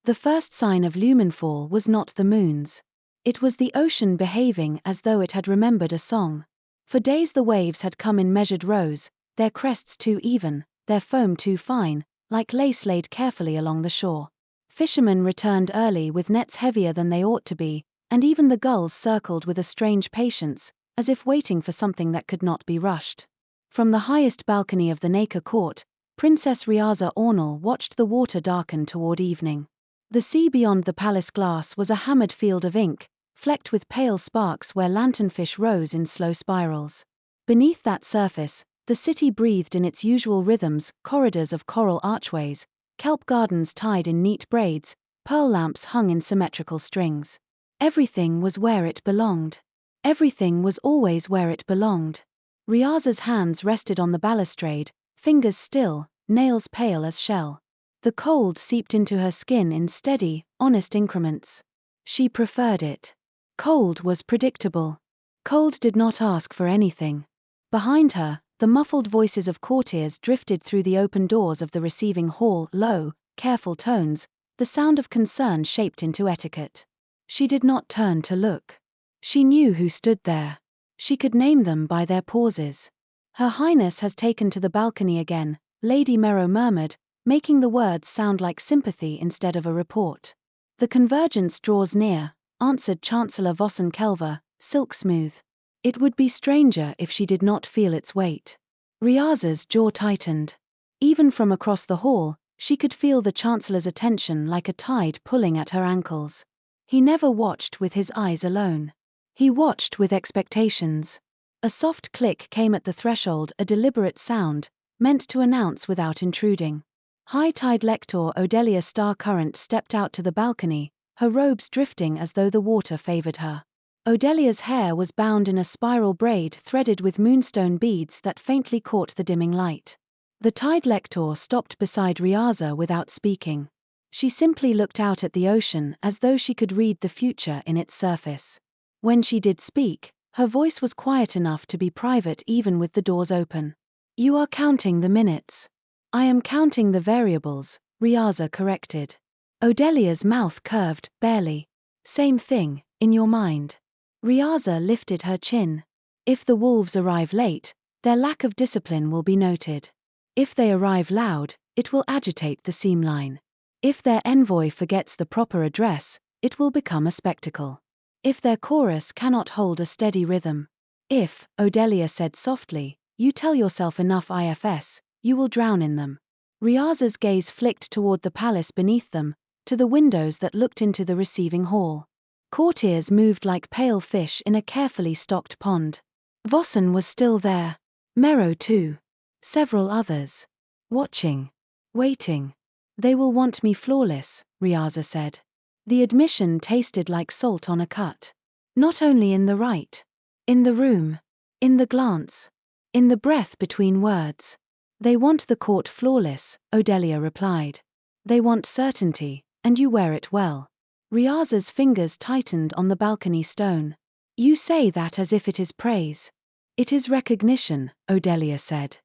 The first sign of lumenfall was not the moons. It was the ocean behaving as though it had remembered a song. For days the waves had come in measured rows, their crests too even, their foam too fine, like lace laid carefully along the shore. Fishermen returned early with nets heavier than they ought to be, and even the gulls circled with a strange patience, as if waiting for something that could not be rushed. From the highest balcony of the Nacre Court, Princess Riasa watched the water darken toward evening. The sea beyond the palace glass was a hammered field of ink, flecked with pale sparks where lanternfish rose in slow spirals. Beneath that surface, the city breathed in its usual rhythms, corridors of coral archways, kelp gardens tied in neat braids, pearl lamps hung in symmetrical strings. Everything was where it belonged. Everything was always where it belonged. Riasa's hands rested on the balustrade, fingers still, nails pale as shell. The cold seeped into her skin in steady, honest increments. She preferred it. Cold was predictable. Cold did not ask for anything. Behind her, the muffled voices of courtiers drifted through the open doors of the receiving hall, low, careful tones, the sound of concern shaped into etiquette. She did not turn to look. She knew who stood there. She could name them by their pauses. Her Highness has taken to the balcony again, Lady Merrow murmured, making the words sound like sympathy instead of a report. The convergence draws near, answered Chancellor Vossen Kelver, silk smooth. It would be stranger if she did not feel its weight. Riasa's jaw tightened. Even from across the hall, she could feel the Chancellor's attention like a tide pulling at her ankles. He never watched with his eyes alone. He watched with expectations. A soft click came at the threshold, a deliberate sound, meant to announce without intruding. High-tide lector Odelia Starcurrent stepped out to the balcony, her robes drifting as though the water favored her. Odelia's hair was bound in a spiral braid threaded with moonstone beads that faintly caught the dimming light. The tide lector stopped beside Riasa without speaking. She simply looked out at the ocean as though she could read the future in its surface. When she did speak, her voice was quiet enough to be private even with the doors open. "You are counting the minutes." "I am counting the variables," Riasa corrected. Odelia's mouth curved, barely. "Same thing, in your mind." Riasa lifted her chin. "If the wolves arrive late, their lack of discipline will be noted. If they arrive loud, it will agitate the seamline. If their envoy forgets the proper address, it will become a spectacle. If their chorus cannot hold a steady rhythm. If," Odelia said softly, "you tell yourself enough IFS, you will drown in them." Riasa's gaze flicked toward the palace beneath them, to the windows that looked into the receiving hall. Courtiers moved like pale fish in a carefully stocked pond. Vossen was still there. Merrow too. Several others. Watching. Waiting. "They will want me flawless," Riasa said. The admission tasted like salt on a cut. Not only in the right. In the room. In the glance. In the breath between words. "They want the court flawless," Odelia replied. "They want certainty, and you wear it well." Riasa's fingers tightened on the balcony stone. "You say that as if it is praise." "It is recognition," Odelia said.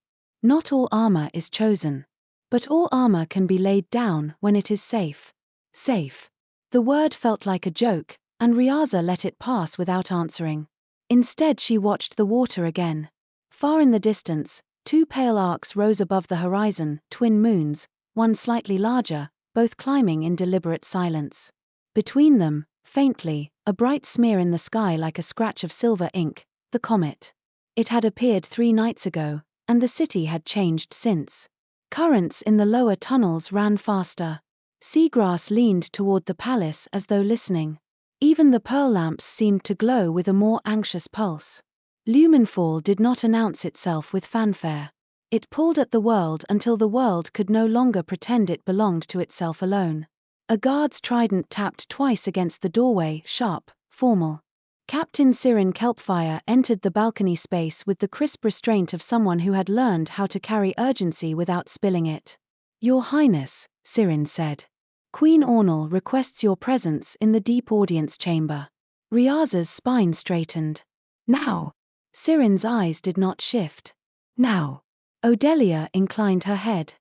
"Not all armor is chosen. But all armor can be laid down when it is safe." Safe. The word felt like a joke, and Riasa let it pass without answering. Instead she watched the water again. Far in the distance, two pale arcs rose above the horizon, twin moons, one slightly larger, both climbing in deliberate silence. Between them, faintly, a bright smear in the sky like a scratch of silver ink, the comet. It had appeared 3 nights ago, and the city had changed since. Currents in the lower tunnels ran faster. Seagrass leaned toward the palace as though listening. Even the pearl lamps seemed to glow with a more anxious pulse. Lumenfall did not announce itself with fanfare. It pulled at the world until the world could no longer pretend it belonged to itself alone. A guard's trident tapped twice against the doorway, sharp, formal. Captain Sirin Kelpfire entered the balcony space with the crisp restraint of someone who had learned how to carry urgency without spilling it. "Your Highness," Sirin said. "Queen Ornal requests your presence in the deep audience chamber." Riasa's spine straightened. "Now." Sirin's eyes did not shift. "Now." Odelia inclined her head.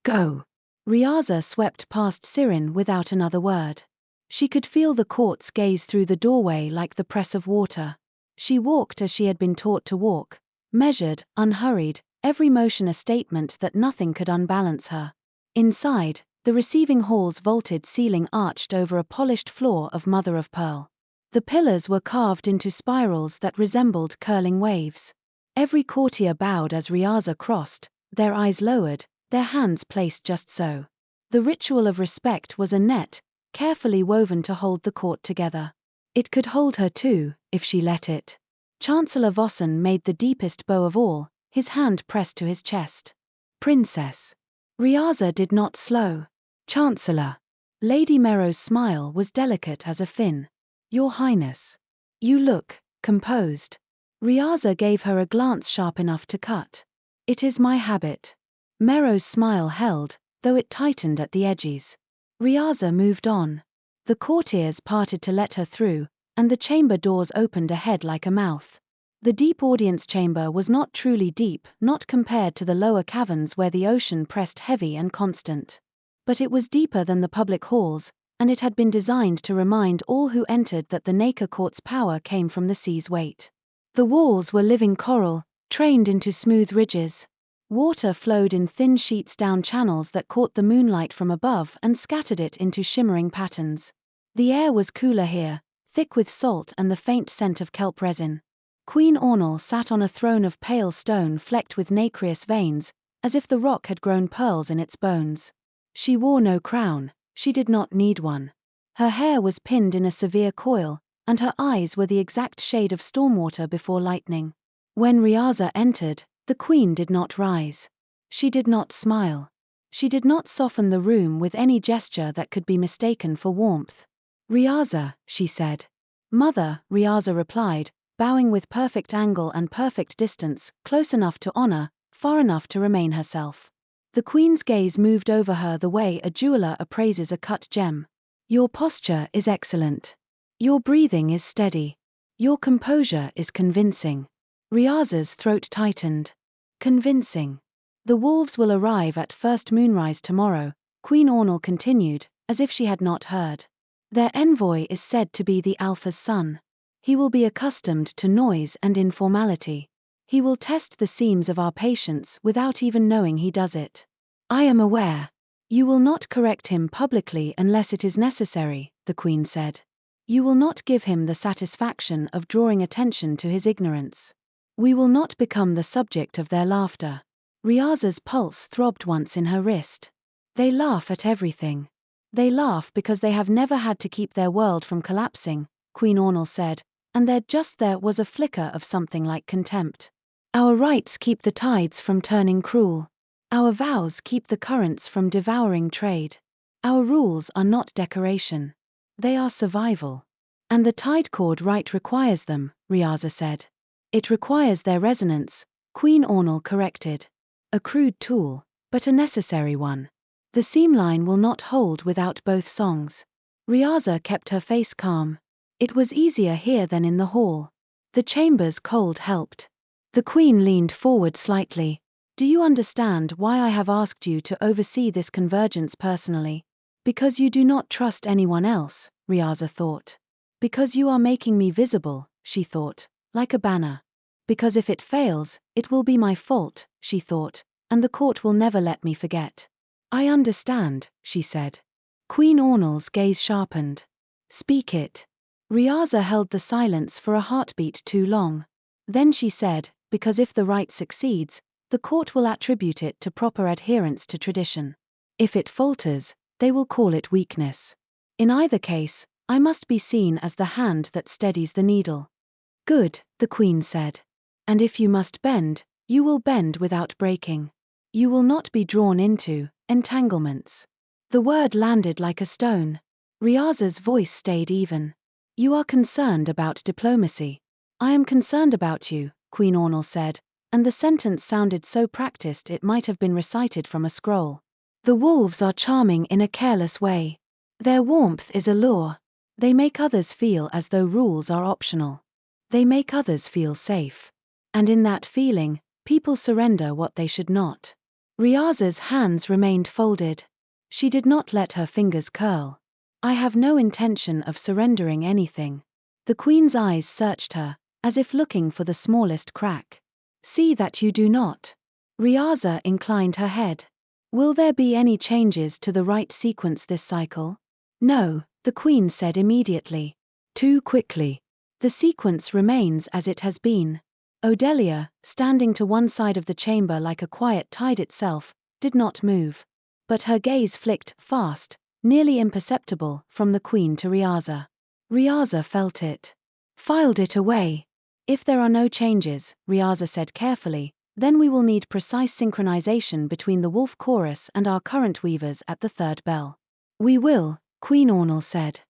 "Go." Riasa swept past Sirin without another word. She could feel the court's gaze through the doorway like the press of water. She walked as she had been taught to walk, measured, unhurried, every motion a statement that nothing could unbalance her. Inside, the receiving hall's vaulted ceiling arched over a polished floor of mother of pearl. The pillars were carved into spirals that resembled curling waves. Every courtier bowed as Riasa crossed, their eyes lowered, their hands placed just so. The ritual of respect was a net, carefully woven to hold the court together. It could hold her too, if she let it. Chancellor Vossen made the deepest bow of all, his hand pressed to his chest. Princess. Riasa did not slow. Chancellor. Lady Merrow's smile was delicate as a fin. Your Highness. You look composed. Riasa gave her a glance sharp enough to cut. It is my habit. Merrow's smile held, though it tightened at the edges. Riasa moved on. The courtiers parted to let her through, and the chamber doors opened ahead like a mouth. The deep audience chamber was not truly deep, not compared to the lower caverns where the ocean pressed heavy and constant. But it was deeper than the public halls, and it had been designed to remind all who entered that the Nacre Court's power came from the sea's weight. The walls were living coral, trained into smooth ridges. Water flowed in thin sheets down channels that caught the moonlight from above and scattered it into shimmering patterns. The air was cooler here, thick with salt and the faint scent of kelp resin. Queen Ornal sat on a throne of pale stone flecked with nacreous veins, as if the rock had grown pearls in its bones. She wore no crown, she did not need one. Her hair was pinned in a severe coil, and her eyes were the exact shade of stormwater before lightning. When Riasa entered, the queen did not rise. She did not smile. She did not soften the room with any gesture that could be mistaken for warmth. Riasa, she said. Mother, Riasa replied, bowing with perfect angle and perfect distance, close enough to honor, far enough to remain herself. The queen's gaze moved over her the way a jeweler appraises a cut gem. Your posture is excellent. Your breathing is steady. Your composure is convincing. Riasa's throat tightened. Convincing. The wolves will arrive at first moonrise tomorrow, Queen Ornal continued, as if she had not heard. Their envoy is said to be the Alpha's son. He will be accustomed to noise and informality. He will test the seams of our patience without even knowing he does it. I am aware. You will not correct him publicly unless it is necessary, the Queen said. You will not give him the satisfaction of drawing attention to his ignorance. We will not become the subject of their laughter. Riasa's pulse throbbed once in her wrist. They laugh at everything. They laugh because they have never had to keep their world from collapsing, Queen Ornal said, and there was a flicker of something like contempt. Our rights keep the tides from turning cruel. Our vows keep the currents from devouring trade. Our rules are not decoration. They are survival. And the tide cord right requires them, Riasa said. It requires their resonance, Queen Ornal corrected. A crude tool, but a necessary one. The seamline will not hold without both songs. Riasa kept her face calm. It was easier here than in the hall. The chamber's cold helped. The Queen leaned forward slightly. Do you understand why I have asked you to oversee this convergence personally? Because you do not trust anyone else, Riasa thought. Because you are making me visible, she thought, like a banner. Because if it fails, it will be my fault, she thought, and the court will never let me forget. I understand, she said. Queen Ornal's gaze sharpened. Speak it. Riasa held the silence for a heartbeat too long. Then she said, because if the right succeeds, the court will attribute it to proper adherence to tradition. If it falters, they will call it weakness. In either case, I must be seen as the hand that steadies the needle. Good, the Queen said. And if you must bend, you will bend without breaking. You will not be drawn into entanglements. The word landed like a stone. Riasa's voice stayed even. You are concerned about diplomacy. I am concerned about you, Queen Ornal said, and the sentence sounded so practiced it might have been recited from a scroll. The wolves are charming in a careless way. Their warmth is a lure. They make others feel as though rules are optional. They make others feel safe. And in that feeling, people surrender what they should not. Riasa's hands remained folded. She did not let her fingers curl. I have no intention of surrendering anything. The Queen's eyes searched her, as if looking for the smallest crack. See that you do not. Riasa inclined her head. Will there be any changes to the right sequence this cycle? No, the Queen said immediately. Too quickly. The sequence remains as it has been. Odelia, standing to one side of the chamber like a quiet tide itself, did not move. But her gaze flicked, fast, nearly imperceptible, from the Queen to Riasa. Riasa felt it. Filed it away. If there are no changes, Riasa said carefully, then we will need precise synchronization between the wolf chorus and our current weavers at the third bell. We will, Queen Ornal said.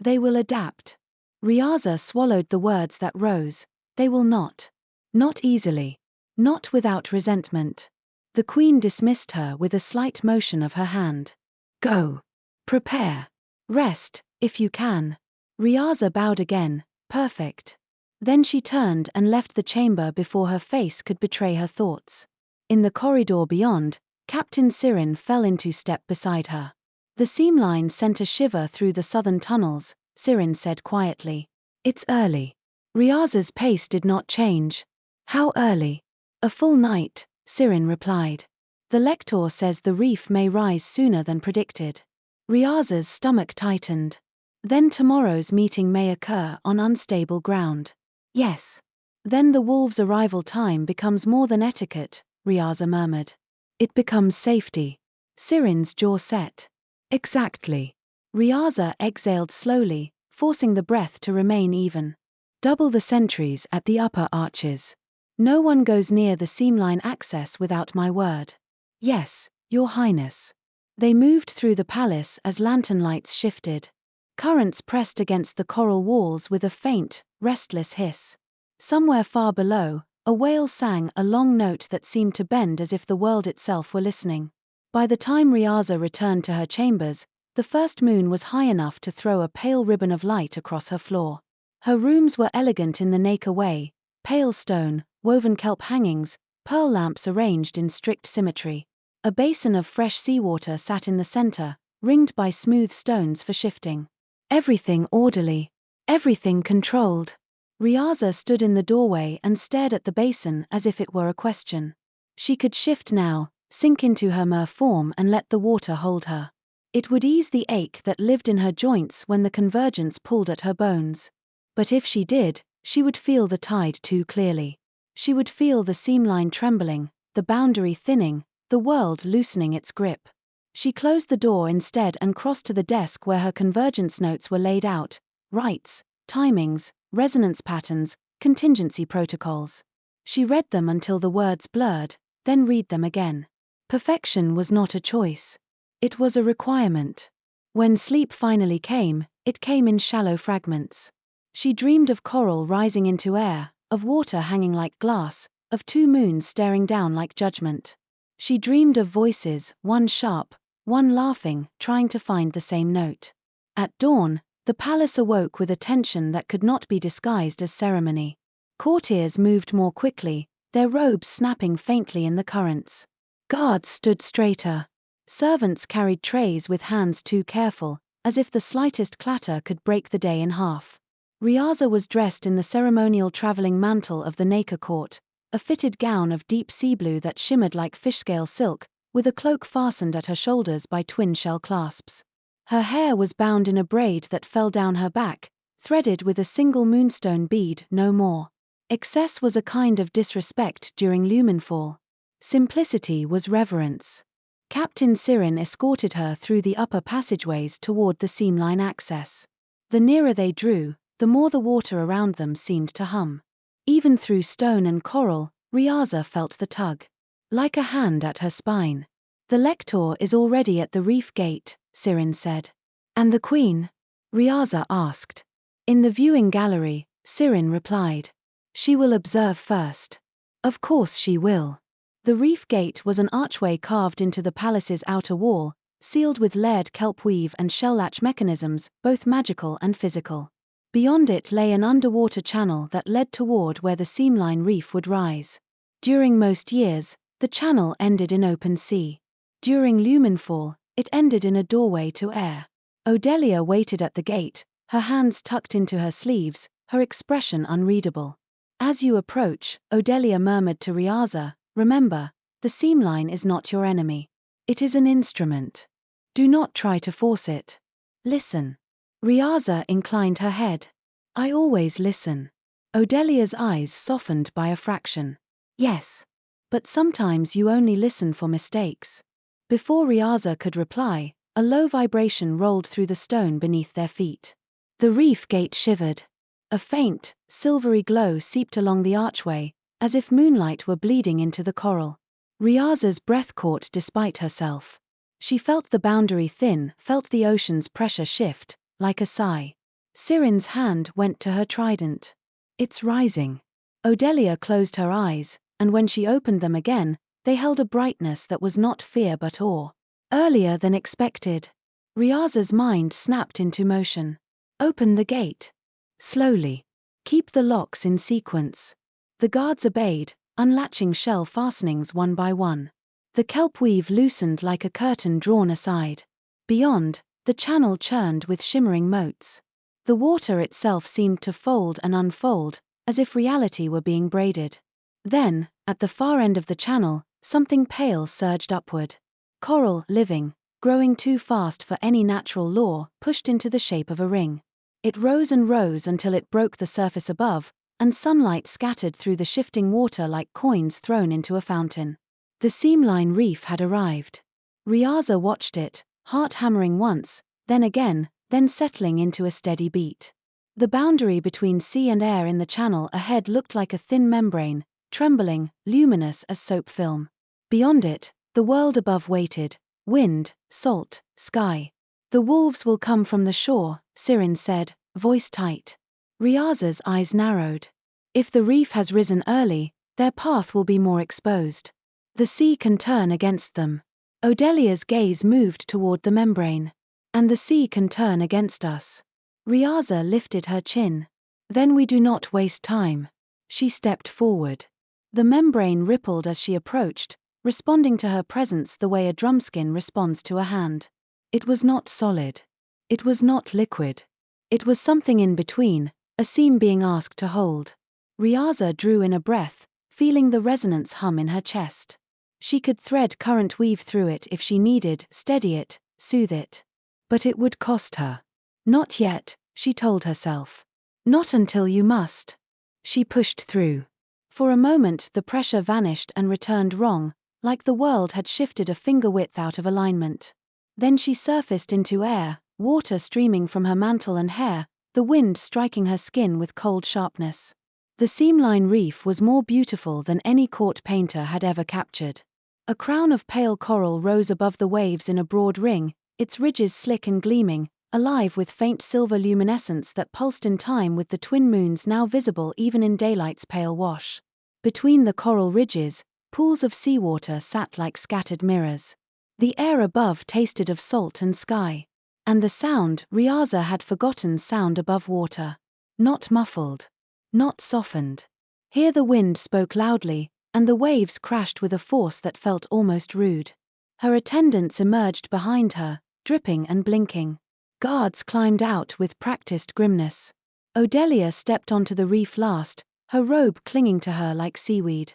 They will adapt. Riasa swallowed the words that rose. They will not. Not easily. Not without resentment. The Queen dismissed her with a slight motion of her hand. Go. Prepare. Rest, if you can. Riasa bowed again. Perfect. Then she turned and left the chamber before her face could betray her thoughts. In the corridor beyond, Captain Joryn fell into step beside her. The seamline sent a shiver through the southern tunnels, Joryn said quietly. It's early. Riasa's pace did not change. How early? A full night, Joryn replied. The lector says the reef may rise sooner than predicted. Riasa's stomach tightened. Then tomorrow's meeting may occur on unstable ground. Yes. Then the wolves' arrival time becomes more than etiquette, Riasa murmured. It becomes safety. Joryn's jaw set. Exactly. Riasa exhaled slowly, forcing the breath to remain even. Double the sentries at the upper arches. No one goes near the seamline access without my word. Yes, Your Highness. They moved through the palace as lantern lights shifted. Currents pressed against the coral walls with a faint, restless hiss. Somewhere far below, a whale sang a long note that seemed to bend as if the world itself were listening. By the time Riasa returned to her chambers, the first moon was high enough to throw a pale ribbon of light across her floor. Her rooms were elegant in the Nacre way, pale stone, woven kelp hangings, pearl lamps arranged in strict symmetry. A basin of fresh seawater sat in the center, ringed by smooth stones for shifting. Everything orderly. Everything controlled. Riasa stood in the doorway and stared at the basin as if it were a question. She could shift now, sink into her mer form and let the water hold her. It would ease the ache that lived in her joints when the convergence pulled at her bones. But if she did, she would feel the tide too clearly. She would feel the seamline trembling, the boundary thinning, the world loosening its grip. She closed the door instead and crossed to the desk where her convergence notes were laid out, rights, timings, resonance patterns, contingency protocols. She read them until the words blurred, then read them again. Perfection was not a choice. It was a requirement. When sleep finally came, it came in shallow fragments. She dreamed of coral rising into air, of water hanging like glass, of two moons staring down like judgment. She dreamed of voices, one sharp, one laughing, trying to find the same note. At dawn, the palace awoke with a tension that could not be disguised as ceremony. Courtiers moved more quickly, their robes snapping faintly in the currents. Guards stood straighter. Servants carried trays with hands too careful, as if the slightest clatter could break the day in half. Riasa was dressed in the ceremonial traveling mantle of the Nacre Court, a fitted gown of deep sea blue that shimmered like fishscale silk, with a cloak fastened at her shoulders by twin shell clasps. Her hair was bound in a braid that fell down her back, threaded with a single moonstone bead, no more. Excess was a kind of disrespect during lumenfall. Simplicity was reverence. Captain Joryn escorted her through the upper passageways toward the seamline access. The nearer they drew, the more the water around them seemed to hum. Even through stone and coral, Riasa felt the tug. Like a hand at her spine. The lector is already at the reef gate, Joryn said. And the Queen? Riasa asked. In the viewing gallery, Joryn replied. She will observe first. Of course she will. The reef gate was an archway carved into the palace's outer wall, sealed with layered kelp weave and shell-latch mechanisms, both magical and physical. Beyond it lay an underwater channel that led toward where the Seamline Reef would rise. During most years, the channel ended in open sea. During lumenfall, It ended in a doorway to air. Odelia waited at the gate, her hands tucked into her sleeves, her expression unreadable. As you approach, Odelia murmured to Riasa, remember, the seamline is not your enemy. It is an instrument. Do not try to force it. Listen. Riasa inclined her head. I always listen. Odelia's eyes softened by a fraction. Yes. But sometimes you only listen for mistakes. Before Riasa could reply, a low vibration rolled through the stone beneath their feet. The reef gate shivered. A faint, silvery glow seeped along the archway, as if moonlight were bleeding into the coral. Riasa's breath caught despite herself. She felt the boundary thin, felt the ocean's pressure shift, like a sigh. Sirin's hand went to her trident. It's rising. Odelia closed her eyes, and when she opened them again, they held a brightness that was not fear but awe. Earlier than expected. Riasa's mind snapped into motion. Open the gate. Slowly. Keep the locks in sequence. The guards obeyed, unlatching shell fastenings one by one. The kelp weave loosened like a curtain drawn aside. Beyond, the channel churned with shimmering motes. The water itself seemed to fold and unfold, as if reality were being braided. Then, at the far end of the channel, something pale surged upward. Coral, living, growing too fast for any natural law, pushed into the shape of a ring. It rose and rose until it broke the surface above, and sunlight scattered through the shifting water like coins thrown into a fountain. The Seamline Reef had arrived. Riasa watched it, heart hammering once, then again, then settling into a steady beat. The boundary between sea and air in the channel ahead looked like a thin membrane, trembling, luminous as soap film. Beyond it, the world above waited, wind, salt, sky. The wolves will come from the shore, Sirin said, voice tight. Riasa's eyes narrowed. If the reef has risen early, their path will be more exposed. The sea can turn against them. Odelia's gaze moved toward the membrane. And the sea can turn against us. Riasa lifted her chin. Then we do not waste time. She stepped forward. The membrane rippled as she approached, responding to her presence the way a drumskin responds to a hand. It was not solid. It was not liquid. It was something in between, a seam being asked to hold. Riasa drew in a breath, feeling the resonance hum in her chest. She could thread current weave through it if she needed, steady it, soothe it. But it would cost her. Not yet, she told herself. Not until you must. She pushed through. For a moment the pressure vanished and returned wrong, like the world had shifted a finger width out of alignment. Then she surfaced into air, water streaming from her mantle and hair, the wind striking her skin with cold sharpness. The Seamline Reef was more beautiful than any court painter had ever captured. A crown of pale coral rose above the waves in a broad ring, its ridges slick and gleaming, alive with faint silver luminescence that pulsed in time with the twin moons now visible even in daylight's pale wash. Between the coral ridges, pools of seawater sat like scattered mirrors. The air above tasted of salt and sky. And the sound, Riasa had forgotten sound above water. Not muffled. Not softened. Here the wind spoke loudly, and the waves crashed with a force that felt almost rude. Her attendants emerged behind her, dripping and blinking. Guards climbed out with practiced grimness. Odelia stepped onto the reef last, her robe clinging to her like seaweed.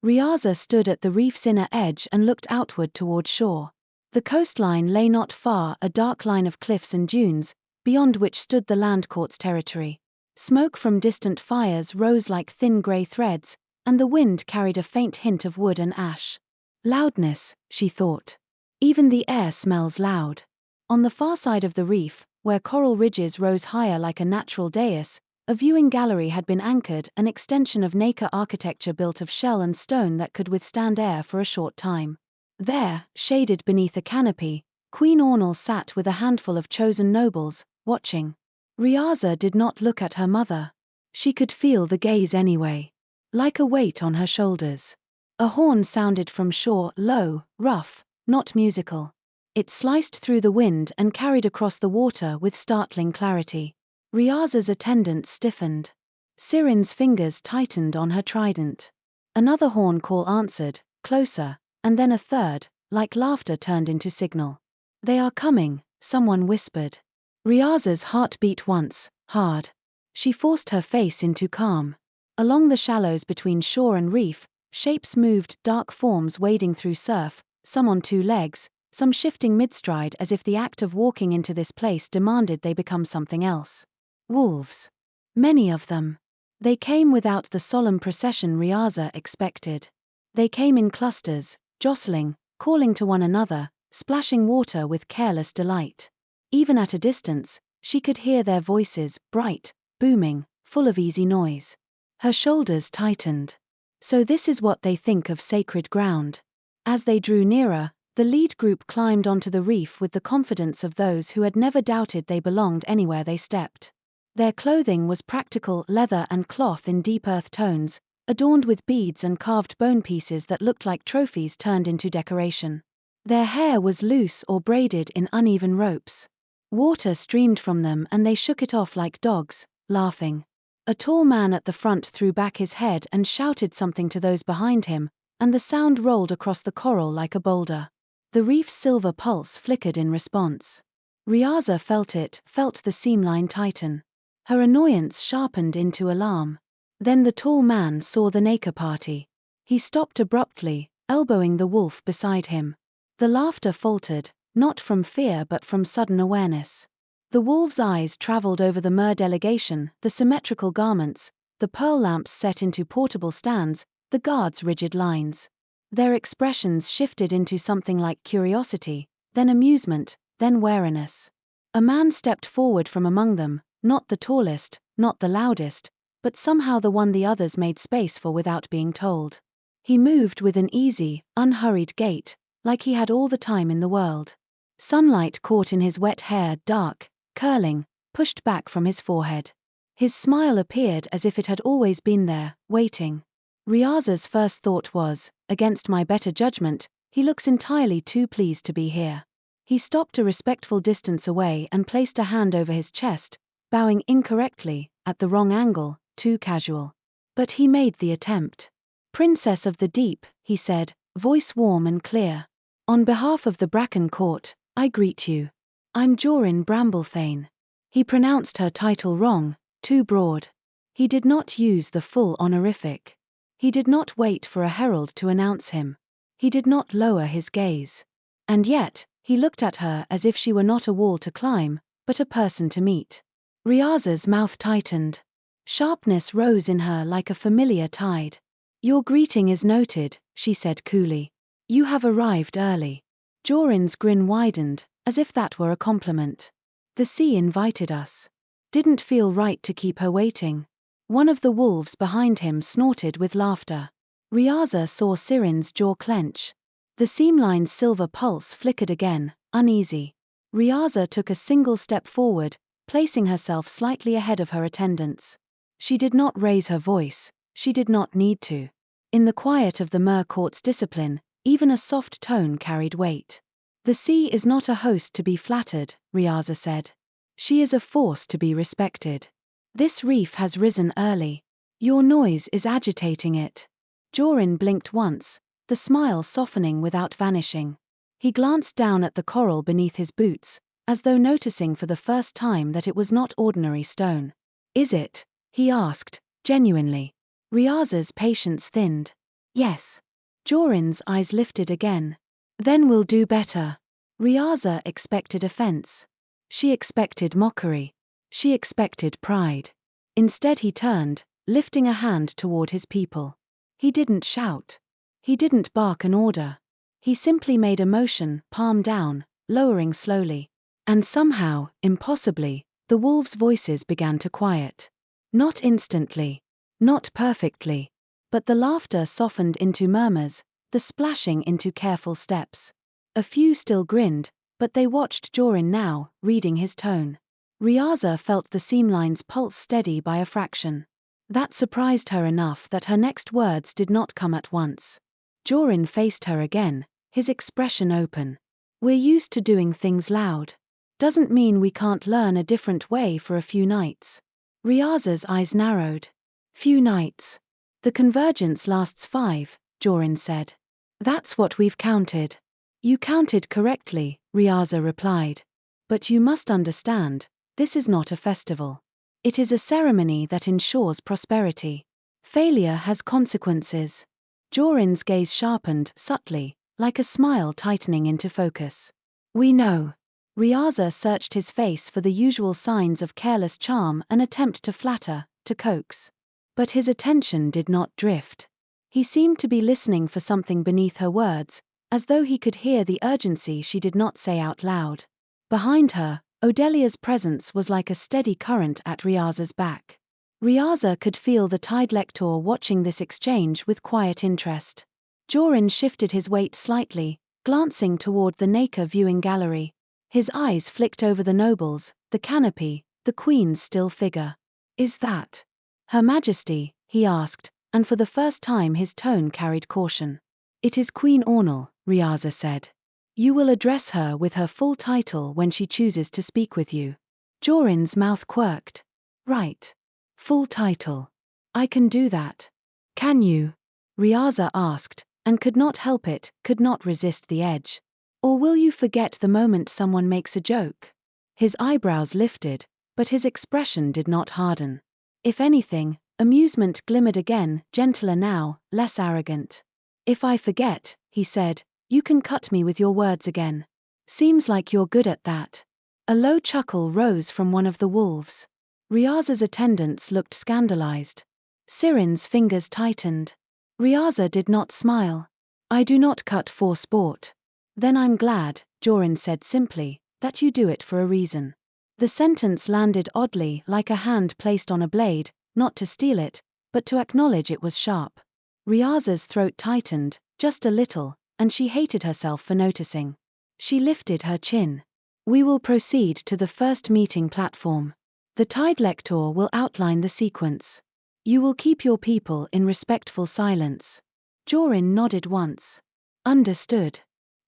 Riasa stood at the reef's inner edge and looked outward toward shore. The coastline lay not far, a dark line of cliffs and dunes, beyond which stood the land court's territory. Smoke from distant fires rose like thin grey threads, and the wind carried a faint hint of wood and ash. Loudness, she thought. Even the air smells loud. On the far side of the reef, where coral ridges rose higher like a natural dais, a viewing gallery had been anchored, an extension of Nacre architecture built of shell and stone that could withstand air for a short time. There, shaded beneath a canopy, Queen Ornal sat with a handful of chosen nobles, watching. Riasa did not look at her mother. She could feel the gaze anyway. Like a weight on her shoulders. A horn sounded from shore, low, rough, not musical. It sliced through the wind and carried across the water with startling clarity. Riasa's attendant stiffened. Sirin's fingers tightened on her trident. Another horn call answered, closer, and then a third, like laughter turned into signal. They are coming, someone whispered. Riasa's heart beat once, hard. She forced her face into calm. Along the shallows between shore and reef, shapes moved, dark forms wading through surf, some on two legs, some shifting mid-stride as if the act of walking into this place demanded they become something else. Wolves. Many of them. They came without the solemn procession Riasa expected. They came in clusters, jostling, calling to one another, splashing water with careless delight. Even at a distance, she could hear their voices, bright, booming, full of easy noise. Her shoulders tightened. So this is what they think of sacred ground. As they drew nearer, the lead group climbed onto the reef with the confidence of those who had never doubted they belonged anywhere they stepped. Their clothing was practical leather and cloth in deep earth tones, adorned with beads and carved bone pieces that looked like trophies turned into decoration. Their hair was loose or braided in uneven ropes. Water streamed from them and they shook it off like dogs, laughing. A tall man at the front threw back his head and shouted something to those behind him, and the sound rolled across the coral like a boulder. The reef's silver pulse flickered in response. Riasa felt it, felt the seamline tighten. Her annoyance sharpened into alarm. Then the tall man saw the Nacre party. He stopped abruptly, elbowing the wolf beside him. The laughter faltered, not from fear but from sudden awareness. The wolf's eyes traveled over the mer delegation, the symmetrical garments, the pearl lamps set into portable stands, the guards' rigid lines. Their expressions shifted into something like curiosity, then amusement, then wariness. A man stepped forward from among them, not the tallest, not the loudest, but somehow the one the others made space for without being told. He moved with an easy, unhurried gait, like he had all the time in the world. Sunlight caught in his wet hair, dark, curling, pushed back from his forehead. His smile appeared as if it had always been there, waiting. Riasa's first thought was, against my better judgment, he looks entirely too pleased to be here. He stopped a respectful distance away and placed a hand over his chest, bowing incorrectly, at the wrong angle, too casual. But he made the attempt. Princess of the Deep, he said, voice warm and clear. On behalf of the Bracken Court, I greet you. I'm Joryn Bramblethane. He pronounced her title wrong, too broad. He did not use the full honorific. He did not wait for a herald to announce him. He did not lower his gaze. And yet, he looked at her as if she were not a wall to climb, but a person to meet. Riasa's mouth tightened. Sharpness rose in her like a familiar tide. Your greeting is noted, she said coolly. You have arrived early. Joryn's grin widened, as if that were a compliment. The sea invited us. Didn't feel right to keep her waiting. One of the wolves behind him snorted with laughter. Riasa saw Sirin's jaw clench. The seamline's silver pulse flickered again, uneasy. Riasa took a single step forward, placing herself slightly ahead of her attendants. She did not raise her voice, she did not need to. In the quiet of the mer court's discipline, even a soft tone carried weight. The sea is not a host to be flattered, Riasa said. She is a force to be respected. This reef has risen early. Your noise is agitating it. Joryn blinked once, the smile softening without vanishing. He glanced down at the coral beneath his boots, as though noticing for the first time that it was not ordinary stone. Is it? He asked, genuinely. Riasa's patience thinned. Yes. Joryn's eyes lifted again. Then we'll do better. Riasa expected offense. She expected mockery. She expected pride. Instead he turned, lifting a hand toward his people. He didn't shout. He didn't bark an order. He simply made a motion, palm down, lowering slowly. And somehow, impossibly, the wolves' voices began to quiet. Not instantly. Not perfectly. But the laughter softened into murmurs, the splashing into careful steps. A few still grinned, but they watched Joryn now, reading his tone. Riasa felt the seamline's pulse steady by a fraction. That surprised her enough that her next words did not come at once. Joryn faced her again, his expression open. We're used to doing things loud. Doesn't mean we can't learn a different way for a few nights. Riasa's eyes narrowed. Few nights. The convergence lasts 5, Joryn said. That's what we've counted. You counted correctly, Riasa replied. But you must understand, this is not a festival. It is a ceremony that ensures prosperity. Failure has consequences. Joryn's gaze sharpened subtly, like a smile tightening into focus. We know. Riasa searched his face for the usual signs of careless charm, an attempt to flatter, to coax. But his attention did not drift. He seemed to be listening for something beneath her words, as though he could hear the urgency she did not say out loud. Behind her, Odelia's presence was like a steady current at Riasa's back. Riasa could feel the tide lector watching this exchange with quiet interest. Joryn shifted his weight slightly, glancing toward the Nacre viewing gallery. His eyes flicked over the nobles, the canopy, the queen's still figure. Is that Her Majesty? He asked, and for the first time his tone carried caution. It is Queen Ornal, Riasa said. You will address her with her full title when she chooses to speak with you. Joryn's mouth quirked. Right. Full title. I can do that. Can you? Riasa asked, and could not help it, could not resist the edge. Or will you forget the moment someone makes a joke? His eyebrows lifted, but his expression did not harden. If anything, amusement glimmered again, gentler now, less arrogant. If I forget, he said, you can cut me with your words again. Seems like you're good at that. A low chuckle rose from one of the wolves. Riasa's attendants looked scandalized. Sirin's fingers tightened. Riasa did not smile. I do not cut for sport. Then I'm glad, Joryn said simply, that you do it for a reason. The sentence landed oddly, like a hand placed on a blade, not to steal it, but to acknowledge it was sharp. Riasa's throat tightened, just a little, and she hated herself for noticing. She lifted her chin. We will proceed to the first meeting platform. The tide lector will outline the sequence. You will keep your people in respectful silence. Joryn nodded once. Understood.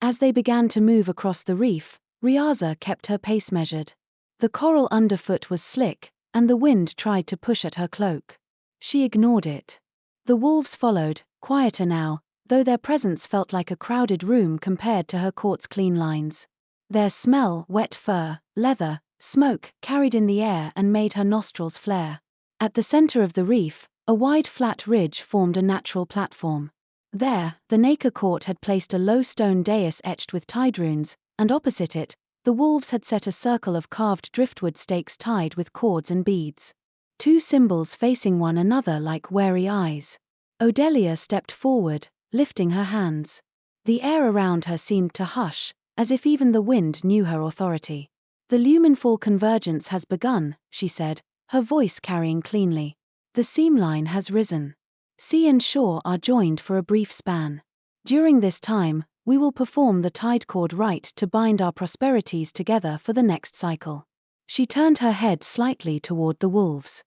As they began to move across the reef, Riasa kept her pace measured. The coral underfoot was slick, and the wind tried to push at her cloak. She ignored it. The wolves followed, quieter now, though their presence felt like a crowded room compared to her court's clean lines. Their smell, wet fur, leather, smoke, carried in the air and made her nostrils flare. At the center of the reef, a wide flat ridge formed a natural platform. There, the Nacre Court had placed a low stone dais etched with tide runes, and opposite it, the wolves had set a circle of carved driftwood stakes tied with cords and beads. Two symbols facing one another like wary eyes. Odelia stepped forward, lifting her hands. The air around her seemed to hush, as if even the wind knew her authority. The Lumenfall convergence has begun, she said, her voice carrying cleanly. The seamline has risen. Sea and shore are joined for a brief span. During this time, we will perform the tide cord rite to bind our prosperities together for the next cycle. She turned her head slightly toward the wolves.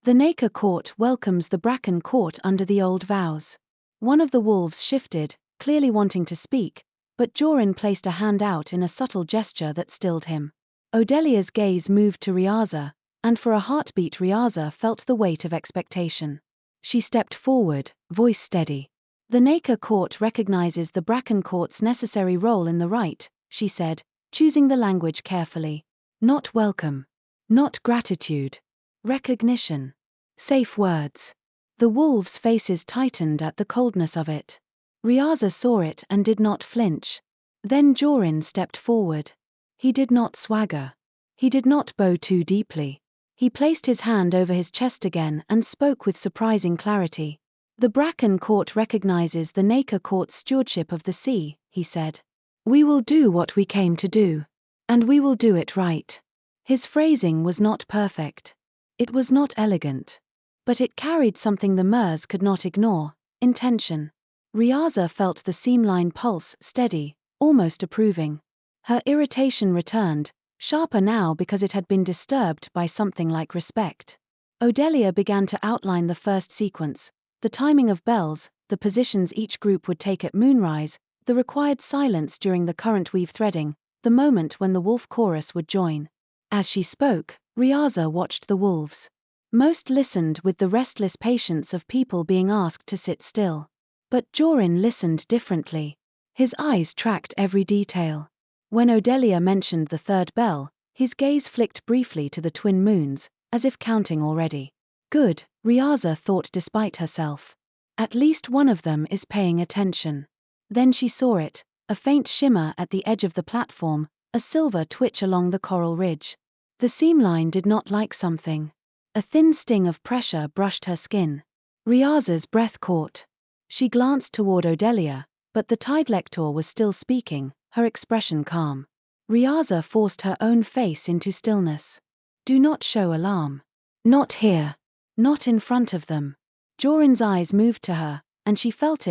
The Nacre Court welcomes the Bracken Court under the old vows. One of the wolves shifted, clearly wanting to speak, but Joryn placed a hand out in a subtle gesture that stilled him. Odelia's gaze moved to Riasa, and for a heartbeat Riasa felt the weight of expectation. She stepped forward, voice steady. The Nacre Court recognizes the Bracken Court's necessary role in the rite, she said, choosing the language carefully. Not welcome. Not gratitude. Recognition. Safe words. The wolves' faces tightened at the coldness of it. Riasa saw it and did not flinch. Then Joryn stepped forward. He did not swagger. He did not bow too deeply. He placed his hand over his chest again and spoke with surprising clarity. The Bracken Court recognizes the Nacre Court's stewardship of the sea, he said. We will do what we came to do. And we will do it right. His phrasing was not perfect. It was not elegant. But it carried something the Mers could not ignore, intention. Riasa felt the seamline pulse, steady, almost approving. Her irritation returned, sharper now because it had been disturbed by something like respect. Odelia began to outline the first sequence, the timing of bells, the positions each group would take at moonrise, the required silence during the current weave threading, the moment when the wolf chorus would join. As she spoke, Riasa watched the wolves. Most listened with the restless patience of people being asked to sit still. But Joryn listened differently. His eyes tracked every detail. When Odelia mentioned the third bell, his gaze flicked briefly to the twin moons, as if counting already. Good, Riasa thought despite herself. At least one of them is paying attention. Then she saw it, a faint shimmer at the edge of the platform, a silver twitch along the coral ridge. The seamline did not like something. A thin sting of pressure brushed her skin. Riasa's breath caught. She glanced toward Odelia, but the tide lector was still speaking, her expression calm. Riasa forced her own face into stillness. Do not show alarm. Not here. Not in front of them. Joryn's eyes moved to her, and she felt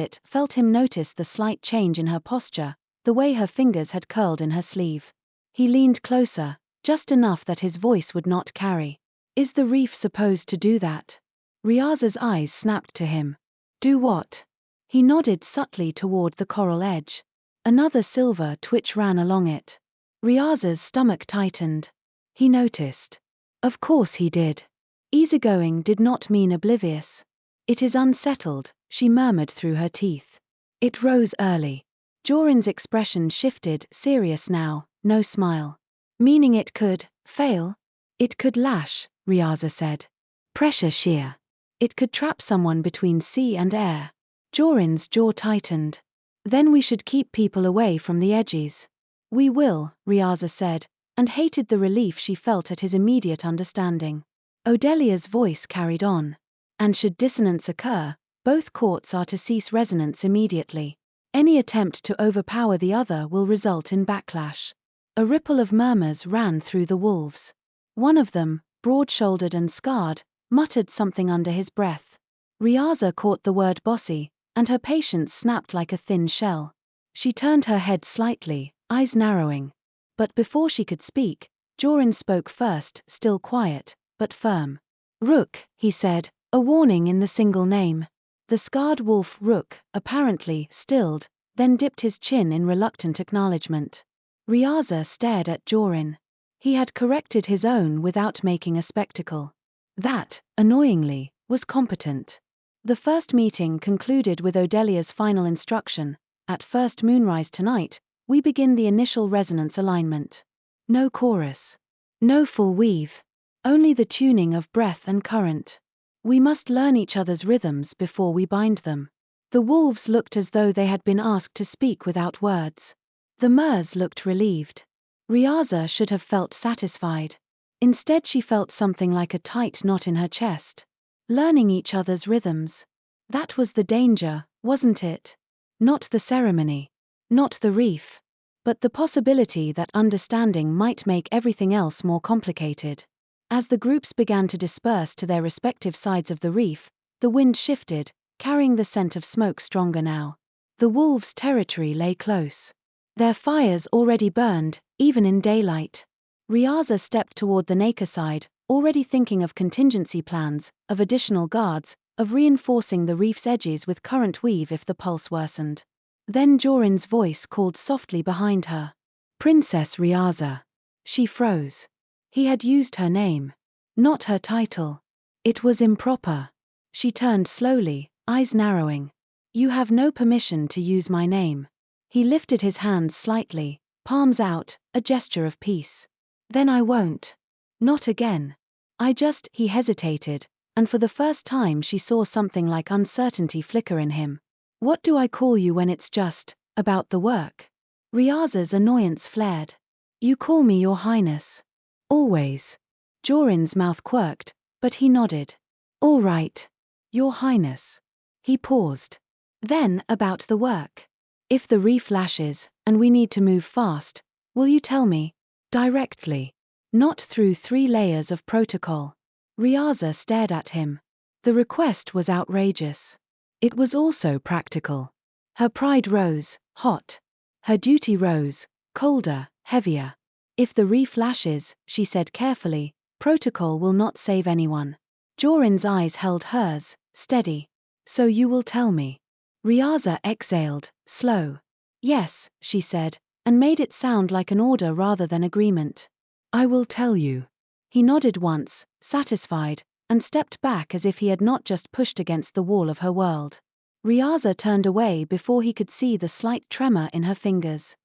him notice the slight change in her posture, the way her fingers had curled in her sleeve. He leaned closer, just enough that his voice would not carry. Is the reef supposed to do that? Riasa's eyes snapped to him. Do what? He nodded subtly toward the coral edge. Another silver twitch ran along it. Riasa's stomach tightened. He noticed. Of course he did. Easygoing did not mean oblivious. It is unsettled, she murmured through her teeth. It rose early. Joryn's expression shifted, serious now, no smile. Meaning it could fail? It could lash, Riasa said. Pressure shear. It could trap someone between sea and air. Joryn's jaw tightened. Then we should keep people away from the edges. We will, Riasa said, and hated the relief she felt at his immediate understanding. Odelia's voice carried on. And should dissonance occur, both courts are to cease resonance immediately. Any attempt to overpower the other will result in backlash. A ripple of murmurs ran through the wolves. One of them, broad-shouldered and scarred, muttered something under his breath. Riasa caught the word bossy, and her patience snapped like a thin shell. She turned her head slightly, eyes narrowing. But before she could speak, Joryn spoke first, still quiet, but firm. Rook, he said, a warning in the single name. The scarred wolf Rook, apparently stilled, then dipped his chin in reluctant acknowledgement. Riasa stared at Joryn. He had corrected his own without making a spectacle. That, annoyingly, was competent. The first meeting concluded with Odelia's final instruction. At first moonrise tonight, we begin the initial resonance alignment. No chorus. No full weave. Only the tuning of breath and current. We must learn each other's rhythms before we bind them. The wolves looked as though they had been asked to speak without words. The mers looked relieved. Riasa should have felt satisfied. Instead she felt something like a tight knot in her chest. Learning each other's rhythms. That was the danger, wasn't it? Not the ceremony. Not the reef. But the possibility that understanding might make everything else more complicated. As the groups began to disperse to their respective sides of the reef, the wind shifted, carrying the scent of smoke stronger now. The wolves' territory lay close. Their fires already burned, even in daylight. Riasa stepped toward the Nacre side, already thinking of contingency plans, of additional guards, of reinforcing the reef's edges with current weave if the pulse worsened. Then Joryn's voice called softly behind her. Princess Riasa. She froze. He had used her name. Not her title. It was improper. She turned slowly, eyes narrowing. You have no permission to use my name. He lifted his hands slightly, palms out, a gesture of peace. Then I won't. Not again. He hesitated, and for the first time she saw something like uncertainty flicker in him. What do I call you when it's just about the work? Riasa's annoyance flared. You call me Your Highness. Always. Joryn's mouth quirked, but he nodded. All right. Your Highness. He paused. Then, about the work. If the reef lashes, and we need to move fast, will you tell me? Directly. Not through 3 layers of protocol. Riasa stared at him. The request was outrageous. It was also practical. Her pride rose, hot. Her duty rose, colder, heavier. If the reef lashes, she said carefully, protocol will not save anyone. Joryn's eyes held hers, steady. So you will tell me. Riasa exhaled, slow. Yes, she said, and made it sound like an order rather than agreement. I will tell you. He nodded once, satisfied, and stepped back as if he had not just pushed against the wall of her world. Riasa turned away before he could see the slight tremor in her fingers.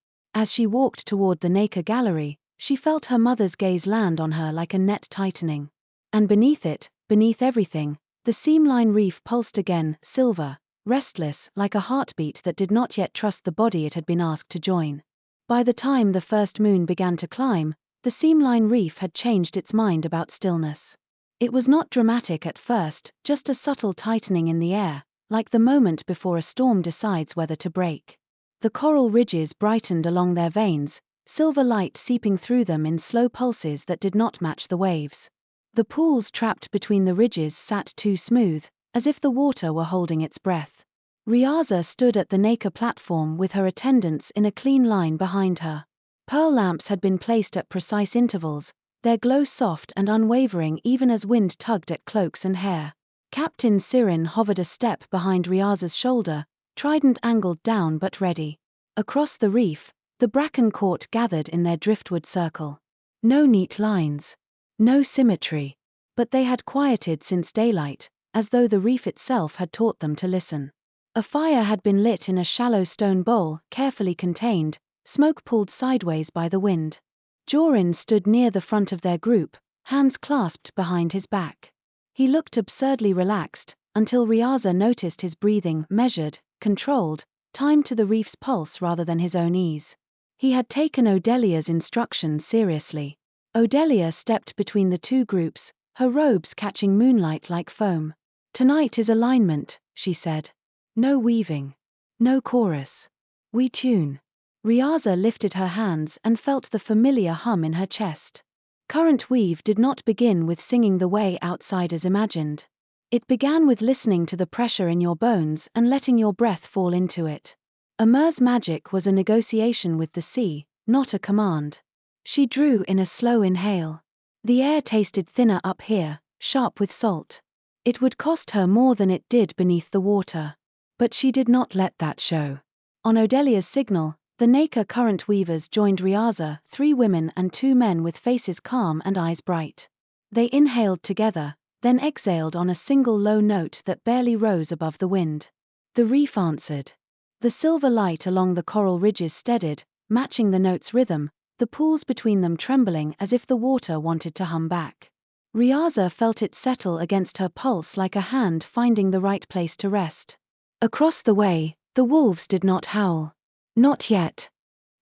As she walked toward the Nacre gallery, she felt her mother's gaze land on her like a net tightening. And beneath it, beneath everything, the Seamline Reef pulsed again, silver, restless, like a heartbeat that did not yet trust the body it had been asked to join. By the time the first moon began to climb, the Seamline Reef had changed its mind about stillness. It was not dramatic at first, just a subtle tightening in the air, like the moment before a storm decides whether to break. The coral ridges brightened along their veins, silver light seeping through them in slow pulses that did not match the waves. The pools trapped between the ridges sat too smooth, as if the water were holding its breath. Riasa stood at the Nacre platform with her attendants in a clean line behind her. Pearl lamps had been placed at precise intervals, their glow soft and unwavering even as wind tugged at cloaks and hair. Captain Joryn hovered a step behind Riasa's shoulder, trident angled down but ready. Across the reef, the Bracken Court gathered in their driftwood circle. No neat lines. No symmetry. But they had quieted since daylight, as though the reef itself had taught them to listen. A fire had been lit in a shallow stone bowl, carefully contained, smoke pulled sideways by the wind. Joryn stood near the front of their group, hands clasped behind his back. He looked absurdly relaxed, until Riasa noticed his breathing, measured, controlled, timed to the reef's pulse rather than his own ease. He had taken Odelia's instructions seriously. Odelia stepped between the two groups, her robes catching moonlight like foam. "Tonight is alignment," she said. "No weaving. No chorus. We tune." Riasa lifted her hands and felt the familiar hum in her chest. Current weave did not begin with singing the way outsiders imagined. It began with listening to the pressure in your bones and letting your breath fall into it. Amer's magic was a negotiation with the sea, not a command. She drew in a slow inhale. The air tasted thinner up here, sharp with salt. It would cost her more than it did beneath the water. But she did not let that show. On Odelia's signal, the Nacre current weavers joined Riasa, 3 women and 2 men with faces calm and eyes bright. They inhaled together, then exhaled on a single low note that barely rose above the wind. The reef answered. The silver light along the coral ridges steadied, matching the note's rhythm, the pools between them trembling as if the water wanted to hum back. Riasa felt it settle against her pulse like a hand finding the right place to rest. Across the way, the wolves did not howl. Not yet.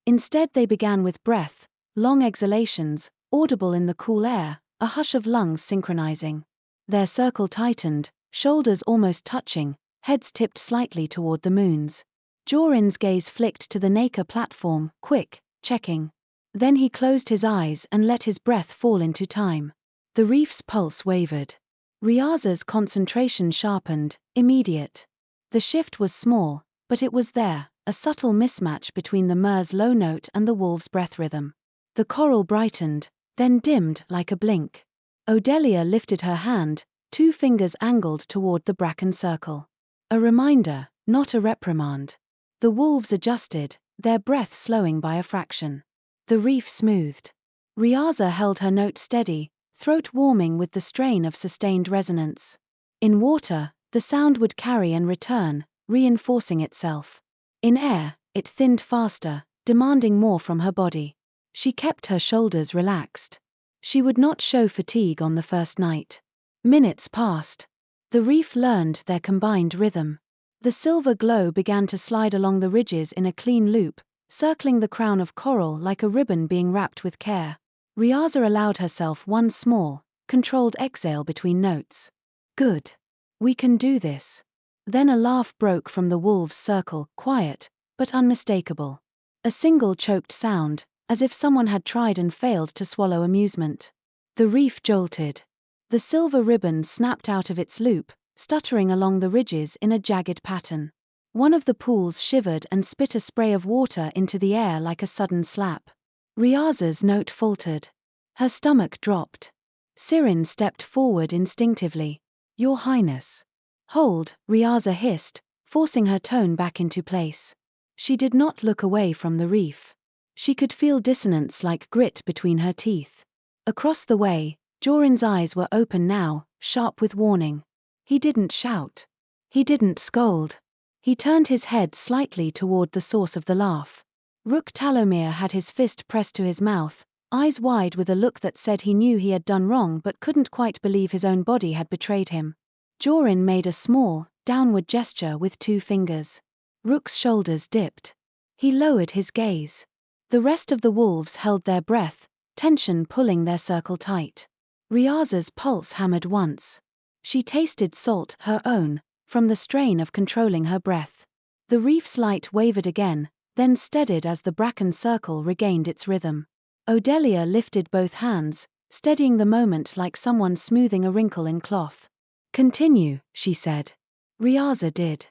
Instead they began with breath, long exhalations, audible in the cool air, a hush of lungs synchronizing. Their circle tightened, shoulders almost touching, heads tipped slightly toward the moons. Joryn's gaze flicked to the Nacre platform, quick, checking. Then he closed his eyes and let his breath fall into time. The reef's pulse wavered. Riasa's concentration sharpened, immediate. The shift was small, but it was there, a subtle mismatch between the mer's low note and the wolf's breath rhythm. The coral brightened, then dimmed like a blink. Odelia lifted her hand, 2 fingers angled toward the bracken circle. A reminder, not a reprimand. The wolves adjusted, their breath slowing by a fraction. The reef smoothed. Riasa held her note steady, throat warming with the strain of sustained resonance. In water, the sound would carry and return, reinforcing itself. In air, it thinned faster, demanding more from her body. She kept her shoulders relaxed. She would not show fatigue on the first night. Minutes passed. The reef learned their combined rhythm. The silver glow began to slide along the ridges in a clean loop, circling the crown of coral like a ribbon being wrapped with care. Riasa allowed herself one small, controlled exhale between notes. "Good. We can do this." Then a laugh broke from the wolves' circle, quiet, but unmistakable. A single choked sound, as if someone had tried and failed to swallow amusement. The reef jolted. The silver ribbon snapped out of its loop, stuttering along the ridges in a jagged pattern. One of the pools shivered and spit a spray of water into the air like a sudden slap. Riasa's note faltered. Her stomach dropped. Joryn stepped forward instinctively. "Your Highness." "Hold," Riasa hissed, forcing her tone back into place. She did not look away from the reef. She could feel dissonance like grit between her teeth. Across the way, Joryn's eyes were open now, sharp with warning. He didn't shout. He didn't scold. He turned his head slightly toward the source of the laugh. Rook Talomir had his fist pressed to his mouth, eyes wide with a look that said he knew he had done wrong but couldn't quite believe his own body had betrayed him. Joryn made a small, downward gesture with 2 fingers. Rook's shoulders dipped. He lowered his gaze. The rest of the wolves held their breath, tension pulling their circle tight. Riasa's pulse hammered once. She tasted salt, her own, from the strain of controlling her breath. The reef's light wavered again, then steadied as the bracken circle regained its rhythm. Odelia lifted both hands, steadying the moment like someone smoothing a wrinkle in cloth. "Continue," she said. Riasa did.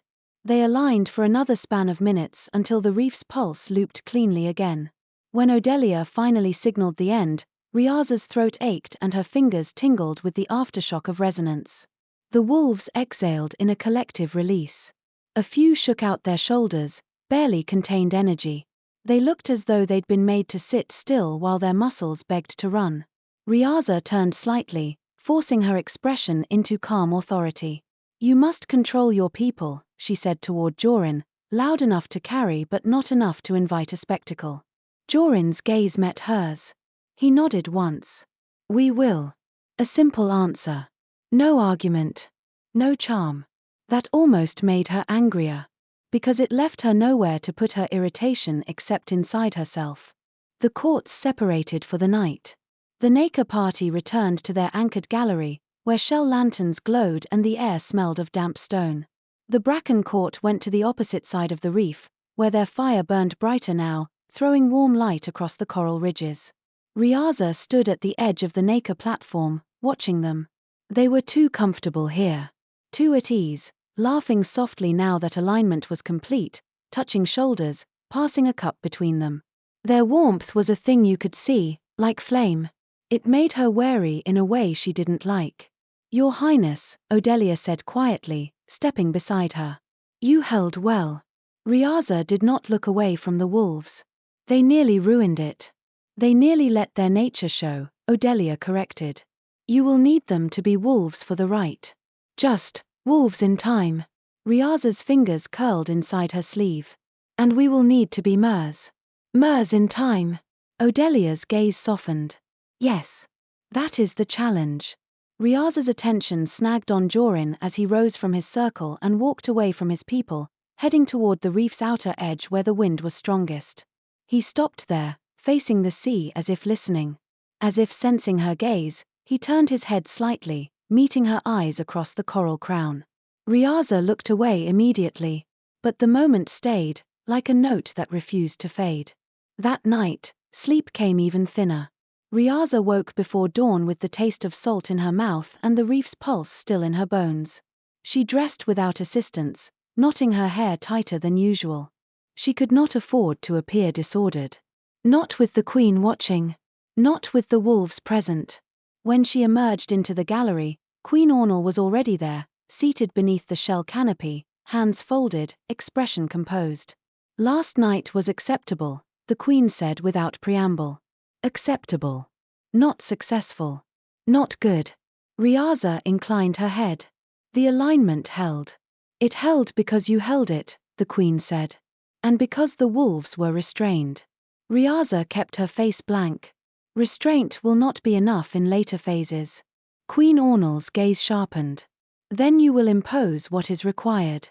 They aligned for another span of minutes until the reef's pulse looped cleanly again. When Odelia finally signaled the end, Riasa's throat ached and her fingers tingled with the aftershock of resonance. The wolves exhaled in a collective release. A few shook out their shoulders, barely contained energy. They looked as though they'd been made to sit still while their muscles begged to run. Riasa turned slightly, forcing her expression into calm authority. "You must control your people," she said toward Joryn, loud enough to carry but not enough to invite a spectacle. Joryn's gaze met hers. He nodded once. "We will." A simple answer. No argument. No charm. That almost made her angrier. Because it left her nowhere to put her irritation except inside herself. The courts separated for the night. The Nacre party returned to their anchored gallery, where shell lanterns glowed and the air smelled of damp stone. The Bracken Court went to the opposite side of the reef, where their fire burned brighter now, throwing warm light across the coral ridges. Riasa stood at the edge of the Nacre platform, watching them. They were too comfortable here. Too at ease, laughing softly now that alignment was complete, touching shoulders, passing a cup between them. Their warmth was a thing you could see, like flame. It made her wary in a way she didn't like. "Your Highness," Odelia said quietly, stepping beside her. "You held well." Riasa did not look away from the wolves. "They nearly ruined it." "They nearly let their nature show," Odelia corrected. "You will need them to be wolves for the right. Just wolves in time." Riasa's fingers curled inside her sleeve. "And we will need to be mers. Mers in time." Odelia's gaze softened. "Yes. That is the challenge." Riasa's attention snagged on Joryn as he rose from his circle and walked away from his people, heading toward the reef's outer edge where the wind was strongest. He stopped there, facing the sea as if listening. As if sensing her gaze, he turned his head slightly, meeting her eyes across the coral crown. Riasa looked away immediately, but the moment stayed, like a note that refused to fade. That night, sleep came even thinner. Riasa woke before dawn with the taste of salt in her mouth and the reef's pulse still in her bones. She dressed without assistance, knotting her hair tighter than usual. She could not afford to appear disordered. Not with the Queen watching. Not with the wolves present. When she emerged into the gallery, Queen Ornal was already there, seated beneath the shell canopy, hands folded, expression composed. "Last night was acceptable," the Queen said without preamble. Acceptable. Not successful. Not good. Riasa inclined her head. "The alignment held." "It held because you held it," the Queen said. "And because the wolves were restrained." Riasa kept her face blank. "Restraint will not be enough in later phases." Queen Ornal's gaze sharpened. "Then you will impose what is required."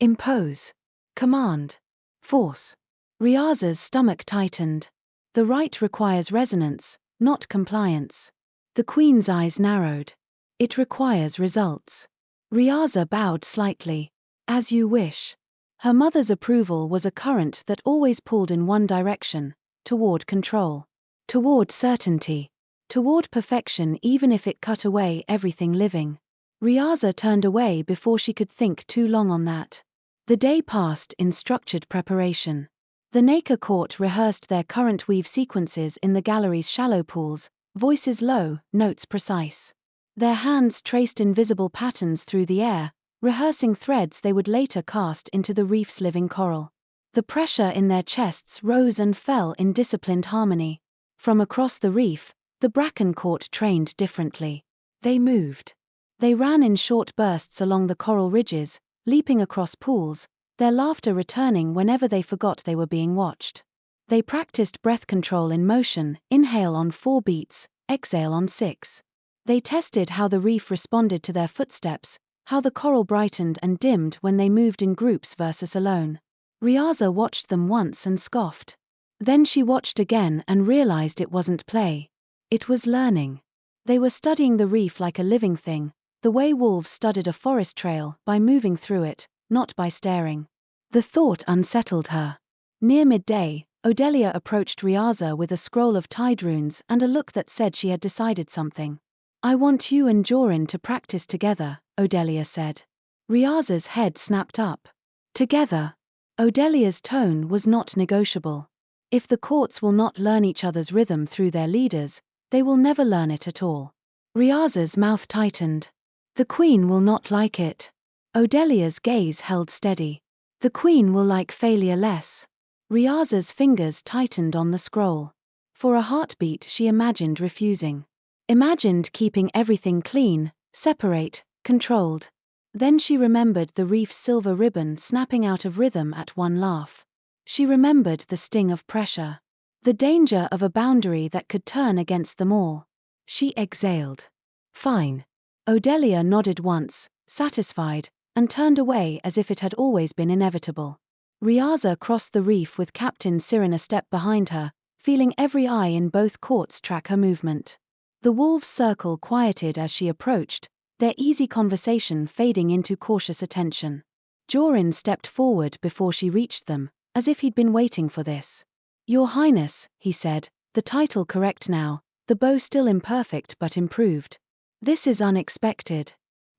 Impose. Command. Force. Riasa's stomach tightened. The right requires resonance, not compliance. The Queen's eyes narrowed. "It requires results." Riasa bowed slightly. "As you wish." Her mother's approval was a current that always pulled in one direction, toward control. Toward certainty. Toward perfection even if it cut away everything living. Riasa turned away before she could think too long on that. The day passed in structured preparation. The Nacre Court rehearsed their current weave sequences in the gallery's shallow pools, voices low, notes precise. Their hands traced invisible patterns through the air, rehearsing threads they would later cast into the reef's living coral. The pressure in their chests rose and fell in disciplined harmony. From across the reef, the Bracken Court trained differently. They moved. They ran in short bursts along the coral ridges, leaping across pools, their laughter returning whenever they forgot they were being watched. They practiced breath control in motion, inhale on 4 beats, exhale on 6. They tested how the reef responded to their footsteps, how the coral brightened and dimmed when they moved in groups versus alone. Riasa watched them once and scoffed. Then she watched again and realized it wasn't play. It was learning. They were studying the reef like a living thing, the way wolves studied a forest trail, by moving through it, not by staring. The thought unsettled her. Near midday, Odelia approached Riasa with a scroll of tide runes and a look that said she had decided something. I want you and Joryn to practice together, Odelia said. Riasa's head snapped up. Together? Odelia's tone was not negotiable. If the courts will not learn each other's rhythm through their leaders, they will never learn it at all. Riasa's mouth tightened. The Queen will not like it. Odelia's gaze held steady. The Queen will like failure less. Riasa's fingers tightened on the scroll. For a heartbeat she imagined refusing. Imagined keeping everything clean, separate, controlled. Then she remembered the reef's silver ribbon snapping out of rhythm at one laugh. She remembered the sting of pressure. The danger of a boundary that could turn against them all. She exhaled. Fine. Odelia nodded once, satisfied, and turned away as if it had always been inevitable. Riasa crossed the reef with Captain Sirin a step behind her, feeling every eye in both courts track her movement. The wolves' circle quieted as she approached, their easy conversation fading into cautious attention. Joryn stepped forward before she reached them, as if he'd been waiting for this. Your Highness, he said, the title correct now, the bow still imperfect but improved. This is unexpected.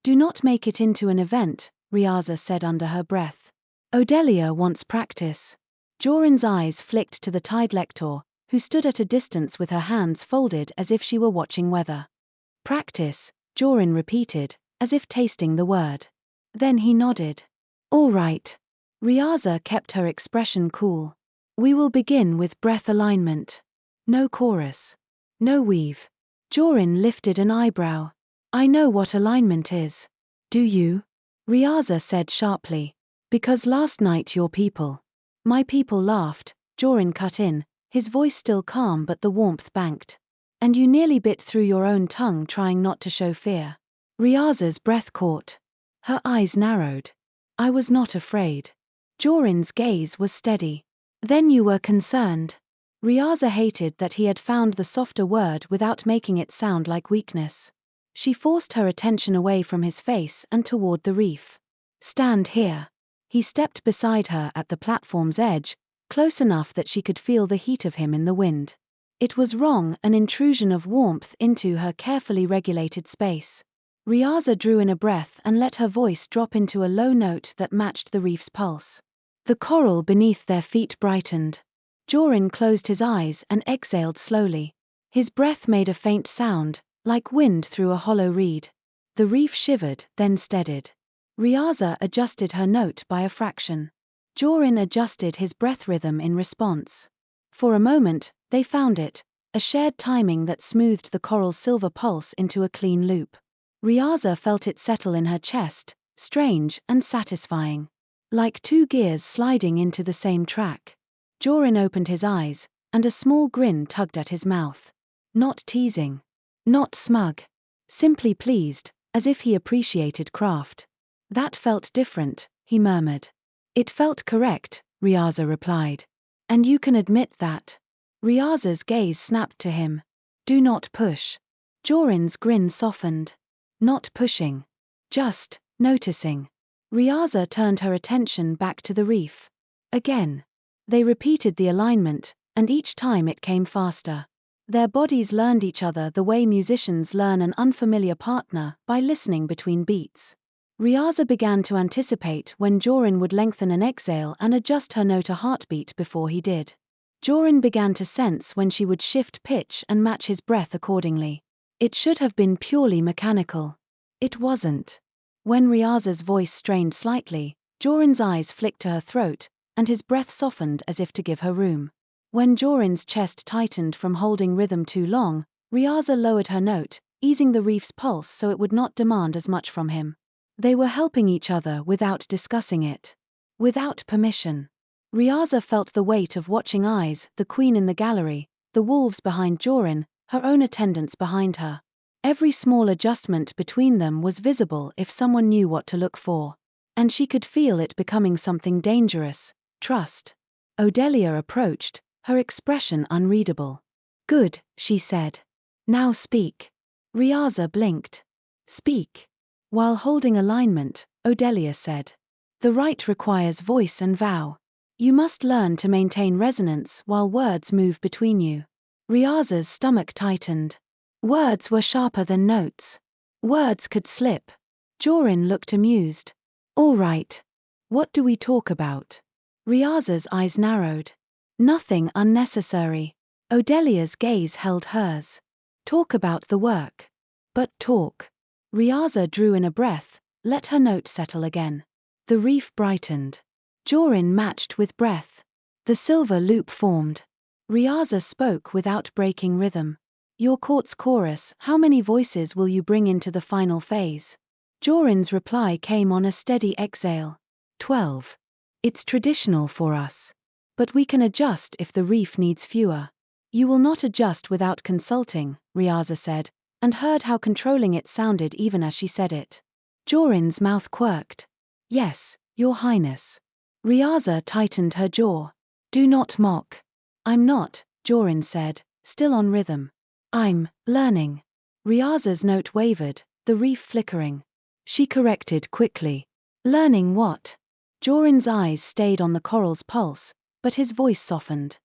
Do not make it into an event, Riasa said under her breath. Odelia wants practice. Joryn's eyes flicked to the tide lector, who stood at a distance with her hands folded as if she were watching weather. Practice, Joryn repeated, as if tasting the word. Then he nodded. All right. Riasa kept her expression cool. We will begin with breath alignment. No chorus. No weave. Joryn lifted an eyebrow. I know what alignment is. Do you? Riasa said sharply. Because last night your people. My people laughed, Joryn cut in, his voice still calm but the warmth banked. And you nearly bit through your own tongue trying not to show fear. Riasa's breath caught. Her eyes narrowed. I was not afraid. Joryn's gaze was steady. Then you were concerned. Riasa hated that he had found the softer word without making it sound like weakness. She forced her attention away from his face and toward the reef. Stand here. He stepped beside her at the platform's edge, close enough that she could feel the heat of him in the wind. It was wrong, an intrusion of warmth into her carefully regulated space. Riasa drew in a breath and let her voice drop into a low note that matched the reef's pulse. The coral beneath their feet brightened. Joryn closed his eyes and exhaled slowly. His breath made a faint sound, like wind through a hollow reed. The reef shivered, then steadied. Riasa adjusted her note by a fraction. Joryn adjusted his breath rhythm in response. For a moment, they found it, a shared timing that smoothed the coral's silver pulse into a clean loop. Riasa felt it settle in her chest, strange and satisfying. Like two gears sliding into the same track. Joryn opened his eyes, and a small grin tugged at his mouth. Not teasing. Not smug. Simply pleased, as if he appreciated craft. That felt different, he murmured. It felt correct, Riasa replied. And you can admit that. Riasa's gaze snapped to him. Do not push. Joryn's grin softened. Not pushing. Just noticing. Riasa turned her attention back to the reef. Again. They repeated the alignment, and each time it came faster. Their bodies learned each other the way musicians learn an unfamiliar partner, by listening between beats. Riasa began to anticipate when Joryn would lengthen an exhale and adjust her note a heartbeat before he did. Joryn began to sense when she would shift pitch and match his breath accordingly. It should have been purely mechanical. It wasn't. When Riasa's voice strained slightly, Joryn's eyes flicked to her throat, and his breath softened as if to give her room. When Joryn's chest tightened from holding rhythm too long, Riasa lowered her note, easing the reef's pulse so it would not demand as much from him. They were helping each other without discussing it. Without permission. Riasa felt the weight of watching eyes, the queen in the gallery, the wolves behind Joryn, her own attendants behind her. Every small adjustment between them was visible if someone knew what to look for. And she could feel it becoming something dangerous. Trust. Odelia approached, her expression unreadable. Good, she said. Now speak. Riasa blinked. Speak. While holding alignment, Odelia said. The rite requires voice and vow. You must learn to maintain resonance while words move between you. Riasa's stomach tightened. Words were sharper than notes. Words could slip. Joryn looked amused. All right. What do we talk about? Riasa's eyes narrowed. Nothing unnecessary. Odelia's gaze held hers. Talk about the work. But talk. Riasa drew in a breath, let her note settle again. The reef brightened. Joryn matched with breath. The silver loop formed. Riasa spoke without breaking rhythm. Your court's chorus, how many voices will you bring into the final phase? Joryn's reply came on a steady exhale. 12. It's traditional for us. But we can adjust if the reef needs fewer. You will not adjust without consulting, Riasa said, and heard how controlling it sounded even as she said it. Joryn's mouth quirked. Yes, Your Highness. Riasa tightened her jaw. Do not mock. I'm not, Joryn said, still on rhythm. I'm learning. Riasa's note wavered, the reef flickering. She corrected quickly. Learning what? Joryn's eyes stayed on the coral's pulse, but his voice softened.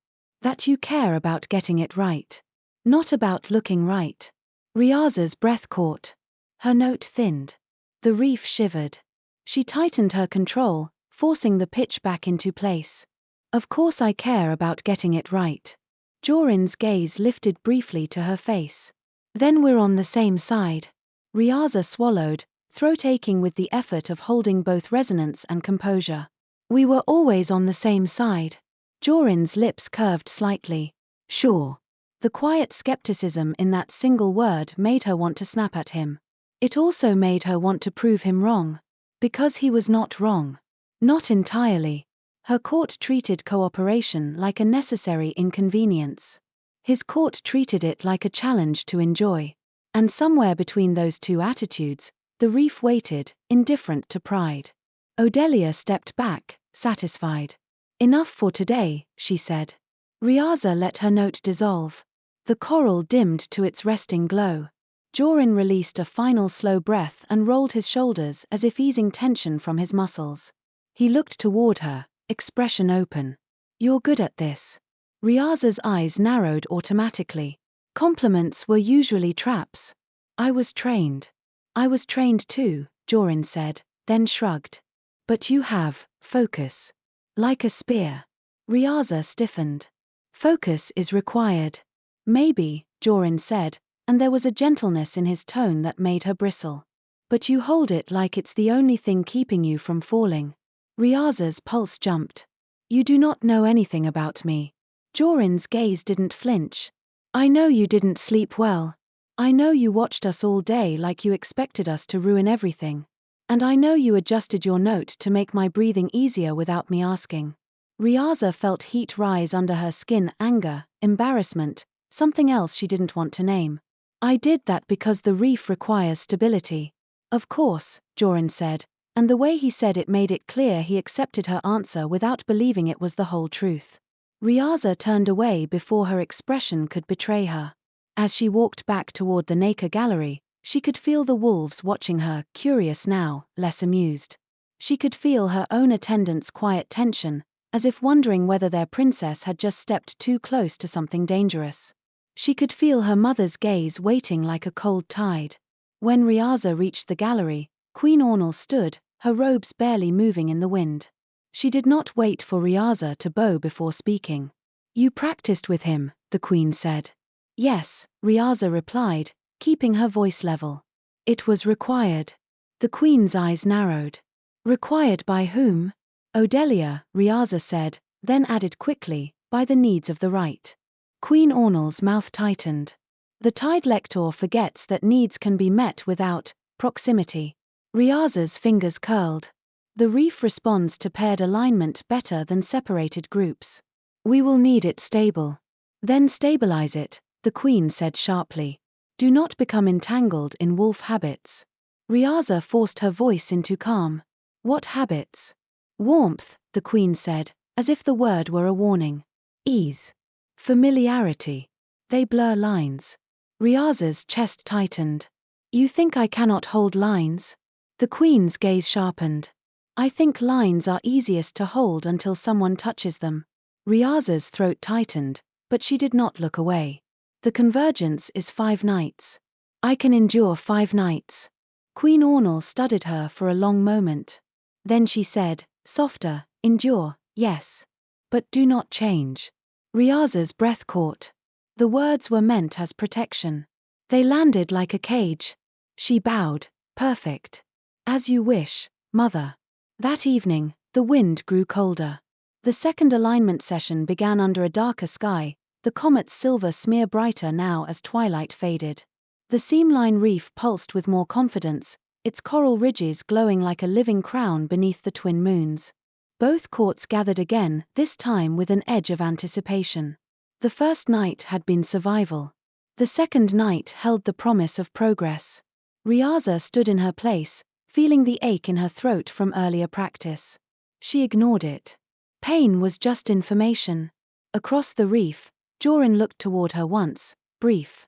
That you care about getting it right. Not about looking right. Riasa's breath caught. Her note thinned. The reef shivered. She tightened her control, forcing the pitch back into place. Of course I care about getting it right. Joryn's gaze lifted briefly to her face. Then we're on the same side. Riasa swallowed, throat aching with the effort of holding both resonance and composure. We were always on the same side. Joryn's lips curved slightly. Sure. The quiet skepticism in that single word made her want to snap at him. It also made her want to prove him wrong. Because he was not wrong. Not entirely. Her court treated cooperation like a necessary inconvenience. His court treated it like a challenge to enjoy. And somewhere between those two attitudes, the reef waited, indifferent to pride. Odelia stepped back, satisfied. Enough for today, she said. Riasa let her note dissolve. The coral dimmed to its resting glow. Joryn released a final slow breath and rolled his shoulders as if easing tension from his muscles. He looked toward her, expression open. You're good at this. Riasa's eyes narrowed automatically. Compliments were usually traps. I was trained. I was trained too, Joryn said, then shrugged. But you have focus. Like a spear. Riasa stiffened. Focus is required. Maybe, Joryn said, and there was a gentleness in his tone that made her bristle. But you hold it like it's the only thing keeping you from falling. Riasa's pulse jumped. You do not know anything about me. Joryn's gaze didn't flinch. I know you didn't sleep well. I know you watched us all day like you expected us to ruin everything. And I know you adjusted your note to make my breathing easier without me asking. Riasa felt heat rise under her skin, anger, embarrassment, something else she didn't want to name. I did that because the reef requires stability. Of course, Joryn said, and the way he said it made it clear he accepted her answer without believing it was the whole truth. Riasa turned away before her expression could betray her. As she walked back toward the Nacre gallery, she could feel the wolves watching her, curious now, less amused. She could feel her own attendants' quiet tension, as if wondering whether their princess had just stepped too close to something dangerous. She could feel her mother's gaze waiting like a cold tide. When Riasa reached the gallery, Queen Ornal stood, her robes barely moving in the wind. She did not wait for Riasa to bow before speaking. You practiced with him, the queen said. Yes, Riasa replied, keeping her voice level. It was required. The queen's eyes narrowed. Required by whom? Odelia, Riasa said, then added quickly, by the needs of the rite. Queen Ornal's mouth tightened. The Tide Lector forgets that needs can be met without proximity. Riasa's fingers curled. The reef responds to paired alignment better than separated groups. We will need it stable. Then stabilize it, the Queen said sharply. Do not become entangled in wolf habits. Riasa forced her voice into calm. What habits? Warmth, the Queen said, as if the word were a warning. Ease. Familiarity. They blur lines. Riasa's chest tightened. You think I cannot hold lines? The Queen's gaze sharpened. I think lines are easiest to hold until someone touches them. Riasa's throat tightened, but she did not look away. The convergence is 5 nights. I can endure 5 nights. Queen Ornal studied her for a long moment. Then she said, softer, endure, yes. But do not change. Riasa's breath caught. The words were meant as protection. They landed like a cage. She bowed, perfect. As you wish, Mother. That evening, the wind grew colder. The second alignment session began under a darker sky, the comet's silver smear brighter now as twilight faded. The Seamline Reef pulsed with more confidence, its coral ridges glowing like a living crown beneath the twin moons. Both courts gathered again, this time with an edge of anticipation. The first night had been survival. The second night held the promise of progress. Riasa stood in her place, feeling the ache in her throat from earlier practice. She ignored it. Pain was just information. Across the reef, Joryn looked toward her once, brief.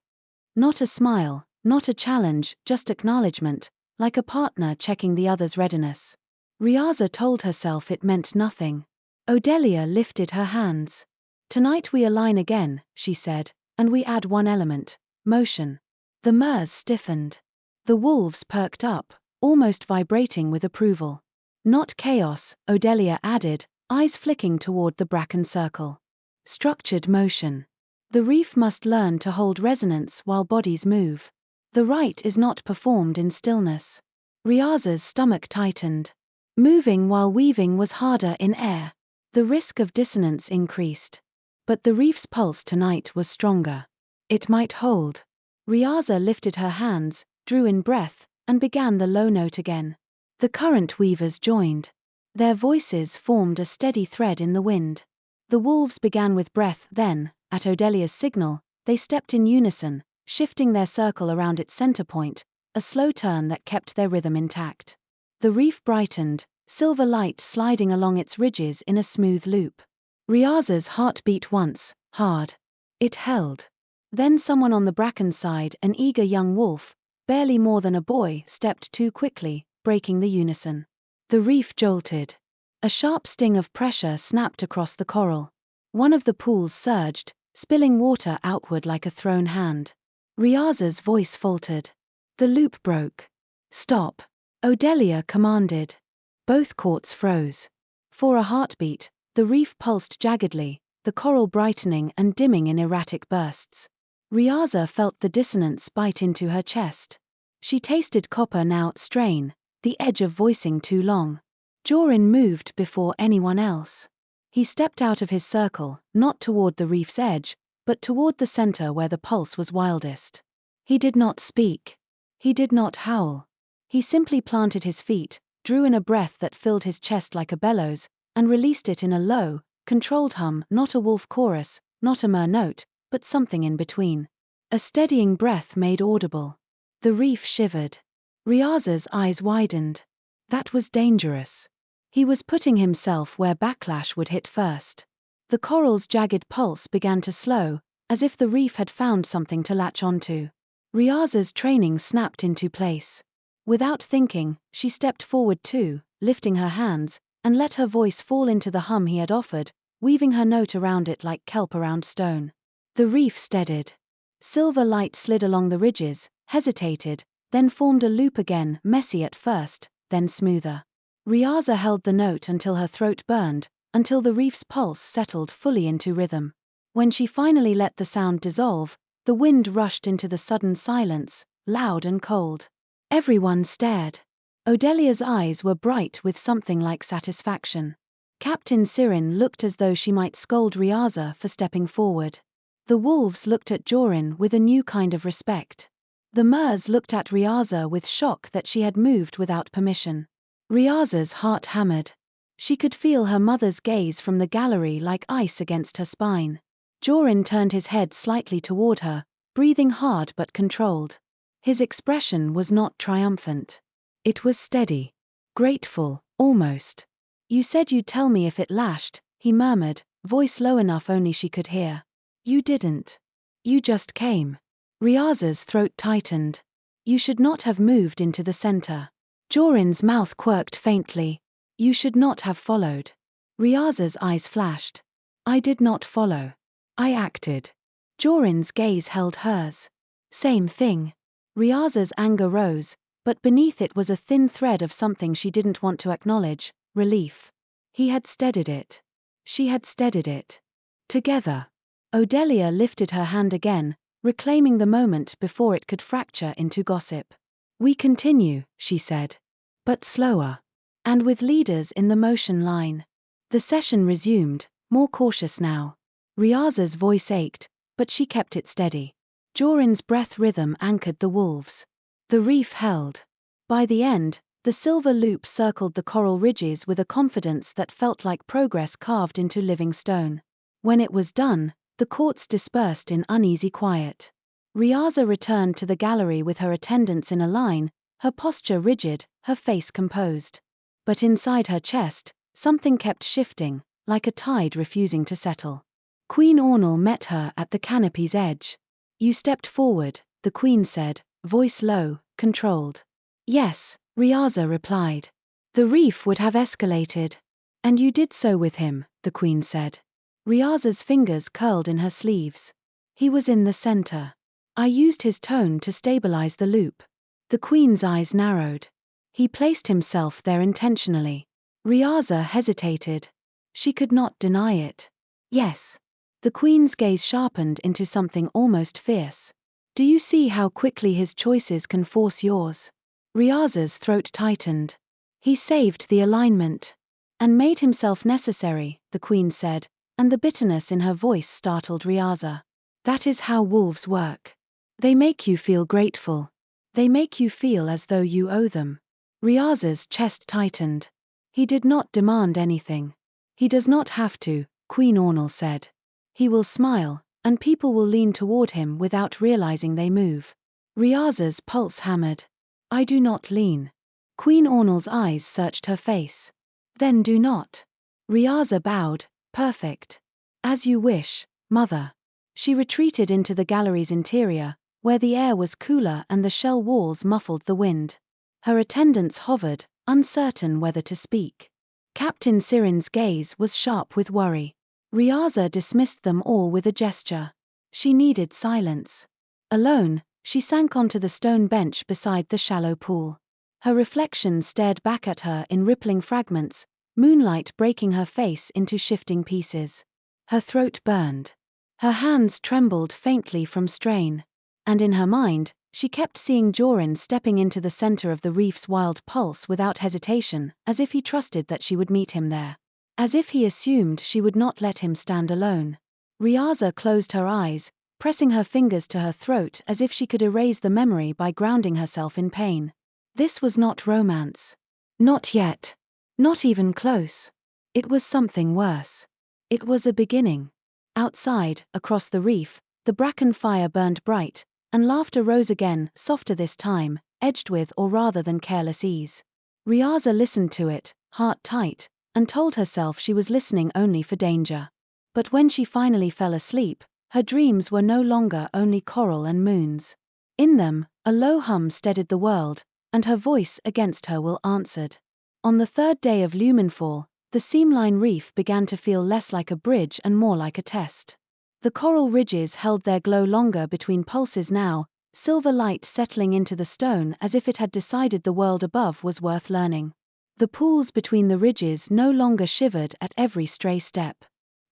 Not a smile, not a challenge, just acknowledgement, like a partner checking the other's readiness. Riasa told herself it meant nothing. Odelia lifted her hands. Tonight we align again, she said, and we add one element, motion. The mers stiffened. The wolves perked up, almost vibrating with approval. Not chaos, Odelia added, eyes flicking toward the bracken circle. Structured motion. The reef must learn to hold resonance while bodies move. The rite is not performed in stillness. Riasa's stomach tightened. Moving while weaving was harder in air. The risk of dissonance increased. But the reef's pulse tonight was stronger. It might hold. Riasa lifted her hands, drew in breath, and began the low note again. The current weavers joined. Their voices formed a steady thread in the wind. The wolves began with breath, then, at Odelia's signal, they stepped in unison, shifting their circle around its center point, a slow turn that kept their rhythm intact. The reef brightened, silver light sliding along its ridges in a smooth loop. Riasa's heart beat once, hard. It held. Then someone on the bracken side, an eager young wolf, barely more than a boy, stepped too quickly, breaking the unison. The reef jolted. A sharp sting of pressure snapped across the coral. One of the pools surged, spilling water outward like a thrown hand. Riasa's voice faltered. The loop broke. Stop. Odelia commanded. Both courts froze. For a heartbeat, the reef pulsed jaggedly, the coral brightening and dimming in erratic bursts. Riasa felt the dissonance bite into her chest. She tasted copper now, strain, the edge of voicing too long. Joryn moved before anyone else. He stepped out of his circle, not toward the reef's edge, but toward the center where the pulse was wildest. He did not speak. He did not howl. He simply planted his feet, drew in a breath that filled his chest like a bellows, and released it in a low, controlled hum, not a wolf chorus, not a mer note, but something in between. A steadying breath made audible. The reef shivered. Riasa's eyes widened. That was dangerous. He was putting himself where backlash would hit first. The coral's jagged pulse began to slow, as if the reef had found something to latch onto. Riasa's training snapped into place. Without thinking, she stepped forward too, lifting her hands, and let her voice fall into the hum he had offered, weaving her note around it like kelp around stone. The reef steadied. Silver light slid along the ridges, hesitated, then formed a loop again, messy at first, then smoother. Riasa held the note until her throat burned, until the reef's pulse settled fully into rhythm. When she finally let the sound dissolve, the wind rushed into the sudden silence, loud and cold. Everyone stared. Odelia's eyes were bright with something like satisfaction. Captain Sirin looked as though she might scold Riasa for stepping forward. The wolves looked at Joryn with a new kind of respect. The mers looked at Riasa with shock that she had moved without permission. Riasa's heart hammered. She could feel her mother's gaze from the gallery like ice against her spine. Joryn turned his head slightly toward her, breathing hard but controlled. His expression was not triumphant. It was steady. Grateful, almost. "You said you'd tell me if it lashed," he murmured, voice low enough only she could hear. "You didn't. You just came." Riasa's throat tightened. "You should not have moved into the center." Joryn's mouth quirked faintly. "You should not have followed." Riasa's eyes flashed. "I did not follow. I acted." Joryn's gaze held hers. "Same thing." Riasa's anger rose, but beneath it was a thin thread of something she didn't want to acknowledge: relief. He had steadied it. She had steadied it. Together. Odelia lifted her hand again, reclaiming the moment before it could fracture into gossip. "We continue," she said. "But slower. And with leaders in the motion line." The session resumed, more cautious now. Riasa's voice ached, but she kept it steady. Joryn's breath rhythm anchored the wolves. The reef held. By the end, the silver loop circled the coral ridges with a confidence that felt like progress carved into living stone. When it was done, the courts dispersed in uneasy quiet. Riasa returned to the gallery with her attendants in a line, her posture rigid, her face composed. But inside her chest, something kept shifting, like a tide refusing to settle. Queen Ornal met her at the canopy's edge. "You stepped forward," the queen said, voice low, controlled. "Yes," Riasa replied. "The reef would have escalated." "And you did so with him," the queen said. Riasa's fingers curled in her sleeves. "He was in the center. I used his tone to stabilize the loop." The queen's eyes narrowed. "He placed himself there intentionally." Riasa hesitated. She could not deny it. "Yes." The queen's gaze sharpened into something almost fierce. "Do you see how quickly his choices can force yours?" Riasa's throat tightened. "He saved the alignment. And made himself necessary," the queen said, and the bitterness in her voice startled Riasa. "That is how wolves work. They make you feel grateful. They make you feel as though you owe them." Riasa's chest tightened. "He did not demand anything. He does not have to," Queen Ornal said. "He will smile, and people will lean toward him without realizing they move." Riasa's pulse hammered. "I do not lean." Queen Ornal's eyes searched her face. "Then do not." Riasa bowed. "Perfect. As you wish, mother." She retreated into the gallery's interior, where the air was cooler and the shell walls muffled the wind. Her attendants hovered, uncertain whether to speak. Captain Sirin's gaze was sharp with worry. Riasa dismissed them all with a gesture. She needed silence. Alone, she sank onto the stone bench beside the shallow pool. Her reflection stared back at her in rippling fragments, moonlight breaking her face into shifting pieces. Her throat burned. Her hands trembled faintly from strain. And in her mind, she kept seeing Joryn stepping into the center of the reef's wild pulse without hesitation, as if he trusted that she would meet him there. As if he assumed she would not let him stand alone. Riasa closed her eyes, pressing her fingers to her throat as if she could erase the memory by grounding herself in pain. This was not romance. Not yet. Not even close. It was something worse. It was a beginning. Outside, across the reef, the bracken fire burned bright, and laughter rose again, softer this time, edged with or rather than careless ease. Riasa listened to it, heart tight, and told herself she was listening only for danger. But when she finally fell asleep, her dreams were no longer only coral and moons. In them, a low hum steadied the world, and her voice against her will answered. On the third day of lumenfall, the Seamline Reef began to feel less like a bridge and more like a test. The coral ridges held their glow longer between pulses now, silver light settling into the stone as if it had decided the world above was worth learning. The pools between the ridges no longer shivered at every stray step.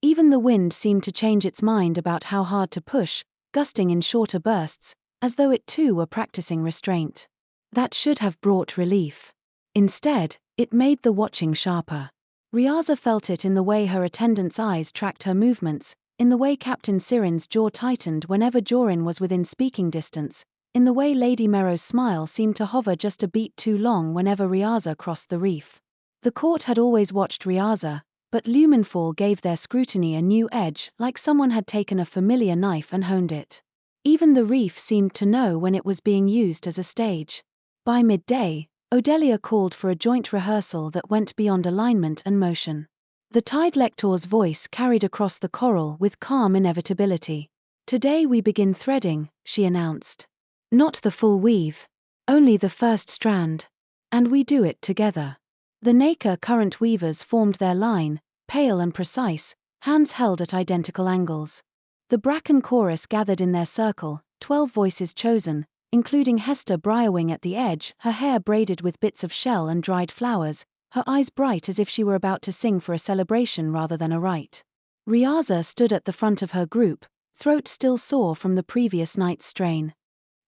Even the wind seemed to change its mind about how hard to push, gusting in shorter bursts, as though it too were practicing restraint. That should have brought relief. Instead, it made the watching sharper. Riasa felt it in the way her attendants' eyes tracked her movements, in the way Captain Sirin's jaw tightened whenever Joryn was within speaking distance, in the way Lady Merrow's smile seemed to hover just a beat too long whenever Riasa crossed the reef. The court had always watched Riasa, but Lumenfall gave their scrutiny a new edge, like someone had taken a familiar knife and honed it. Even the reef seemed to know when it was being used as a stage. By midday, Odelia called for a joint rehearsal that went beyond alignment and motion. The tide lector's voice carried across the coral with calm inevitability. "Today we begin threading," she announced. "Not the full weave. Only the first strand. And we do it together." The Nacre current weavers formed their line, pale and precise, hands held at identical angles. The Bracken chorus gathered in their circle, 12 voices chosen, including Hester Briarwing at the edge, her hair braided with bits of shell and dried flowers, her eyes bright as if she were about to sing for a celebration rather than a rite. Riasa stood at the front of her group, throat still sore from the previous night's strain.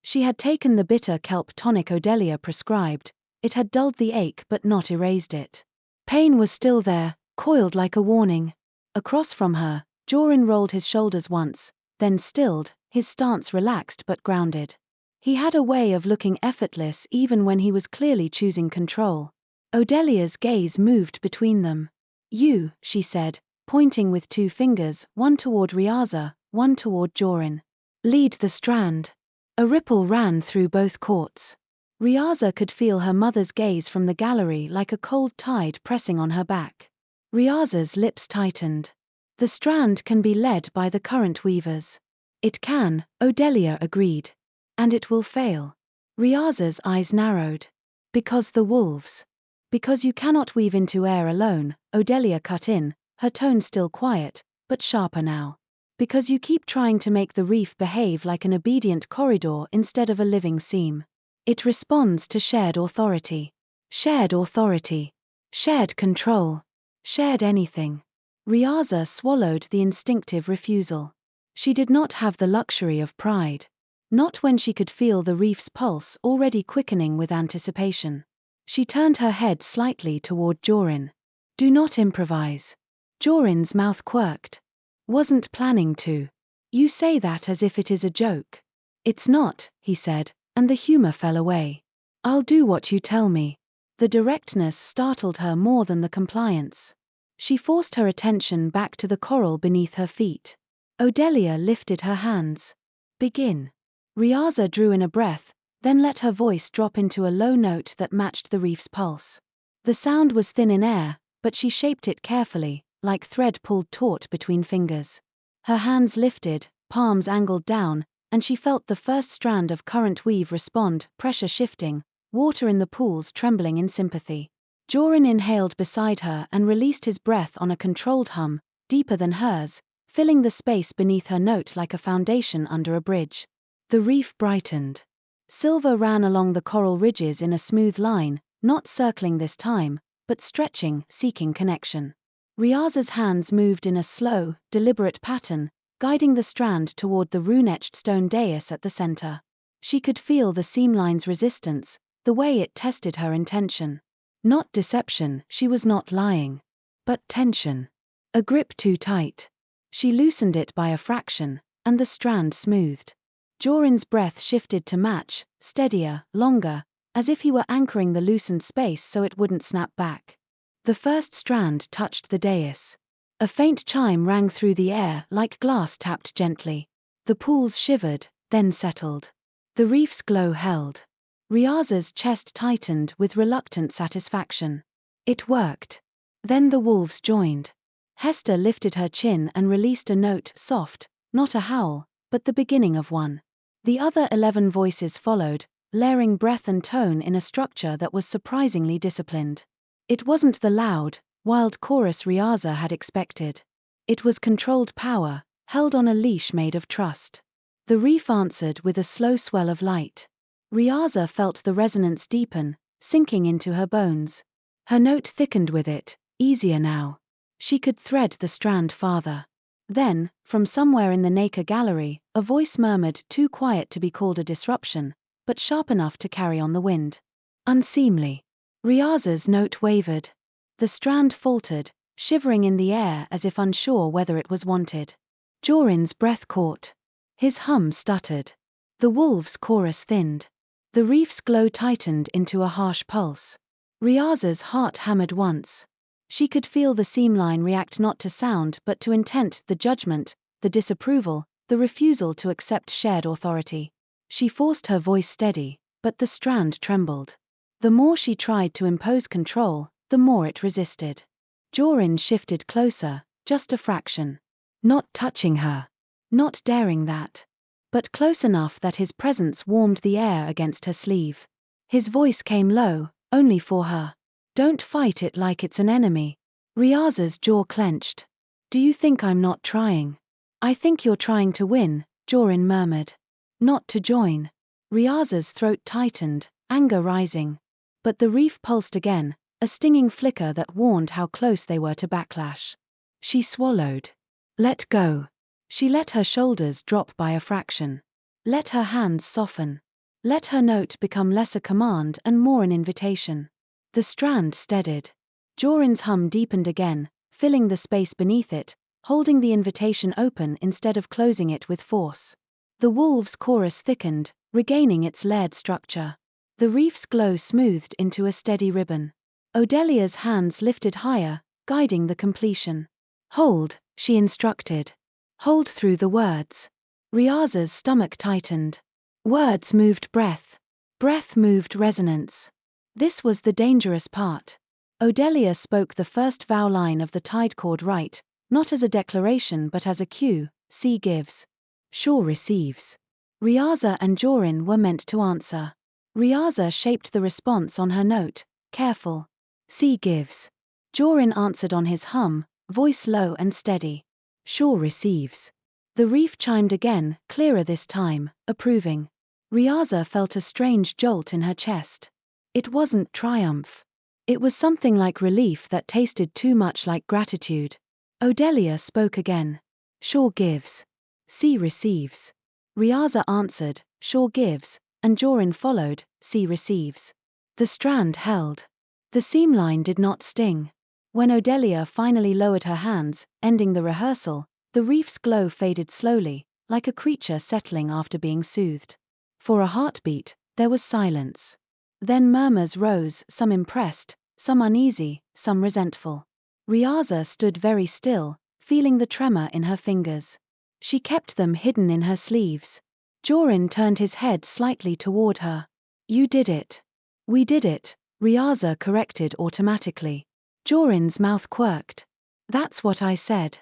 She had taken the bitter kelp tonic Odelia prescribed. It had dulled the ache but not erased it. Pain was still there, coiled like a warning. Across from her, Joryn rolled his shoulders once, then stilled, his stance relaxed but grounded. He had a way of looking effortless even when he was clearly choosing control. Odelia's gaze moved between them. "You," she said, pointing with 2 fingers, one toward Riasa, one toward Joryn. "Lead the strand." A ripple ran through both courts. Riasa could feel her mother's gaze from the gallery like a cold tide pressing on her back. Riasa's lips tightened. "The strand can be led by the current weavers." "It can," Odelia agreed. "And it will fail." Riasa's eyes narrowed. "Because the wolves." "Because you cannot weave into air alone," Odelia cut in, her tone still quiet, but sharper now. "Because you keep trying to make the reef behave like an obedient corridor instead of a living seam. It responds to shared authority. Shared authority. Shared control. Shared anything." Riasa swallowed the instinctive refusal. She did not have the luxury of pride. Not when she could feel the reef's pulse already quickening with anticipation. She turned her head slightly toward Joryn. "Do not improvise." Joryn's mouth quirked. "Wasn't planning to." "You say that as if it is a joke." "It's not," he said, and the humor fell away. "I'll do what you tell me." The directness startled her more than the compliance. She forced her attention back to the coral beneath her feet. Odelia lifted her hands. "Begin." Riasa drew in a breath, then let her voice drop into a low note that matched the reef's pulse. The sound was thin in air, but she shaped it carefully, like thread pulled taut between fingers. Her hands lifted, palms angled down, and she felt the first strand of current weave respond, pressure shifting, water in the pools trembling in sympathy. Joryn inhaled beside her and released his breath on a controlled hum, deeper than hers, filling the space beneath her note like a foundation under a bridge. The reef brightened. Silver ran along the coral ridges in a smooth line, not circling this time, but stretching, seeking connection. Riasa's hands moved in a slow, deliberate pattern, guiding the strand toward the rune-etched stone dais at the center. She could feel the seamline's resistance, the way it tested her intention. Not deception, she was not lying. But tension. A grip too tight. She loosened it by a fraction, and the strand smoothed. Joryn's breath shifted to match, steadier, longer, as if he were anchoring the loosened space so it wouldn't snap back. The first strand touched the dais. A faint chime rang through the air like glass tapped gently. The pools shivered, then settled. The reef's glow held. Riasa's chest tightened with reluctant satisfaction. It worked. Then the wolves joined. Hester lifted her chin and released a note, soft, not a howl, but the beginning of one. The other 11 voices followed, layering breath and tone in a structure that was surprisingly disciplined. It wasn't the loud, wild chorus Riasa had expected. It was controlled power, held on a leash made of trust. The reef answered with a slow swell of light. Riasa felt the resonance deepen, sinking into her bones. Her note thickened with it, easier now. She could thread the strand farther. Then, from somewhere in the Nacre gallery, a voice murmured, too quiet to be called a disruption, but sharp enough to carry on the wind. "Unseemly." Riasa's note wavered. The strand faltered, shivering in the air as if unsure whether it was wanted. Joryn's breath caught. His hum stuttered. The wolves' chorus thinned. The reef's glow tightened into a harsh pulse. Riasa's heart hammered once. She could feel the seamline react not to sound but to intent, the judgment, the disapproval, the refusal to accept shared authority. She forced her voice steady, but the strand trembled. The more she tried to impose control, the more it resisted. Joryn shifted closer, just a fraction. Not touching her. Not daring that. But close enough that his presence warmed the air against her sleeve. His voice came low, only for her. Don't fight it like it's an enemy. Riasa's jaw clenched. Do you think I'm not trying? I think you're trying to win, Joryn murmured. Not to join. Riasa's throat tightened, anger rising. But the reef pulsed again, a stinging flicker that warned how close they were to backlash. She swallowed. Let go. She let her shoulders drop by a fraction. Let her hands soften. Let her note become less a command and more an invitation. The strand steadied. Joryn's hum deepened again, filling the space beneath it, holding the invitation open instead of closing it with force. The wolves' chorus thickened, regaining its layered structure. The reef's glow smoothed into a steady ribbon. Odelia's hands lifted higher, guiding the completion. Hold, she instructed. Hold through the words. Riasa's stomach tightened. Words moved breath. Breath moved resonance. This was the dangerous part. Odelia spoke the first vow line of the tide chord right, not as a declaration but as a cue. Sea gives. Shore receives. Riasa and Joryn were meant to answer. Riasa shaped the response on her note, careful. Sea gives. Joryn answered on his hum, voice low and steady. Shore receives. The reef chimed again, clearer this time, approving. Riasa felt a strange jolt in her chest. It wasn't triumph. It was something like relief that tasted too much like gratitude. Odelia spoke again. Shore gives. Sea receives. Riasa answered, shore gives, and Joryn followed, sea receives. The strand held. The seamline did not sting. When Odelia finally lowered her hands, ending the rehearsal, the reef's glow faded slowly, like a creature settling after being soothed. For a heartbeat, there was silence. Then murmurs rose, some impressed, some uneasy, some resentful. Riasa stood very still, feeling the tremor in her fingers. She kept them hidden in her sleeves. Joryn turned his head slightly toward her. You did it. We did it, Riasa corrected automatically. Joryn's mouth quirked. That's what I said.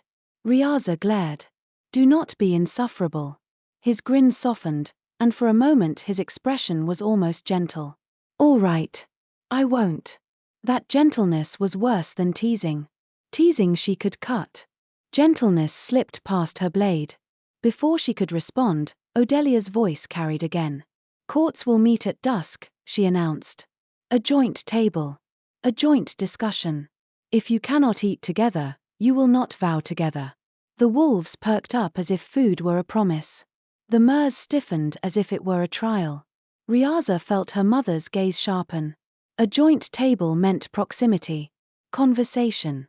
Riasa glared. Do not be insufferable. His grin softened, and for a moment his expression was almost gentle. All right. I won't. That gentleness was worse than teasing. Teasing she could cut. Gentleness slipped past her blade. Before she could respond, Odelia's voice carried again. Courts will meet at dusk, she announced. A joint table. A joint discussion. If you cannot eat together, you will not vow together. The wolves perked up as if food were a promise. The mers stiffened as if it were a trial. Riasa felt her mother's gaze sharpen. A joint table meant proximity. Conversation.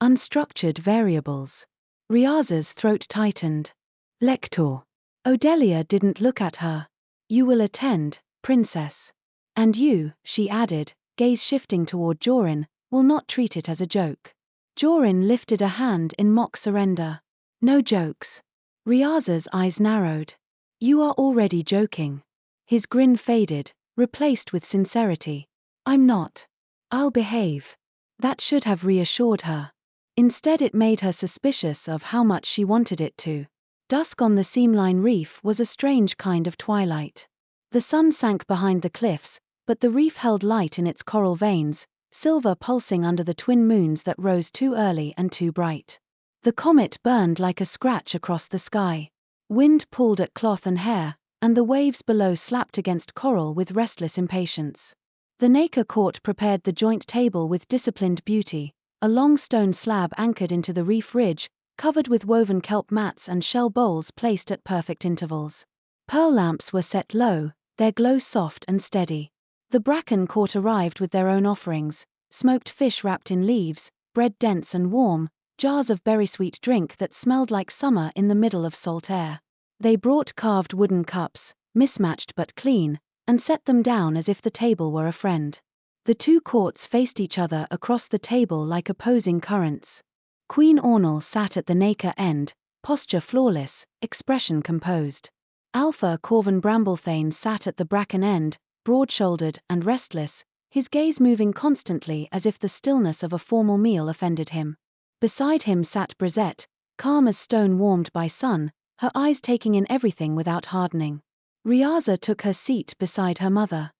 Unstructured variables. Riasa's throat tightened. Lector. Odelia didn't look at her. You will attend, princess. And you, she added, gaze shifting toward Joryn, will not treat it as a joke. Joryn lifted a hand in mock surrender. No jokes. Riasa's eyes narrowed. You are already joking. His grin faded, replaced with sincerity. I'm not. I'll behave. That should have reassured her. Instead it made her suspicious of how much she wanted it to. Dusk on the Seamline Reef was a strange kind of twilight. The sun sank behind the cliffs, but the reef held light in its coral veins, silver pulsing under the twin moons that rose too early and too bright. The comet burned like a scratch across the sky. Wind pulled at cloth and hair, and the waves below slapped against coral with restless impatience. The Nacre Court prepared the joint table with disciplined beauty, a long stone slab anchored into the reef ridge, covered with woven kelp mats and shell bowls placed at perfect intervals. Pearl lamps were set low, their glow soft and steady. The Bracken Court arrived with their own offerings, smoked fish wrapped in leaves, bread dense and warm, jars of berry-sweet drink that smelled like summer in the middle of salt air. They brought carved wooden cups, mismatched but clean, and set them down as if the table were a friend. The two courts faced each other across the table like opposing currents. Queen Ornal sat at the Nacre end, posture flawless, expression composed. Alpha Corvin Bramblethane sat at the Bracken end, broad-shouldered and restless, his gaze moving constantly as if the stillness of a formal meal offended him. Beside him sat Brizette, calm as stone warmed by sun, her eyes taking in everything without hardening. Riasa took her seat beside her mother.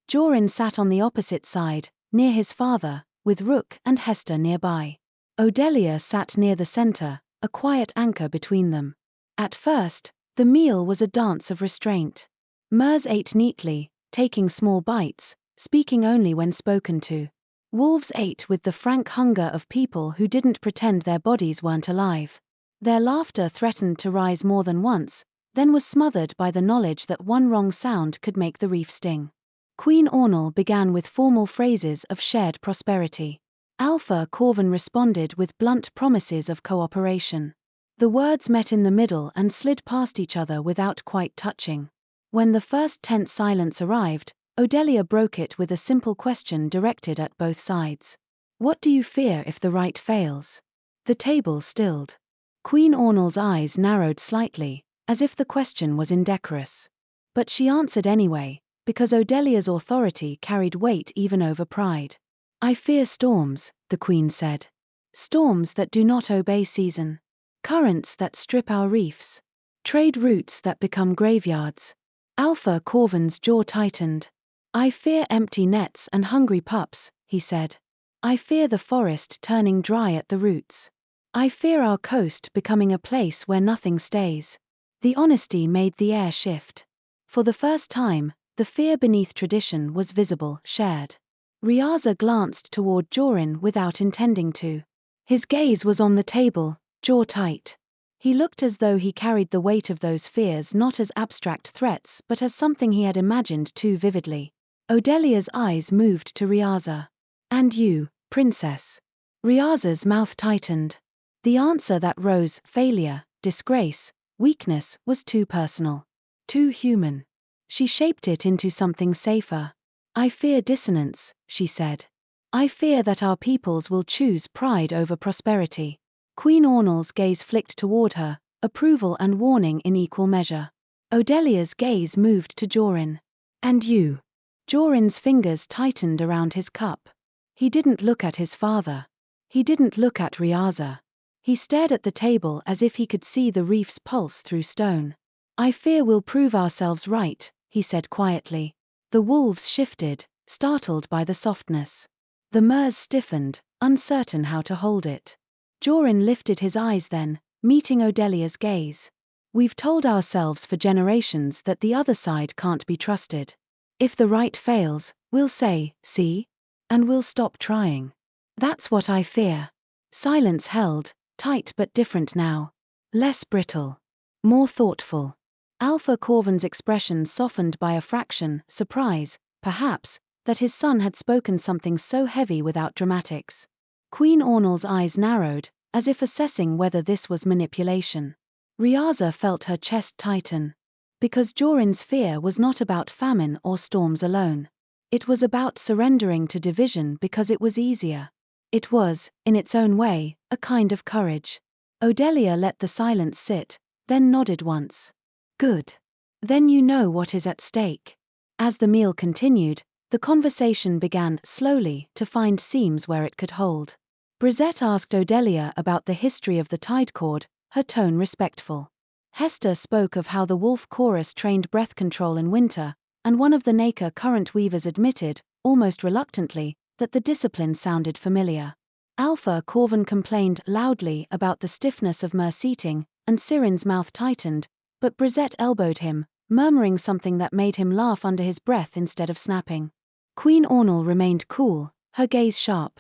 Joryn sat on the opposite side, near his father, with Rook and Hester nearby. Odelia sat near the center, a quiet anchor between them. At first, the meal was a dance of restraint. Mers ate neatly, taking small bites, speaking only when spoken to. Wolves ate with the frank hunger of people who didn't pretend their bodies weren't alive. Their laughter threatened to rise more than once, then was smothered by the knowledge that one wrong sound could make the reef sting. Queen Ornal began with formal phrases of shared prosperity. Alpha Corvin responded with blunt promises of cooperation. The words met in the middle and slid past each other without quite touching. When the first tense silence arrived, Odelia broke it with a simple question directed at both sides. What do you fear if the right fails? The table stilled. Queen Ornal's eyes narrowed slightly, as if the question was indecorous. But she answered anyway, because Odelia's authority carried weight even over pride. I fear storms, the Queen said. Storms that do not obey season. Currents that strip our reefs. Trade routes that become graveyards. Alpha Corvin's jaw tightened. I fear empty nets and hungry pups, he said. I fear the forest turning dry at the roots. I fear our coast becoming a place where nothing stays. The honesty made the air shift. For the first time, the fear beneath tradition was visible, shared. Riasa glanced toward Joryn without intending to. His gaze was on the table, jaw tight. He looked as though he carried the weight of those fears not as abstract threats but as something he had imagined too vividly. Odelia's eyes moved to Riasa. And you, princess? Riasa's mouth tightened. The answer that rose, failure, disgrace, weakness, was too personal. Too human. She shaped it into something safer. I fear dissonance, she said. I fear that our peoples will choose pride over prosperity. Queen Ornal's gaze flicked toward her, approval and warning in equal measure. Odelia's gaze moved to Joryn. And you? Joryn's fingers tightened around his cup. He didn't look at his father. He didn't look at Riasa. He stared at the table as if he could see the reef's pulse through stone. I fear we'll prove ourselves right, he said quietly. The wolves shifted, startled by the softness. The mers stiffened, uncertain how to hold it. Joryn lifted his eyes then, meeting Odelia's gaze. We've told ourselves for generations that the other side can't be trusted. If the right fails, we'll say, see? And we'll stop trying. That's what I fear. Silence held, tight but different now. Less brittle. More thoughtful. Alpha Corvin's expression softened by a fraction, surprise, perhaps, that his son had spoken something so heavy without dramatics. Queen Ornal's eyes narrowed, as if assessing whether this was manipulation. Riasa felt her chest tighten. Because Joryn's fear was not about famine or storms alone. It was about surrendering to division because it was easier. It was, in its own way, a kind of courage. Odelia let the silence sit, then nodded once. Good. Then you know what is at stake. As the meal continued, the conversation began, slowly, to find seams where it could hold. Brizette asked Odelia about the history of the tide cord, her tone respectful. Hester spoke of how the wolf chorus trained breath control in winter, and one of the Nacre current weavers admitted, almost reluctantly, that the discipline sounded familiar. Alpha Corvin complained loudly about the stiffness of mer-seating, and Siren's mouth tightened, but Brizette elbowed him, murmuring something that made him laugh under his breath instead of snapping. Queen Ornal remained cool, her gaze sharp.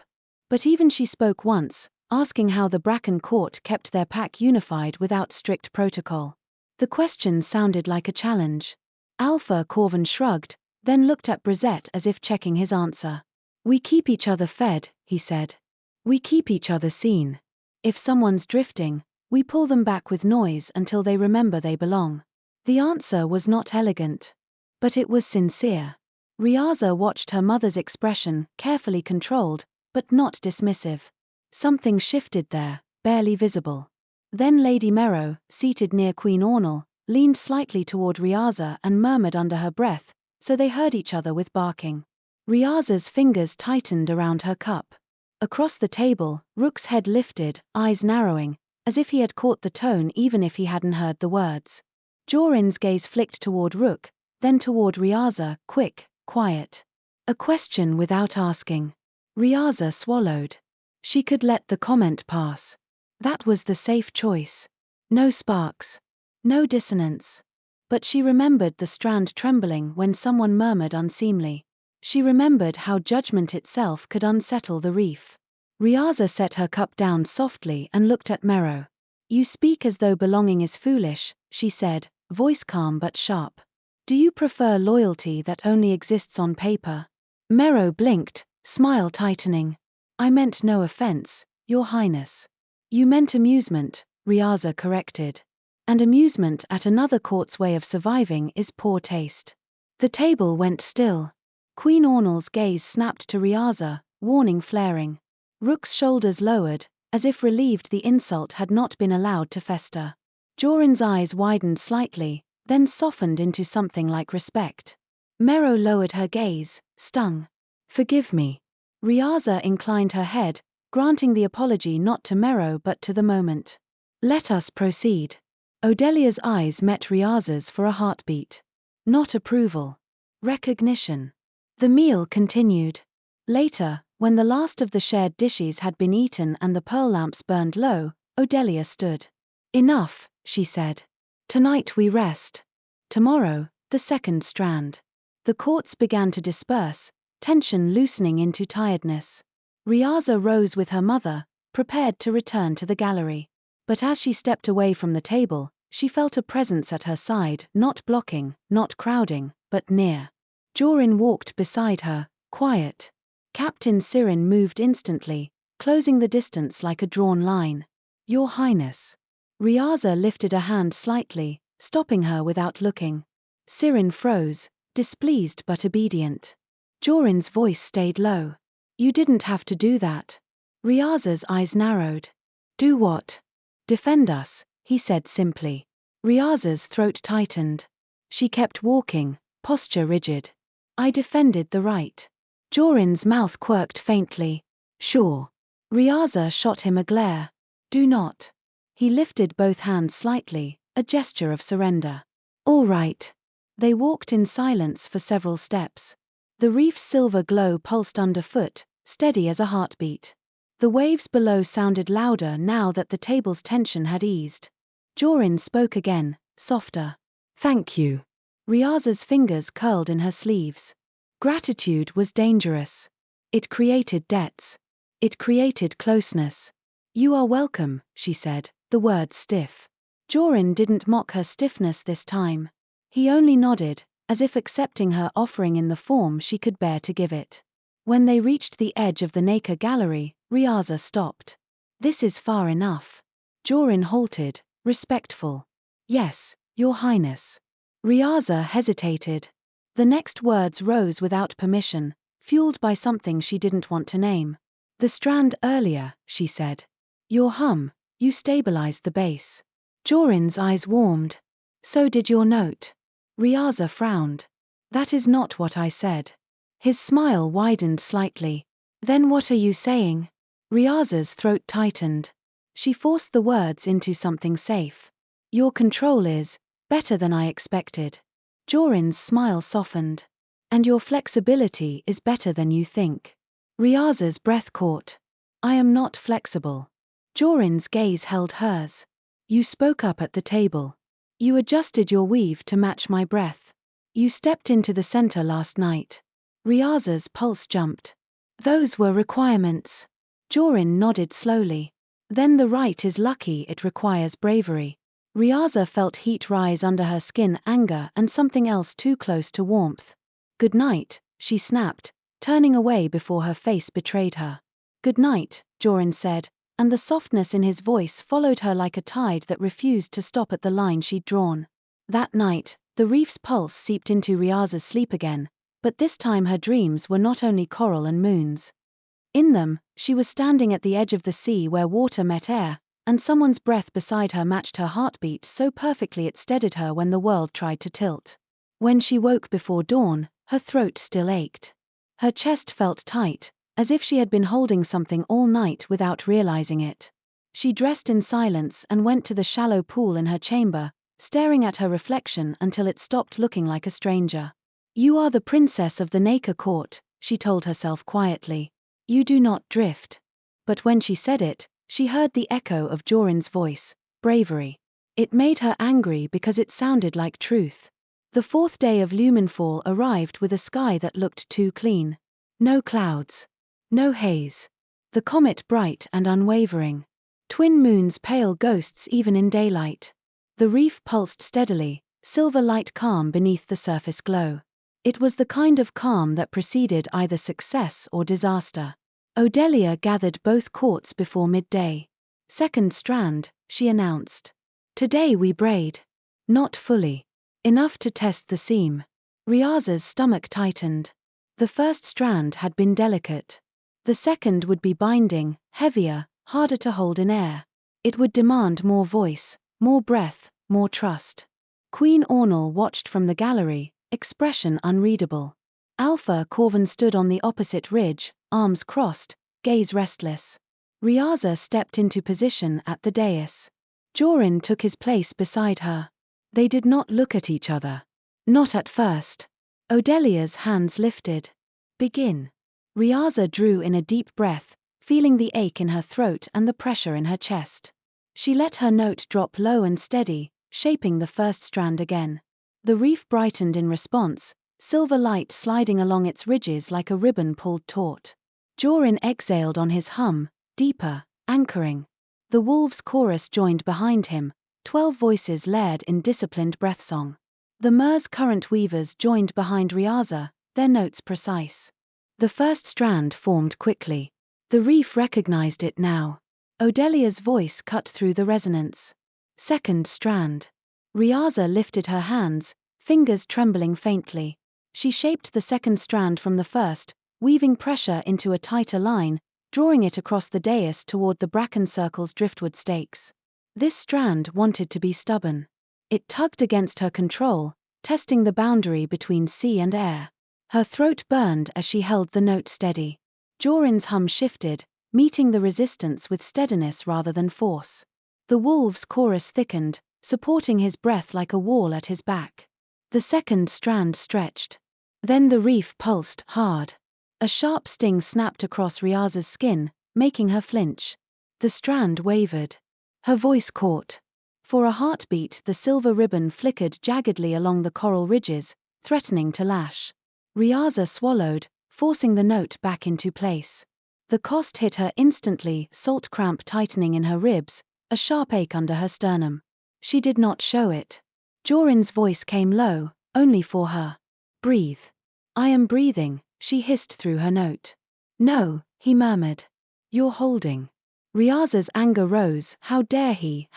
But even she spoke once, asking how the Bracken Court kept their pack unified without strict protocol. The question sounded like a challenge. Alpha Corvin shrugged, then looked at Brizette as if checking his answer. We keep each other fed, he said. We keep each other seen. If someone's drifting, we pull them back with noise until they remember they belong. The answer was not elegant. But it was sincere. Riasa watched her mother's expression, carefully controlled, but not dismissive. Something shifted there, barely visible. Then Lady Merrow, seated near Queen Ornal, leaned slightly toward Riasa and murmured under her breath, so they heard each other with barking. Riasa's fingers tightened around her cup. Across the table, Rook's head lifted, eyes narrowing, as if he had caught the tone even if he hadn't heard the words. Joryn's gaze flicked toward Rook, then toward Riasa, quick, quiet. A question without asking. Riasa swallowed. She could let the comment pass. That was the safe choice. No sparks. No dissonance. But she remembered the strand trembling when someone murmured unseemly. She remembered how judgment itself could unsettle the reef. Riasa set her cup down softly and looked at Merrow. You speak as though belonging is foolish, she said, voice calm but sharp. Do you prefer loyalty that only exists on paper? Merrow blinked, smile tightening. I meant no offense, Your Highness. You meant amusement, Riasa corrected. And amusement at another court's way of surviving is poor taste. The table went still. Queen Ornal's gaze snapped to Riasa, warning flaring. Rook's shoulders lowered, as if relieved the insult had not been allowed to fester. Joryn's eyes widened slightly, then softened into something like respect. Merrow lowered her gaze, stung. Forgive me. Riasa inclined her head, granting the apology not to Merrow but to the moment. Let us proceed. Odelia's eyes met Riasa's for a heartbeat. Not approval. Recognition. The meal continued. Later, when the last of the shared dishes had been eaten and the pearl lamps burned low, Odelia stood. Enough, she said. Tonight we rest. Tomorrow, the second strand. The courts began to disperse, tension loosening into tiredness. Riasa rose with her mother, prepared to return to the gallery. But as she stepped away from the table, she felt a presence at her side, not blocking, not crowding, but near. Joryn walked beside her, quiet. Captain Sirin moved instantly, closing the distance like a drawn line. Your Highness. Riasa lifted a hand slightly, stopping her without looking. Sirin froze, displeased but obedient. Joryn's voice stayed low. You didn't have to do that. Riasa's eyes narrowed. Do what? Defend us, he said simply. Riasa's throat tightened. She kept walking, posture rigid. I defended the right. Joryn's mouth quirked faintly. Sure. Riasa shot him a glare. Do not. He lifted both hands slightly, a gesture of surrender. All right. They walked in silence for several steps. The reef's silver glow pulsed underfoot, steady as a heartbeat. The waves below sounded louder now that the table's tension had eased. Joryn spoke again, softer. Thank you. Riasa's fingers curled in her sleeves. Gratitude was dangerous. It created debts. It created closeness. You are welcome, she said, the words stiff. Joryn didn't mock her stiffness this time. He only nodded, as if accepting her offering in the form she could bear to give it. When they reached the edge of the Nacre gallery, Riasa stopped. This is far enough. Joryn halted, respectful. Yes, Your Highness. Riasa hesitated. The next words rose without permission, fueled by something she didn't want to name. The strand earlier, she said. Your hum, you stabilized the base. Joryn's eyes warmed. So did your note. Riasa frowned. That is not what I said. His smile widened slightly. Then what are you saying? Riasa's throat tightened. She forced the words into something safe. Your control is better than I expected. Joryn's smile softened. And your flexibility is better than you think. Riasa's breath caught. I am not flexible. Joryn's gaze held hers. You spoke up at the table. You adjusted your weave to match my breath. You stepped into the center last night. Riasa's pulse jumped. Those were requirements. Joryn nodded slowly. Then the right is lucky it requires bravery. Riasa felt heat rise under her skin, anger and something else too close to warmth. Good night, she snapped, turning away before her face betrayed her. Good night, Joryn said, and the softness in his voice followed her like a tide that refused to stop at the line she'd drawn. That night, the reef's pulse seeped into Riasa's sleep again, but this time her dreams were not only coral and moons. In them, she was standing at the edge of the sea where water met air, and someone's breath beside her matched her heartbeat so perfectly it steadied her when the world tried to tilt. When she woke before dawn, her throat still ached. Her chest felt tight, as if she had been holding something all night without realizing it. She dressed in silence and went to the shallow pool in her chamber, staring at her reflection until it stopped looking like a stranger. "You are the princess of the Nacre Court," she told herself quietly. "You do not drift." But when she said it, she heard the echo of Joryn's voice, bravery. It made her angry because it sounded like truth. The fourth day of luminefall arrived with a sky that looked too clean. No clouds. No haze. The comet bright and unwavering. Twin moons pale ghosts even in daylight. The reef pulsed steadily, silver light calm beneath the surface glow. It was the kind of calm that preceded either success or disaster. Odelia gathered both courts before midday. "Second strand," she announced. "Today we braid." "Not fully. Enough to test the seam." Riasa's stomach tightened. The first strand had been delicate. The second would be binding, heavier, harder to hold in air. It would demand more voice, more breath, more trust. Queen Ornal watched from the gallery, expression unreadable. Alpha Corvin stood on the opposite ridge, arms crossed, gaze restless. Riasa stepped into position at the dais. Joryn took his place beside her. They did not look at each other. Not at first. Odelia's hands lifted. "Begin." Riasa drew in a deep breath, feeling the ache in her throat and the pressure in her chest. She let her note drop low and steady, shaping the first strand again. The reef brightened in response, silver light sliding along its ridges like a ribbon pulled taut. Joryn exhaled on his hum, deeper, anchoring. The wolves' chorus joined behind him, 12 voices layered in disciplined breathsong. The mer's current weavers joined behind Riasa, their notes precise. The first strand formed quickly. The reef recognized it now. Odelia's voice cut through the resonance. "Second strand." Riasa lifted her hands, fingers trembling faintly. She shaped the second strand from the first, weaving pressure into a tighter line, drawing it across the dais toward the Bracken Circle's driftwood stakes. This strand wanted to be stubborn. It tugged against her control, testing the boundary between sea and air. Her throat burned as she held the note steady. Joryn's hum shifted, meeting the resistance with steadiness rather than force. The wolves' chorus thickened, supporting his breath like a wall at his back. The second strand stretched. Then the reef pulsed hard. A sharp sting snapped across Riasa's skin, making her flinch. The strand wavered. Her voice caught. For a heartbeat, the silver ribbon flickered jaggedly along the coral ridges, threatening to lash. Riasa swallowed, forcing the note back into place. The cost hit her instantly, salt cramp tightening in her ribs, a sharp ache under her sternum. She did not show it. Joryn's voice came low, only for her. "Breathe." "I am breathing," she hissed through her note. "No," he murmured. "You're holding." Riasa's anger rose. How dare he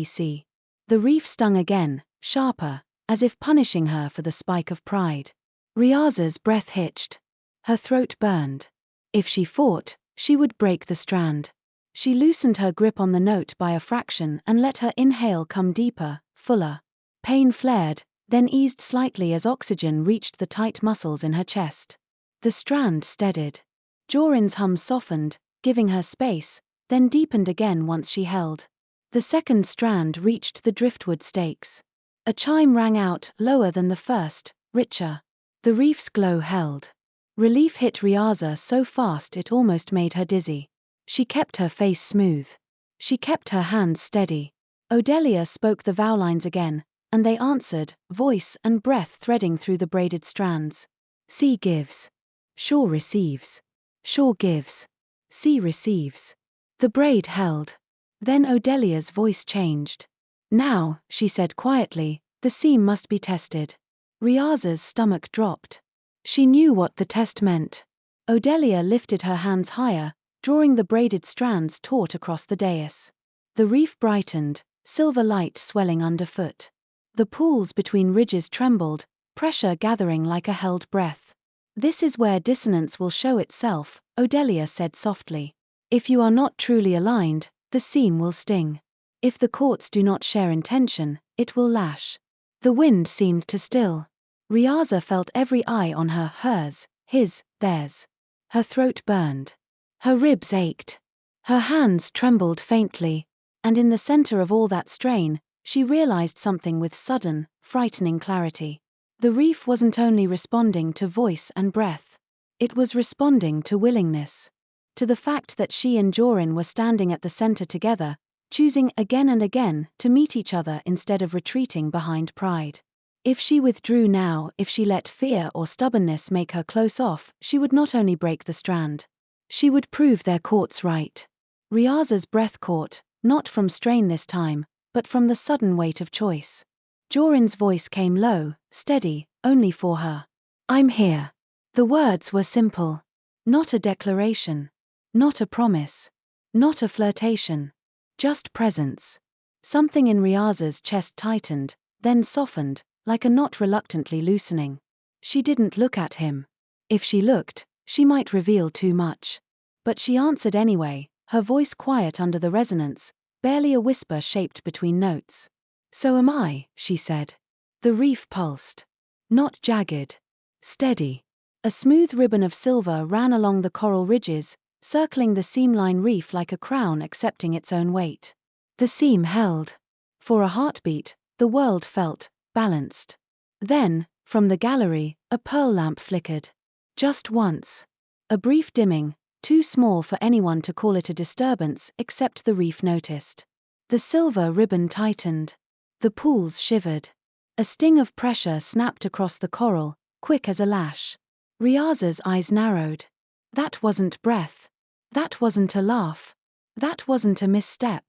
see? The reef stung again, sharper, as if punishing her for the spike of pride. Riasa's breath hitched. Her throat burned. If she fought, she would break the strand. She loosened her grip on the note by a fraction and let her inhale come deeper, fuller. Pain flared, then eased slightly as oxygen reached the tight muscles in her chest. The strand steadied. Joryn's hum softened, giving her space, then deepened again once she held. The second strand reached the driftwood stakes. A chime rang out, lower than the first, richer. The reef's glow held. Relief hit Riasa so fast it almost made her dizzy. She kept her face smooth. She kept her hands steady. Odelia spoke the vow lines again, and they answered, voice and breath threading through the braided strands. "Sea gives. Shore receives. Shore gives. Sea receives." The braid held. Then Odelia's voice changed. "Now," she said quietly, "the seam must be tested." Riasa's stomach dropped. She knew what the test meant. Odelia lifted her hands higher, drawing the braided strands taut across the dais. The reef brightened, silver light swelling underfoot. The pools between ridges trembled, pressure gathering like a held breath. "This is where dissonance will show itself," Odelia said softly. "If you are not truly aligned, the seam will sting. If the chords do not share intention, it will lash." The wind seemed to still. Riasa felt every eye on her, hers, his, theirs. Her throat burned. Her ribs ached. Her hands trembled faintly. And in the center of all that strain, she realized something with sudden, frightening clarity. The reef wasn't only responding to voice and breath. It was responding to willingness. To the fact that she and Joryn were standing at the center together, choosing again and again to meet each other instead of retreating behind pride. If she withdrew now, if she let fear or stubbornness make her close off, she would not only break the strand. She would prove their courts right. Riasa's breath caught, not from strain this time, but from the sudden weight of choice. Joryn's voice came low, steady, only for her. "I'm here." The words were simple. Not a declaration. Not a promise. Not a flirtation. Just presence. Something in Riasa's chest tightened, then softened, like a knot reluctantly loosening. She didn't look at him. If she looked, she might reveal too much. But she answered anyway, her voice quiet under the resonance, barely a whisper shaped between notes. "So am I," she said. The reef pulsed. Not jagged. Steady. A smooth ribbon of silver ran along the coral ridges, circling the Seamline Reef like a crown accepting its own weight. The seam held. For a heartbeat, the world felt balanced. Then, from the gallery, a pearl lamp flickered. Just once. A brief dimming, too small for anyone to call it a disturbance except the reef noticed. The silver ribbon tightened. The pools shivered. A sting of pressure snapped across the coral, quick as a lash. Riasa's eyes narrowed. That wasn't breath. That wasn't a laugh. That wasn't a misstep.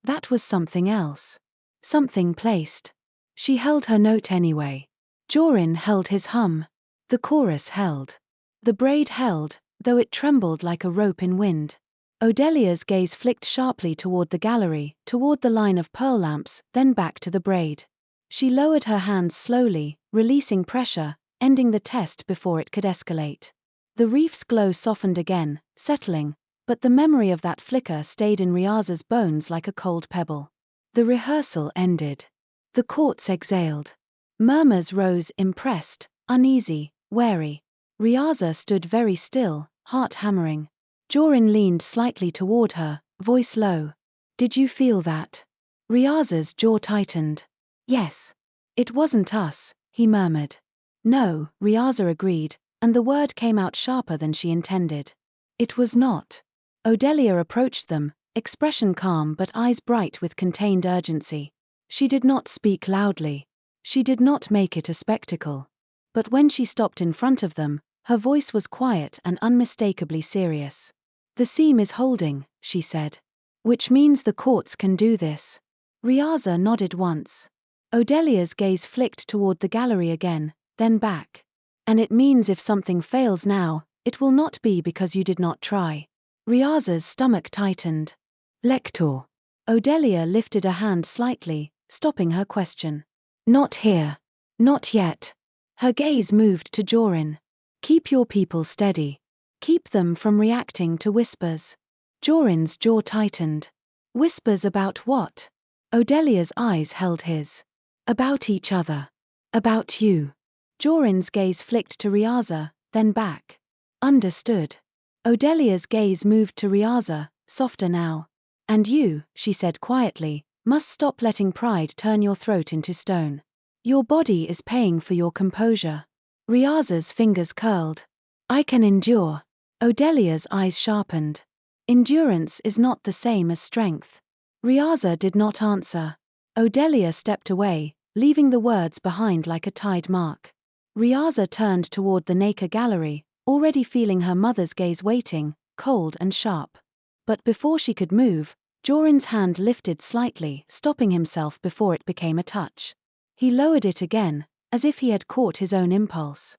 That was something else. Something placed. She held her note anyway. Joryn held his hum. The chorus held. The braid held, though it trembled like a rope in wind. Odelia's gaze flicked sharply toward the gallery, toward the line of pearl lamps, then back to the braid. She lowered her hands slowly, releasing pressure, ending the test before it could escalate. The reef's glow softened again, settling, but the memory of that flicker stayed in Riasa's bones like a cold pebble. The rehearsal ended. The courts exhaled. Murmurs rose, impressed, uneasy, wary. Riasa stood very still, heart hammering. Joryn leaned slightly toward her, voice low. "Did you feel that?" Riasa's jaw tightened. "Yes. It wasn't us," he murmured. "No," Riasa agreed, and the word came out sharper than she intended. "It was not." Odelia approached them, expression calm but eyes bright with contained urgency. She did not speak loudly. She did not make it a spectacle. But when she stopped in front of them, her voice was quiet and unmistakably serious. "The seam is holding," she said. "Which means the courts can do this." Riasa nodded once. Odelia's gaze flicked toward the gallery again, then back. "And it means if something fails now, it will not be because you did not try." Riasa's stomach tightened. "Lector." Odelia lifted a hand slightly, stopping her question. "Not here. Not yet." Her gaze moved to Joryn. "Keep your people steady. Keep them from reacting to whispers." Joryn's jaw tightened. "Whispers about what?" Odelia's eyes held his. "About each other. About you." Joryn's gaze flicked to Riasa, then back. "Understood." Odelia's gaze moved to Riasa, softer now. "And you," she said quietly, "must stop letting pride turn your throat into stone. Your body is paying for your composure." Riasa's fingers curled. "I can endure." Odelia's eyes sharpened. "Endurance is not the same as strength." Riasa did not answer. Odelia stepped away, leaving the words behind like a tide mark. Riasa turned toward the Nacre gallery, already feeling her mother's gaze waiting, cold and sharp. But before she could move, Joryn's hand lifted slightly, stopping himself before it became a touch. He lowered it again, as if he had caught his own impulse.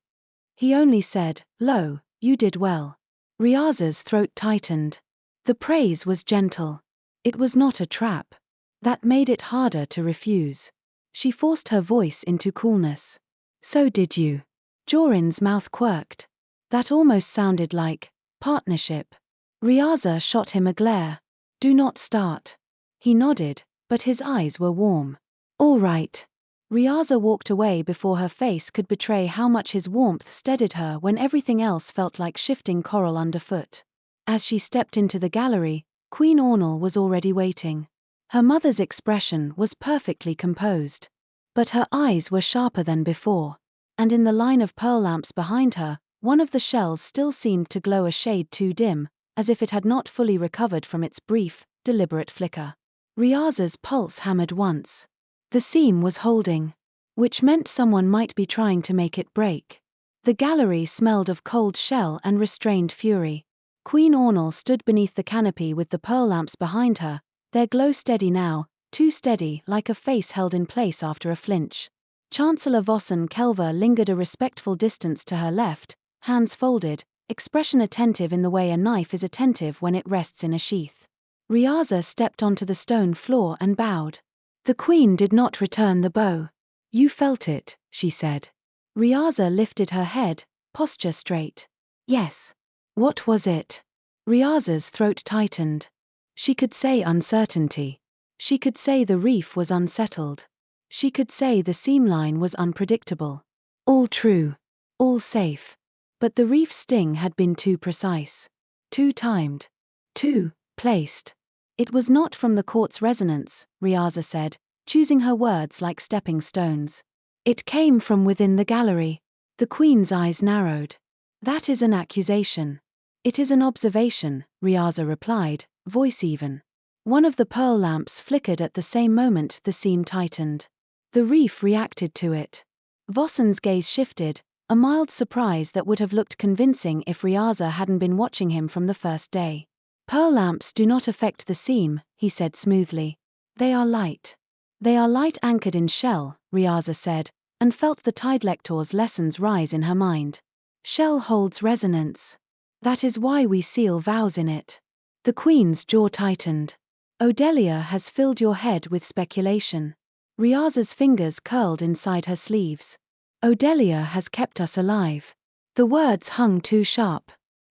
He only said, "Lo, you did well." Riasa's throat tightened. The praise was gentle. It was not a trap. That made it harder to refuse. She forced her voice into coolness. So did you. Joryn's mouth quirked. That almost sounded like partnership. Riasa shot him a glare. Do not start. He nodded, but his eyes were warm. All right. Riasa walked away before her face could betray how much his warmth steadied her when everything else felt like shifting coral underfoot. As she stepped into the gallery, Queen Ornal was already waiting. Her mother's expression was perfectly composed. But her eyes were sharper than before, and in the line of pearl lamps behind her, one of the shells still seemed to glow a shade too dim, as if it had not fully recovered from its brief, deliberate flicker. Riasa's pulse hammered once. The seam was holding, which meant someone might be trying to make it break. The gallery smelled of cold shell and restrained fury. Queen Ornal stood beneath the canopy with the pearl lamps behind her, their glow steady now, too steady, like a face held in place after a flinch. Chancellor Vossen Kelver lingered a respectful distance to her left, hands folded, expression attentive in the way a knife is attentive when it rests in a sheath. Riasa stepped onto the stone floor and bowed. The queen did not return the bow. You felt it, she said. Riasa lifted her head, posture straight. Yes. What was it? Riasa's throat tightened. She could say uncertainty. She could say the reef was unsettled. She could say the seamline was unpredictable. All true. All safe. But the reef sting had been too precise. Too timed. Too placed. It was not from the court's resonance, Riasa said, choosing her words like stepping stones. It came from within the gallery. The queen's eyes narrowed. That is an accusation. It is an observation, Riasa replied, voice even. One of the pearl lamps flickered at the same moment the seam tightened. The reef reacted to it. Vossen's gaze shifted, a mild surprise that would have looked convincing if Riasa hadn't been watching him from the first day. Pearl lamps do not affect the seam, he said smoothly. They are light. They are light anchored in shell, Riasa said, and felt the tide lector's lessons rise in her mind. Shell holds resonance. That is why we seal vows in it. The queen's jaw tightened. Odelia has filled your head with speculation. Riasa's fingers curled inside her sleeves. Odelia has kept us alive. The words hung too sharp.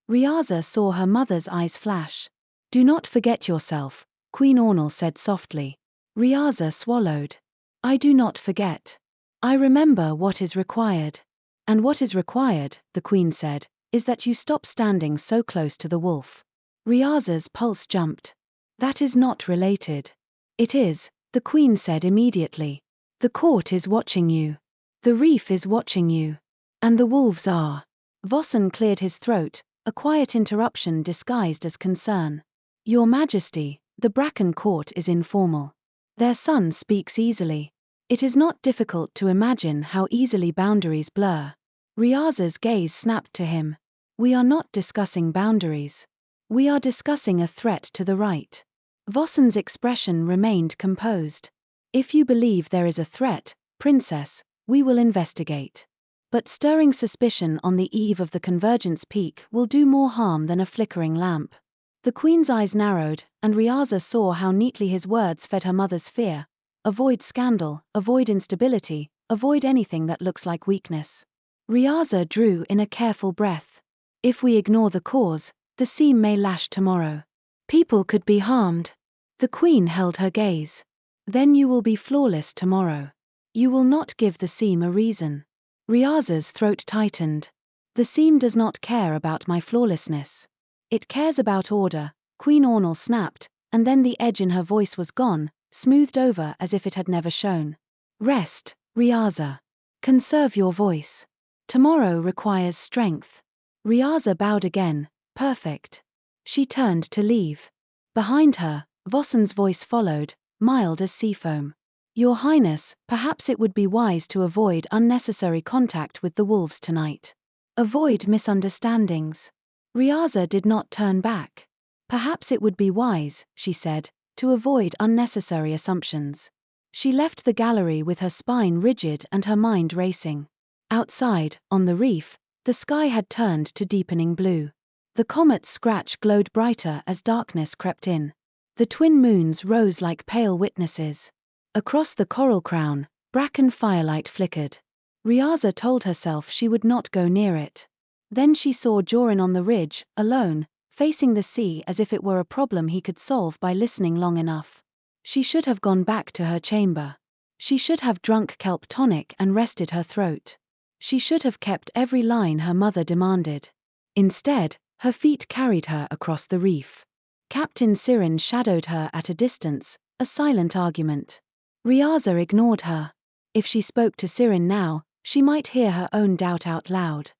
Riasa saw her mother's eyes flash. Do not forget yourself, Queen Ornal said softly. Riasa swallowed. I do not forget. I remember what is required. And what is required, the queen said, is that you stop standing so close to the wolf. Riasa's pulse jumped. That is not related. It is, the queen said immediately. The court is watching you. The reef is watching you. And the wolves are. Vossen cleared his throat, a quiet interruption disguised as concern. Your Majesty, the Bracken Court is informal. Their son speaks easily. It is not difficult to imagine how easily boundaries blur. Riasa's gaze snapped to him. We are not discussing boundaries. We are discussing a threat to the right. Vossen's expression remained composed. If you believe there is a threat, Princess, we will investigate. But stirring suspicion on the eve of the convergence peak will do more harm than a flickering lamp. The queen's eyes narrowed, and Riasa saw how neatly his words fed her mother's fear. Avoid scandal, avoid instability, avoid anything that looks like weakness. Riasa drew in a careful breath. If we ignore the cause, the seam may lash tomorrow. People could be harmed. The queen held her gaze. Then you will be flawless tomorrow. You will not give the seam a reason. Riasa's throat tightened. The seam does not care about my flawlessness. It cares about order, Queen Ornal snapped, and then the edge in her voice was gone, smoothed over as if it had never shown. Rest, Riasa. Conserve your voice. Tomorrow requires strength. Riasa bowed again, perfect. She turned to leave. Behind her, Vossen's voice followed, mild as seafoam. Your Highness, perhaps it would be wise to avoid unnecessary contact with the wolves tonight. Avoid misunderstandings. Riasa did not turn back. Perhaps it would be wise, she said, to avoid unnecessary assumptions. She left the gallery with her spine rigid and her mind racing. Outside, on the reef, the sky had turned to deepening blue. The comet's scratch glowed brighter as darkness crept in. The twin moons rose like pale witnesses. Across the coral crown, Bracken firelight flickered. Riasa told herself she would not go near it. Then she saw Joryn on the ridge, alone, facing the sea as if it were a problem he could solve by listening long enough. She should have gone back to her chamber. She should have drunk kelp tonic and rested her throat. She should have kept every line her mother demanded. Instead, her feet carried her across the reef. Captain Sirin shadowed her at a distance, a silent argument. Riasa ignored her. If she spoke to Sirin now, she might hear her own doubt out loud.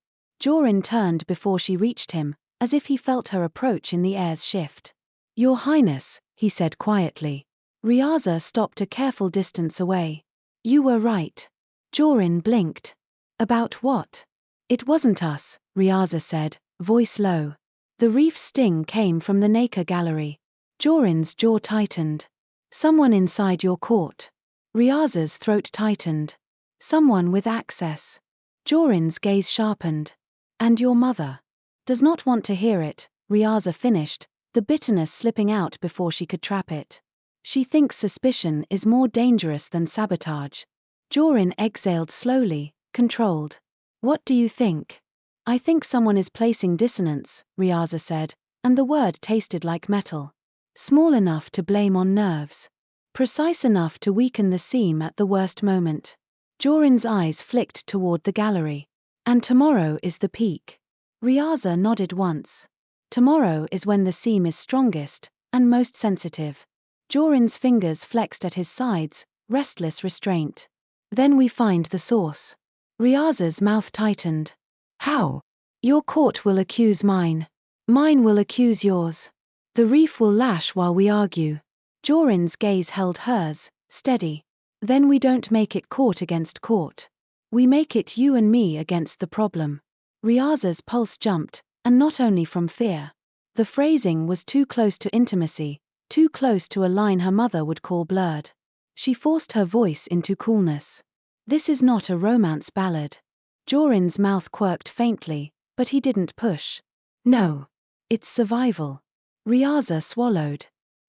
Joryn turned before she reached him, as if he felt her approach in the air's shift. "Your Highness," he said quietly. Riasa stopped a careful distance away. "You were right." Joryn blinked. "About what?" "It wasn't us," Riasa said, voice low. "The reef sting came from the Nacre gallery." Joryn's jaw tightened. "Someone inside your court." Riasa's throat tightened. "Someone with access." Joryn's gaze sharpened. "And your mother does not want to hear it," Riasa finished, the bitterness slipping out before she could trap it. "She thinks suspicion is more dangerous than sabotage." Joryn exhaled slowly, controlled. "What do you think?" "I think someone is placing dissonance," Riasa said, and the word tasted like metal. "Small enough to blame on nerves. Precise enough to weaken the seam at the worst moment." Joryn's eyes flicked toward the gallery. "And tomorrow is the peak." Riasa nodded once. "Tomorrow is when the seam is strongest, and most sensitive." Joryn's fingers flexed at his sides, restless restraint. "Then we find the source." Riasa's mouth tightened. "How?" "Your court will accuse mine. Mine will accuse yours. The reef will lash while we argue." Joryn's gaze held hers, steady. "Then we don't make it court against court. We make it you and me against the problem." Riasa's pulse jumped, and not only from fear. The phrasing was too close to intimacy, too close to a line her mother would call blurred. She forced her voice into coolness. "This is not a romance ballad." Joryn's mouth quirked faintly, but he didn't push. "No. It's survival." Riasa swallowed.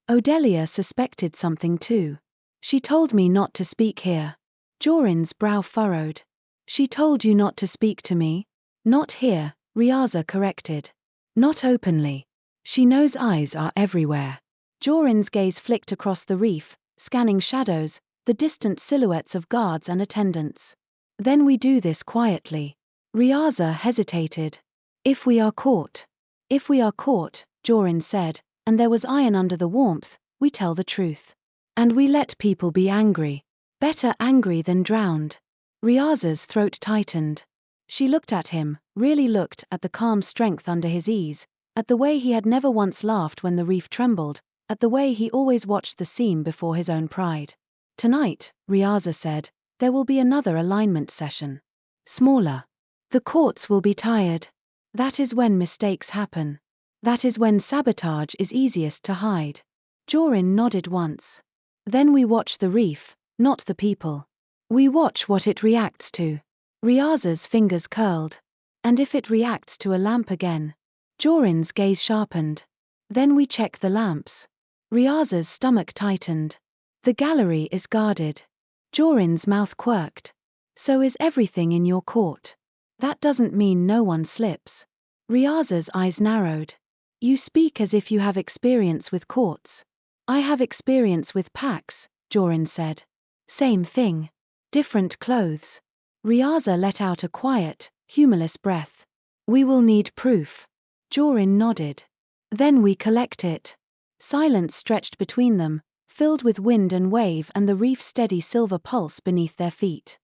"Odelia suspected something too. She told me not to speak here." Joryn's brow furrowed. "She told you not to speak to me?" "Not here," Riasa corrected. "Not openly. She knows eyes are everywhere." Joryn's gaze flicked across the reef, scanning shadows, the distant silhouettes of guards and attendants. "Then we do this quietly." Riasa hesitated. "If we are caught." "If we are caught," Joryn said, and there was iron under the warmth, "we tell the truth. And we let people be angry. Better angry than drowned." Riasa's throat tightened. She looked at him, really looked at the calm strength under his ease, at the way he had never once laughed when the reef trembled, at the way he always watched the seam before his own pride. "Tonight," Riasa said, "there will be another alignment session. Smaller. The courts will be tired. That is when mistakes happen. That is when sabotage is easiest to hide." Joryn nodded once. "Then we watch the reef, not the people. We watch what it reacts to." Riasa's fingers curled. "And if it reacts to a lamp again?" Joryn's gaze sharpened. "Then we check the lamps." Riasa's stomach tightened. "The gallery is guarded." Joryn's mouth quirked. "So is everything in your court. That doesn't mean no one slips." Riasa's eyes narrowed. "You speak as if you have experience with courts." "I have experience with packs," Joryn said. "Same thing. Different clothes." Riasa let out a quiet, humorless breath. "We will need proof." Joryn nodded. "Then we collect it." Silence stretched between them, filled with wind and wave and the reef's steady silver pulse beneath their feet.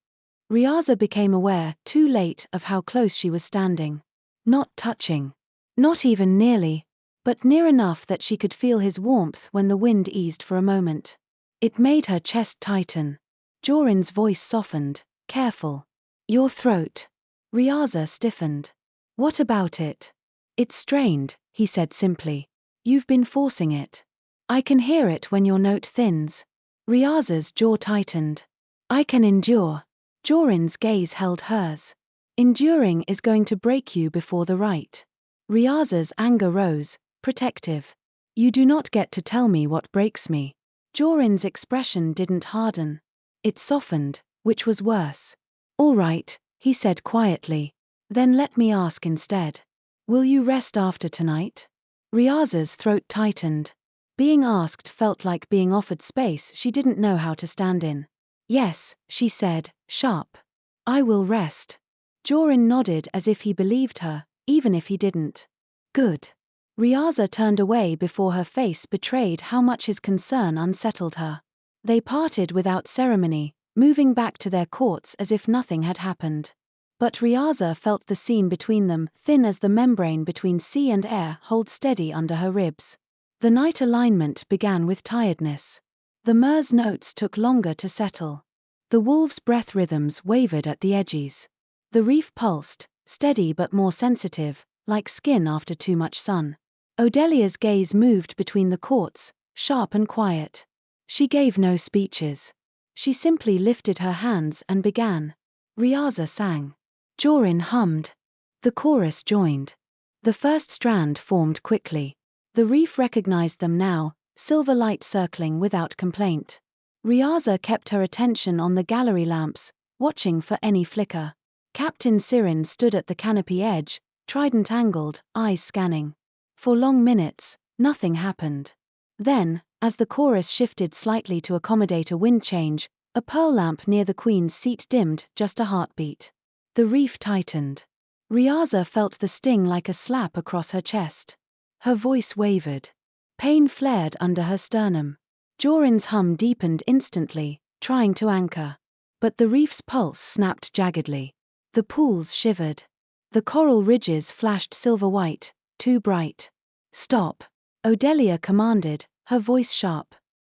Riasa became aware, too late, of how close she was standing. Not touching. Not even nearly. But near enough that she could feel his warmth when the wind eased for a moment. It made her chest tighten. Joryn's voice softened, careful. "Your throat." Riasa stiffened. "What about it?" "It's strained," he said simply. "You've been forcing it. I can hear it when your note thins." Riasa's jaw tightened. "I can endure." Joryn's gaze held hers. "Enduring is going to break you before the right." Riasa's anger rose, protective. "You do not get to tell me what breaks me." Joryn's expression didn't harden. It softened, Which was worse? All right, he said quietly. Then let me ask instead. Will you rest after tonight? Riasa's throat tightened. Being asked felt like being offered space she didn't know how to stand in. Yes, she said, sharp. I will rest. Joryn nodded as if he believed her, even if he didn't. Good. Riasa turned away before her face betrayed how much his concern unsettled her. They parted without ceremony, moving back to their courts as if nothing had happened. But Riasa felt the seam between them, thin as the membrane between sea and air, hold steady under her ribs. The night alignment began with tiredness. The mer's notes took longer to settle. The wolves' breath rhythms wavered at the edges. The reef pulsed, steady but more sensitive, like skin after too much sun. Odelia's gaze moved between the courts, sharp and quiet. She gave no speeches. She simply lifted her hands and began. Riasa sang. Joryn hummed. The chorus joined. The first strand formed quickly. The reef recognized them now, silver light circling without complaint. Riasa kept her attention on the gallery lamps, watching for any flicker. Captain Sirin stood at the canopy edge, trident angled, eyes scanning. For long minutes, nothing happened. Then, as the chorus shifted slightly to accommodate a wind change, a pearl lamp near the Queen's seat dimmed just a heartbeat. The reef tightened. Riasa felt the sting like a slap across her chest. Her voice wavered. Pain flared under her sternum. Joryn's hum deepened instantly, trying to anchor. But the reef's pulse snapped jaggedly. The pools shivered. The coral ridges flashed silver white, too bright. Stop, Odelia commanded, her voice sharp.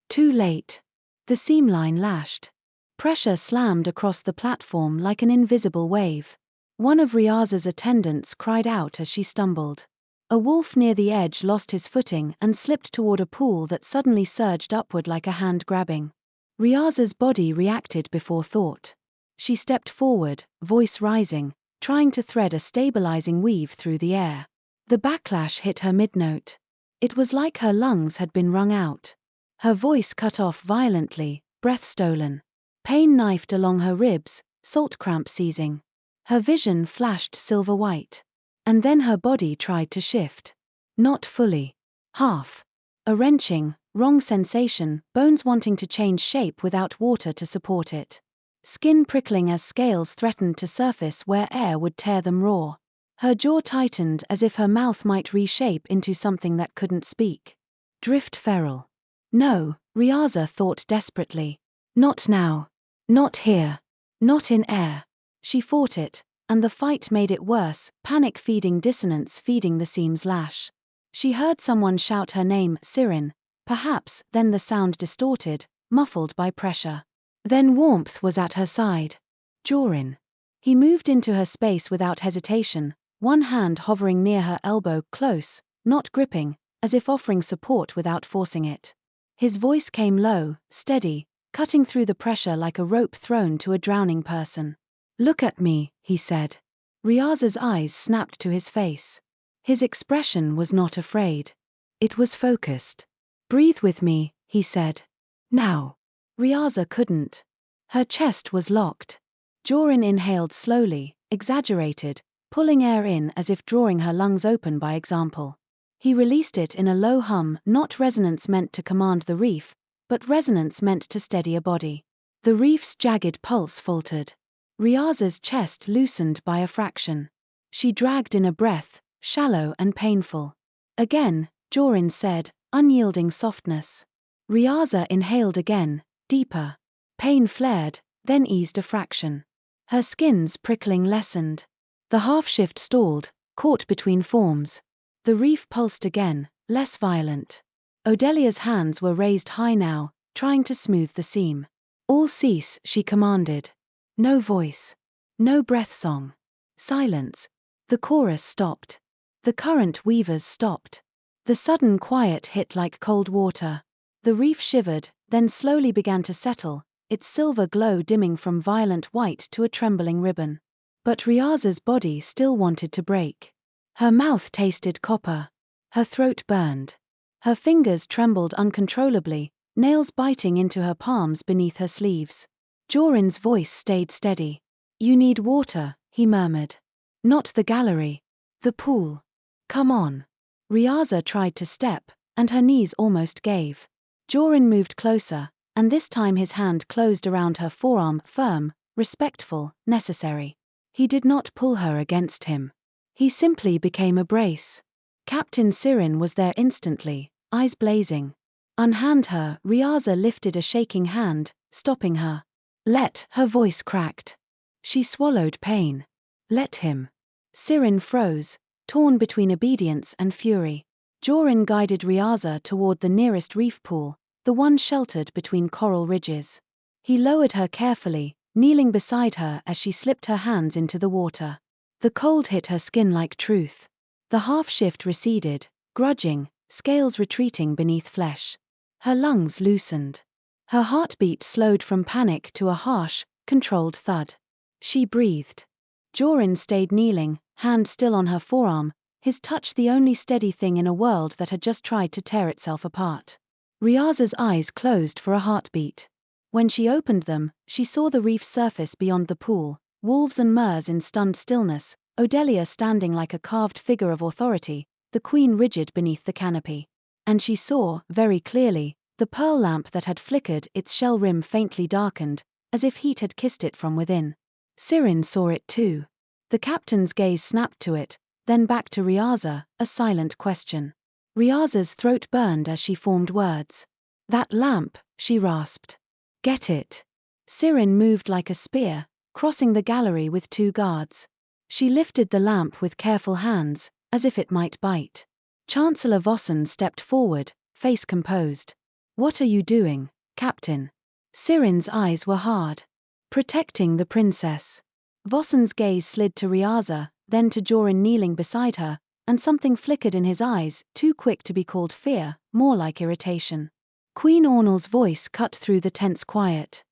Too late. The seamline lashed. Pressure slammed across the platform like an invisible wave. One of Riasa's attendants cried out as she stumbled. A wolf near the edge lost his footing and slipped toward a pool that suddenly surged upward like a hand grabbing. Riasa's body reacted before thought. She stepped forward, voice rising, trying to thread a stabilizing weave through the air. The backlash hit her mid-note. It was like her lungs had been wrung out. Her voice cut off violently, breath stolen. Pain knifed along her ribs, salt cramp seizing. Her vision flashed silver white. And then her body tried to shift. Not fully. Half. A wrenching, wrong sensation, bones wanting to change shape without water to support it. Skin prickling as scales threatened to surface where air would tear them raw. Her jaw tightened as if her mouth might reshape into something that couldn't speak. Drift feral. No, Riasa thought desperately. Not now. Not here. Not in air. She fought it, and the fight made it worse, panic feeding dissonance feeding the seam's lash. She heard someone shout her name, Sirin, perhaps, then the sound distorted, muffled by pressure. Then warmth was at her side. Joryn. He moved into her space without hesitation, one hand hovering near her elbow, close, not gripping, as if offering support without forcing it. His voice came low, steady, cutting through the pressure like a rope thrown to a drowning person. Look at me, he said. Riasa's eyes snapped to his face. His expression was not afraid. It was focused. Breathe with me, he said. Now. Riasa couldn't. Her chest was locked. Joryn inhaled slowly, exaggerated, pulling air in as if drawing her lungs open by example. He released it in a low hum, not resonance meant to command the reef, but resonance meant to steady a body. The reef's jagged pulse faltered. Riasa's chest loosened by a fraction. She dragged in a breath, shallow and painful. Again, Joryn said, unyielding softness. Riasa inhaled again, deeper. Pain flared, then eased a fraction. Her skin's prickling lessened. The half-shift stalled, caught between forms. The reef pulsed again, less violent. Odelia's hands were raised high now, trying to smooth the seam. All cease, she commanded. No voice. No breath song. Silence. The chorus stopped. The current weavers stopped. The sudden quiet hit like cold water. The reef shivered, then slowly began to settle, its silver glow dimming from violent white to a trembling ribbon. But Riasa's body still wanted to break. Her mouth tasted copper. Her throat burned. Her fingers trembled uncontrollably, nails biting into her palms beneath her sleeves. Joryn's voice stayed steady. You need water, he murmured. Not the gallery. The pool. Come on. Riasa tried to step, and her knees almost gave. Joryn moved closer, and this time his hand closed around her forearm, firm, respectful, necessary. He did not pull her against him. He simply became a brace. Captain Joryn was there instantly, eyes blazing. Unhand her, Riasa lifted a shaking hand, stopping her. Her voice cracked. She swallowed pain. Let him. Joryn froze, torn between obedience and fury. Joryn guided Riasa toward the nearest reef pool, the one sheltered between coral ridges. He lowered her carefully, kneeling beside her as she slipped her hands into the water. The cold hit her skin like truth. The half-shift receded, grudging, scales retreating beneath flesh. Her lungs loosened. Her heartbeat slowed from panic to a harsh, controlled thud. She breathed. Joryn stayed kneeling, hand still on her forearm, his touch the only steady thing in a world that had just tried to tear itself apart. Riasa's eyes closed for a heartbeat. When she opened them, she saw the reef surface beyond the pool, wolves and mers in stunned stillness, Odelia standing like a carved figure of authority, the queen rigid beneath the canopy. And she saw, very clearly, the pearl lamp that had flickered, its shell rim faintly darkened, as if heat had kissed it from within. Joryn saw it too. The captain's gaze snapped to it, then back to Riasa, a silent question. Riasa's throat burned as she formed words. That lamp, she rasped. Get it. Joryn moved like a spear, crossing the gallery with two guards. She lifted the lamp with careful hands, as if it might bite. Chancellor Vossen stepped forward, face composed. What are you doing, Captain? Joryn's eyes were hard. Protecting the princess. Vossen's gaze slid to Riasa, then to Joryn kneeling beside her, and something flickered in his eyes, too quick to be called fear, more like irritation. Queen Ornal's voice cut through the tense quiet.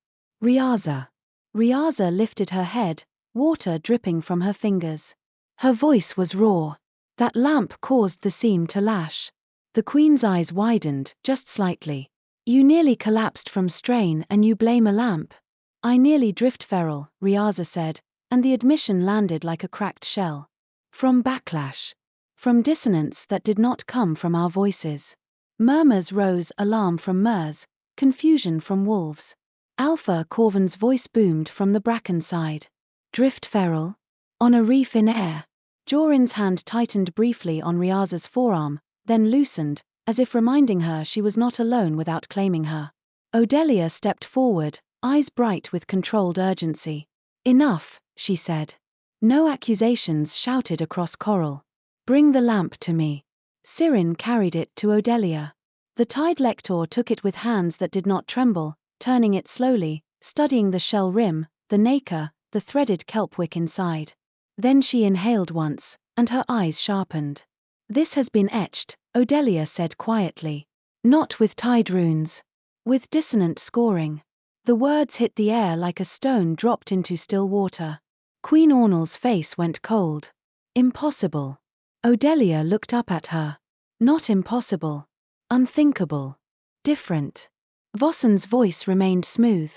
Riasa. Riasa lifted her head, water dripping from her fingers. Her voice was raw. That lamp caused the seam to lash. The queen's eyes widened, just slightly. You nearly collapsed from strain and you blame a lamp. I nearly drift feral, Riasa said, and the admission landed like a cracked shell. From backlash. From dissonance that did not come from our voices. Murmurs rose, alarm from mers, confusion from wolves. Alpha Corvin's voice boomed from the Bracken side. Drift feral? On a reef in air. Joryn's hand tightened briefly on Riasa's forearm, then loosened, as if reminding her she was not alone without claiming her. Odelia stepped forward, eyes bright with controlled urgency. Enough, she said. No accusations shouted across coral. Bring the lamp to me. Joryn carried it to Odelia. The Tide Lector took it with hands that did not tremble, turning it slowly, studying the shell rim, the nacre, the threaded kelp wick inside. Then she inhaled once, and her eyes sharpened. This has been etched, Odelia said quietly. Not with tide runes. With dissonant scoring. The words hit the air like a stone dropped into still water. Queen Ornal's face went cold. Impossible. Odelia looked up at her. Not impossible. Unthinkable. Different. Vossen's voice remained smooth.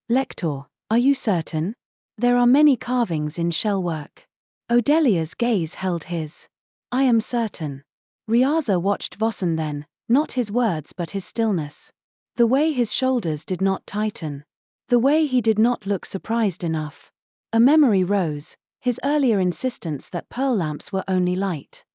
Lector, are you certain? There are many carvings in shellwork. Odelia's gaze held his. I am certain. Riasa watched Vossen then, not his words but his stillness. The way his shoulders did not tighten. The way he did not look surprised enough. A memory rose, his earlier insistence that pearl lamps were only light.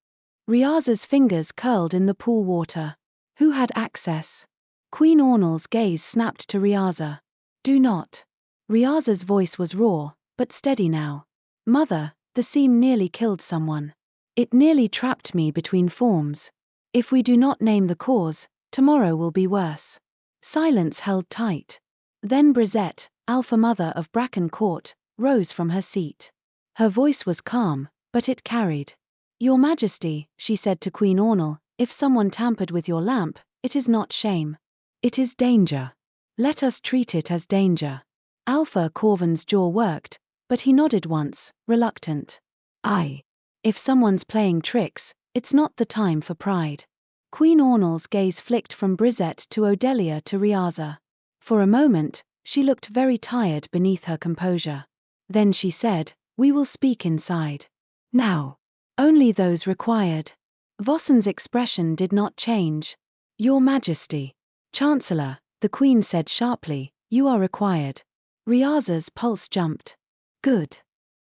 Riasa's fingers curled in the pool water. Who had access? Queen Ornal's gaze snapped to Riasa. Do not. Riasa's voice was raw, but steady now. Mother, the seam nearly killed someone. It nearly trapped me between forms. If we do not name the cause, tomorrow will be worse. Silence held tight. Then Brizette, alpha mother of Bracken Court, rose from her seat. Her voice was calm, but it carried. Your Majesty, she said to Queen Ornal, if someone tampered with your lamp, it is not shame. It is danger. Let us treat it as danger. Alpha Corvin's jaw worked, but he nodded once, reluctant. Aye. If someone's playing tricks, it's not the time for pride. Queen Ornal's gaze flicked from Brizette to Odelia to Riasa. For a moment, She looked very tired beneath her composure. Then she said, "We will speak inside. Now. Only those required." Vossen's expression did not change. "Your Majesty." "Chancellor," the Queen said sharply, "you are required." Riasa's pulse jumped. "Good.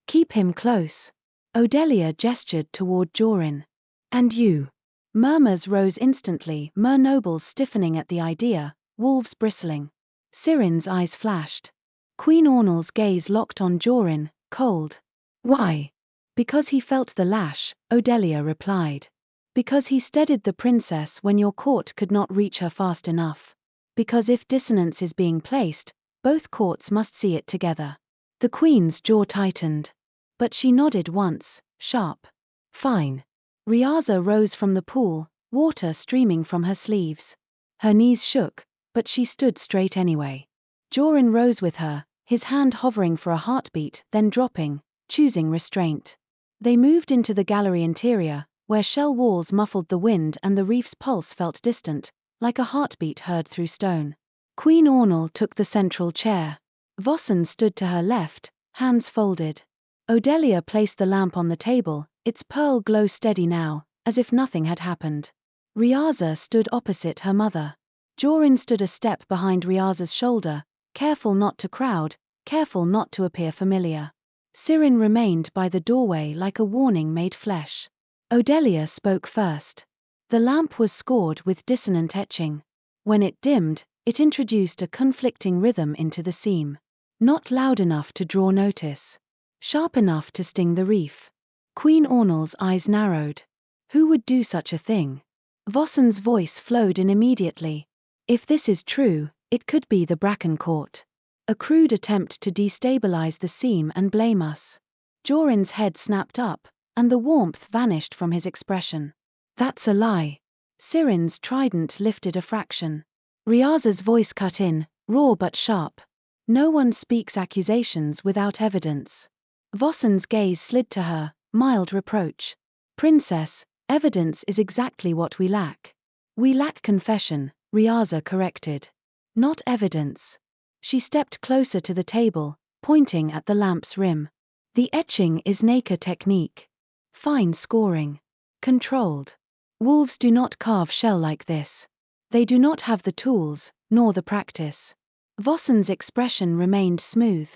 Keep him close." Odelia gestured toward Joryn. "And you?" Murmurs rose instantly, mer-nobles stiffening at the idea, wolves bristling. Siren's eyes flashed. Queen Ornal's gaze locked on Joryn, cold. "Why?" "Because he felt the lash," Odelia replied. "Because he steadied the princess when your court could not reach her fast enough. Because if dissonance is being placed, both courts must see it together." The Queen's jaw tightened. But she nodded once, sharp. "Fine." Riasa rose from the pool, water streaming from her sleeves. Her knees shook, but she stood straight anyway. Joryn rose with her, his hand hovering for a heartbeat, then dropping, choosing restraint. They moved into the gallery interior, where shell walls muffled the wind and the reef's pulse felt distant, like a heartbeat heard through stone. Queen Ornal took the central chair. Vossen stood to her left, hands folded. Odelia placed the lamp on the table, its pearl glow steady now, as if nothing had happened. Riasa stood opposite her mother. Joryn stood a step behind Riasa's shoulder, careful not to crowd, careful not to appear familiar. Siren remained by the doorway like a warning made flesh. Odelia spoke first. The lamp was scored with dissonant etching. When it dimmed, it introduced a conflicting rhythm into the seam. Not loud enough to draw notice. Sharp enough to sting the reef. Queen Ornal's eyes narrowed. Who would do such a thing? Vossen's voice flowed in immediately. If this is true, it could be the Bracken Court. A crude attempt to destabilize the seam and blame us. Joryn's head snapped up, and the warmth vanished from his expression. That's a lie. Siren's trident lifted a fraction. Riasa's voice cut in, raw but sharp. No one speaks accusations without evidence. Vossen's gaze slid to her, mild reproach. Princess, evidence is exactly what we lack. We lack confession, Riasa corrected. Not evidence. She stepped closer to the table, pointing at the lamp's rim. The etching is Nacre technique. Fine scoring. Controlled. Wolves do not carve shell like this. They do not have the tools, nor the practice. Vossen's expression remained smooth.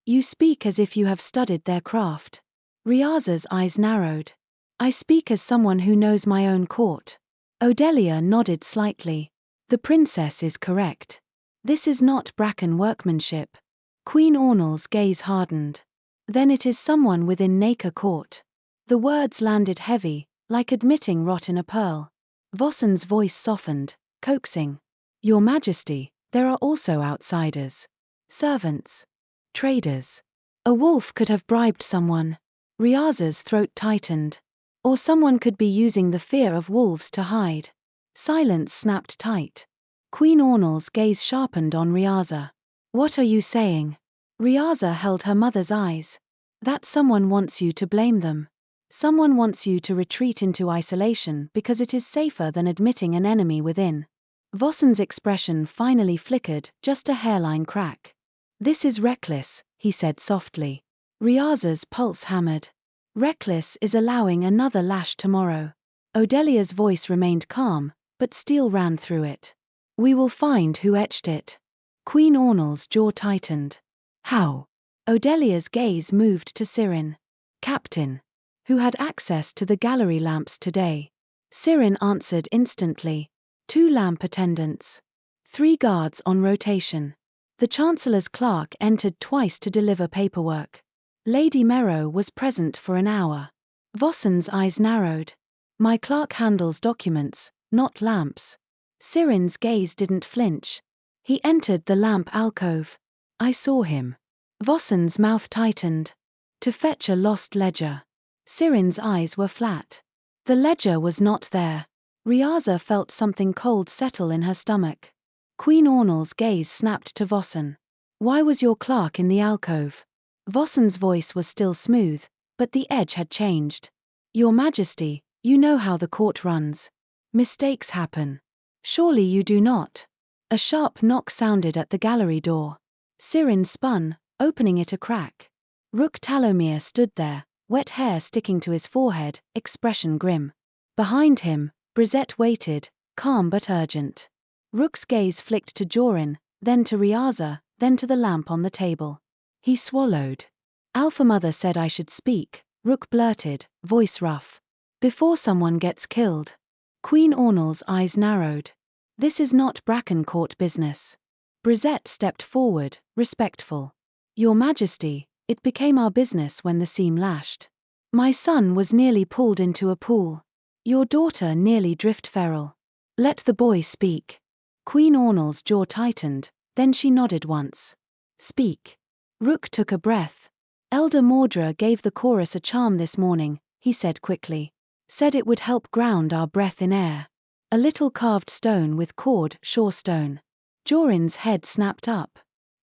You speak as if you have studied their craft. Riasa's eyes narrowed. I speak as someone who knows my own court. Odelia nodded slightly. The princess is correct. This is not Bracken workmanship. Queen Ornal's gaze hardened. Then it is someone within Nacre Court. The words landed heavy, like admitting rot in a pearl. Vossen's voice softened, coaxing. Your Majesty, there are also outsiders. Servants. Traders. A wolf could have bribed someone. Riasa's throat tightened. Or someone could be using the fear of wolves to hide. Silence snapped tight. Queen Ornal's gaze sharpened on Riasa. What are you saying? Riasa held her mother's eyes. That someone wants you to blame them. Someone wants you to retreat into isolation because it is safer than admitting an enemy within. Vossen's expression finally flickered, just a hairline crack. This is reckless, he said softly. Riasa's pulse hammered. Reckless is allowing another lash tomorrow. Odelia's voice remained calm, but steel ran through it. We will find who etched it. Queen Ornal's jaw tightened. How? Odelia's gaze moved to Siren. Captain. Who had access to the gallery lamps today? Siren answered instantly. 2 lamp attendants. 3 guards on rotation. The Chancellor's clerk entered twice to deliver paperwork. Lady Merrow was present for an hour. Vossen's eyes narrowed. My clerk handles documents, not lamps. Siren's gaze didn't flinch. He entered the lamp alcove. I saw him. Vossen's mouth tightened. To fetch a lost ledger. Siren's eyes were flat. The ledger was not there. Riasa felt something cold settle in her stomach. Queen Ornal's gaze snapped to Vossen. Why was your clerk in the alcove? Vossen's voice was still smooth, but the edge had changed. Your Majesty, you know how the court runs. Mistakes happen. Surely you do not. A sharp knock sounded at the gallery door. Sirin spun, opening it a crack. Rook Talomir stood there, wet hair sticking to his forehead, expression grim. Behind him, Brisette waited, calm but urgent. Rook's gaze flicked to Joryn, then to Riasa, then to the lamp on the table. He swallowed. Alpha Mother said I should speak, Rook blurted, voice rough. Before someone gets killed. Queen Ornal's eyes narrowed. This is not Bracken Court business. Brisette stepped forward, respectful. Your Majesty, it became our business when the seam lashed. My son was nearly pulled into a pool. Your daughter nearly drift feral. Let the boy speak. Queen Ornal's jaw tightened, then she nodded once. Speak. Rook took a breath. Elder Mordra gave the chorus a charm this morning, he said quickly. Said it would help ground our breath in air. A little carved stone with cord, shore stone. Joryn's head snapped up.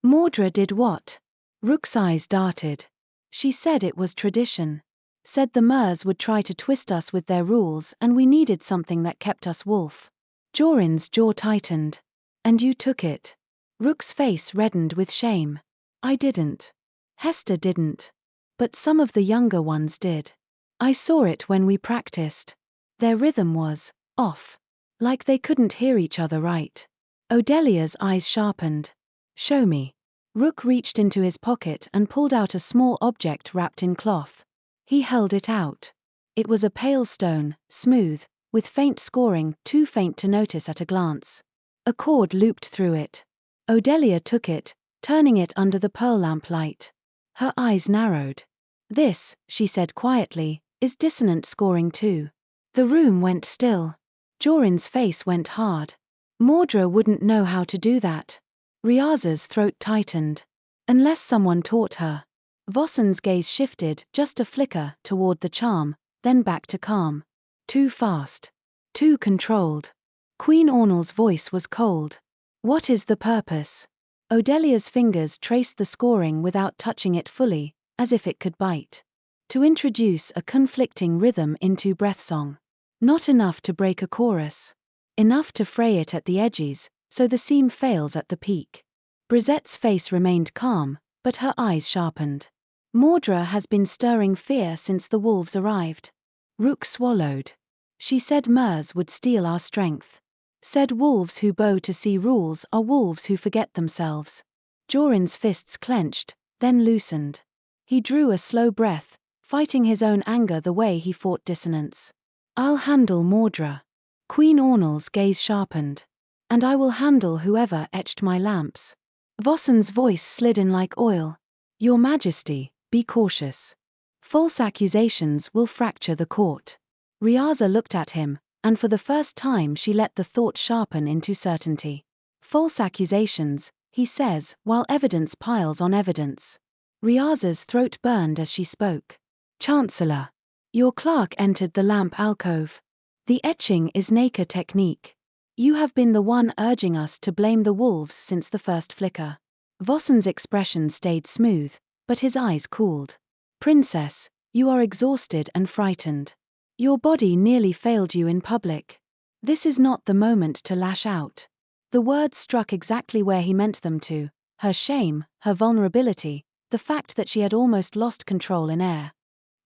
Mordra did what? Rook's eyes darted. She said it was tradition. Said the Mers would try to twist us with their rules and we needed something that kept us wolf. Joryn's jaw tightened. And you took it. Rook's face reddened with shame. I didn't. Hester didn't. But some of the younger ones did. I saw it when we practiced. Their rhythm was off. Like they couldn't hear each other right. Odelia's eyes sharpened. Show me. Rook reached into his pocket and pulled out a small object wrapped in cloth. He held it out. It was a pale stone, smooth, with faint scoring, too faint to notice at a glance. A cord looped through it. Odelia took it, turning it under the pearl lamp light. Her eyes narrowed. This, she said quietly, is dissonant scoring too. The room went still. Joryn's face went hard. Mordra wouldn't know how to do that. Riasa's throat tightened. Unless someone taught her. Vossen's gaze shifted, just a flicker, toward the charm, then back to calm. Too fast. Too controlled. Queen Ornal's voice was cold. What is the purpose? Odelia's fingers traced the scoring without touching it fully, as if it could bite. To introduce a conflicting rhythm into breathsong. Not enough to break a chorus. Enough to fray it at the edges, so the seam fails at the peak. Brisette's face remained calm, but her eyes sharpened. Mordra has been stirring fear since the wolves arrived. Rook swallowed. She said Mers would steal our strength. Said wolves who bow to see rules are wolves who forget themselves. Joryn's fists clenched, then loosened. He drew a slow breath, fighting his own anger the way he fought dissonance. I'll handle Mordra. Queen Ornal's gaze sharpened. And I will handle whoever etched my lamps. Vossen's voice slid in like oil. Your Majesty, be cautious. False accusations will fracture the court. Riasa looked at him, and for the first time she let the thought sharpen into certainty. False accusations, he says, while evidence piles on evidence. Riasa's throat burned as she spoke. Chancellor. Your clerk entered the lamp alcove. The etching is Nacre technique. You have been the one urging us to blame the wolves since the first flicker. Vossen's expression stayed smooth, but his eyes cooled. Princess, you are exhausted and frightened. Your body nearly failed you in public. This is not the moment to lash out. The words struck exactly where he meant them to, her shame, her vulnerability, the fact that she had almost lost control in air.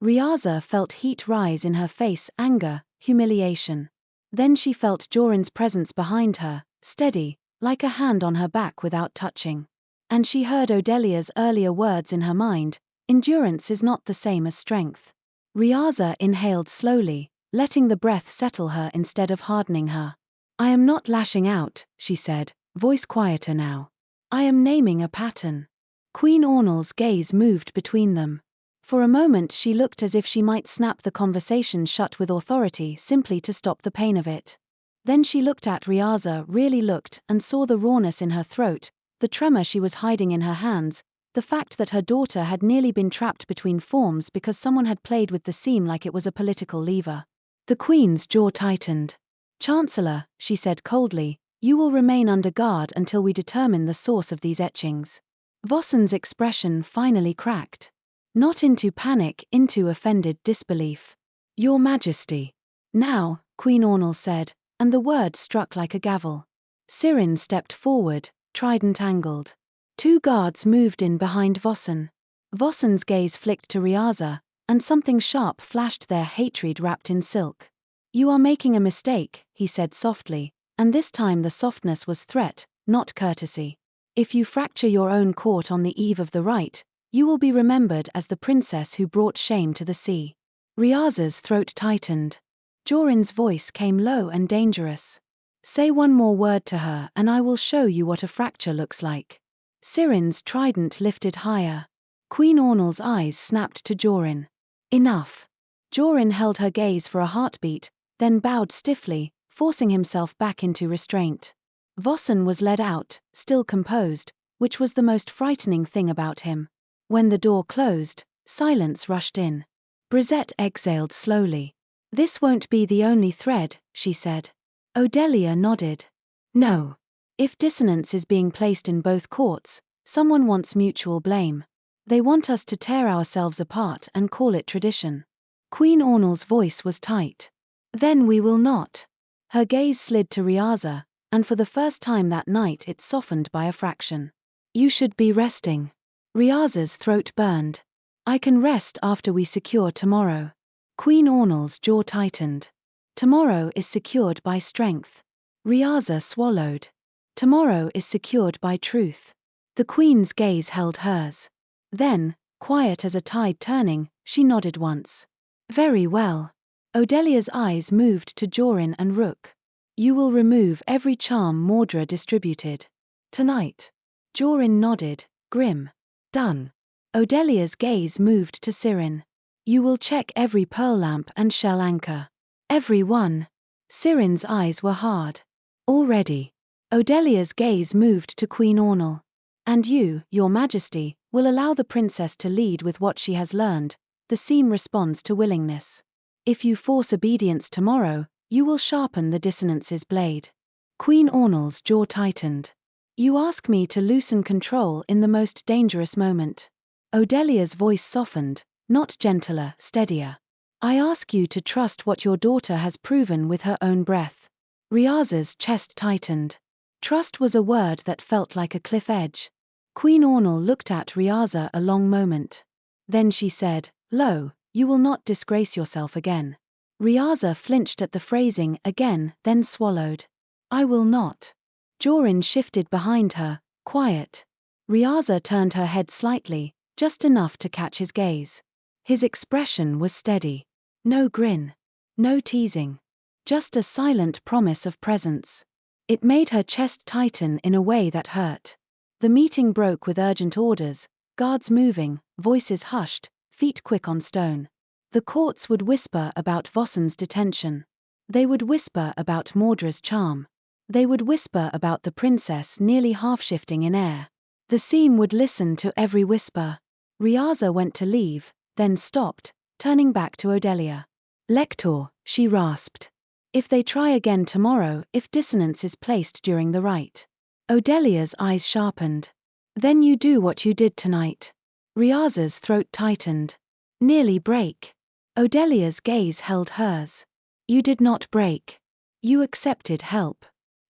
Riasa felt heat rise in her face, anger, humiliation. Then she felt Joryn's presence behind her, steady, like a hand on her back without touching. And she heard Odelia's earlier words in her mind, endurance is not the same as strength. Riasa inhaled slowly, letting the breath settle her instead of hardening her. I am not lashing out, she said, voice quieter now. I am naming a pattern. Queen Ornal's gaze moved between them. For a moment she looked as if she might snap the conversation shut with authority simply to stop the pain of it. Then she looked at Riasa, really looked, and saw the rawness in her throat, the tremor she was hiding in her hands, the fact that her daughter had nearly been trapped between forms because someone had played with the seam like it was a political lever. The Queen's jaw tightened. Chancellor, she said coldly, you will remain under guard until we determine the source of these etchings. Vossen's expression finally cracked. Not into panic, into offended disbelief. Your Majesty. Now, Queen Ornal said, and the word struck like a gavel. Sirin stepped forward, trident angled. Two guards moved in behind Vossen. Vossen's gaze flicked to Riasa, and something sharp flashed there, hatred wrapped in silk. You are making a mistake, he said softly, and this time the softness was threat, not courtesy. If you fracture your own court on the eve of the rite, you will be remembered as the princess who brought shame to the sea. Riasa's throat tightened. Joryn's voice came low and dangerous. Say one more word to her and I will show you what a fracture looks like. Sirin's trident lifted higher. Queen Ornal's eyes snapped to Joryn. Enough. Joryn held her gaze for a heartbeat, then bowed stiffly, forcing himself back into restraint. Vossen was led out, still composed, which was the most frightening thing about him. When the door closed, silence rushed in. Brisette exhaled slowly. This won't be the only thread, she said. Odelia nodded. No. If dissonance is being placed in both courts, someone wants mutual blame. They want us to tear ourselves apart and call it tradition. Queen Ornal's voice was tight. Then we will not. Her gaze slid to Riasa, and for the first time that night it softened by a fraction. You should be resting. Riasa's throat burned. I can rest after we secure tomorrow. Queen Ornal's jaw tightened. Tomorrow is secured by strength. Riasa swallowed. Tomorrow is secured by truth. The Queen's gaze held hers. Then, quiet as a tide turning, she nodded once. Very well. Odelia's eyes moved to Joryn and Rook. You will remove every charm Mordra distributed. Tonight. Joryn nodded, grim. Done. Odelia's gaze moved to Sirin. You will check every pearl lamp and shell anchor. Every one. Sirin's eyes were hard. Already. Odelia's gaze moved to Queen Ornal. And you, Your Majesty, will allow the princess to lead with what she has learned. The seam responds to willingness. If you force obedience tomorrow, you will sharpen the dissonance's blade. Queen Ornal's jaw tightened. You ask me to loosen control in the most dangerous moment. Odelia's voice softened, not gentler, steadier. I ask you to trust what your daughter has proven with her own breath. Riasa's chest tightened. Trust was a word that felt like a cliff edge. Queen Ornal looked at Riasa a long moment. Then she said, Lo, you will not disgrace yourself again. Riasa flinched at the phrasing again, then swallowed. I will not. Joryn shifted behind her, quiet. Riasa turned her head slightly, just enough to catch his gaze. His expression was steady. No grin. No teasing. Just a silent promise of presence. It made her chest tighten in a way that hurt. The meeting broke with urgent orders, guards moving, voices hushed, feet quick on stone. The courts would whisper about Vossen's detention. They would whisper about Mordra's charm. They would whisper about the princess nearly half-shifting in air. The seam would listen to every whisper. Riasa went to leave, then stopped, turning back to Odelia. Lector, she rasped. If they try again tomorrow, if dissonance is placed during the rite. Odelia's eyes sharpened. Then you do what you did tonight. Riasa's throat tightened. Nearly break. Odelia's gaze held hers. You did not break. You accepted help.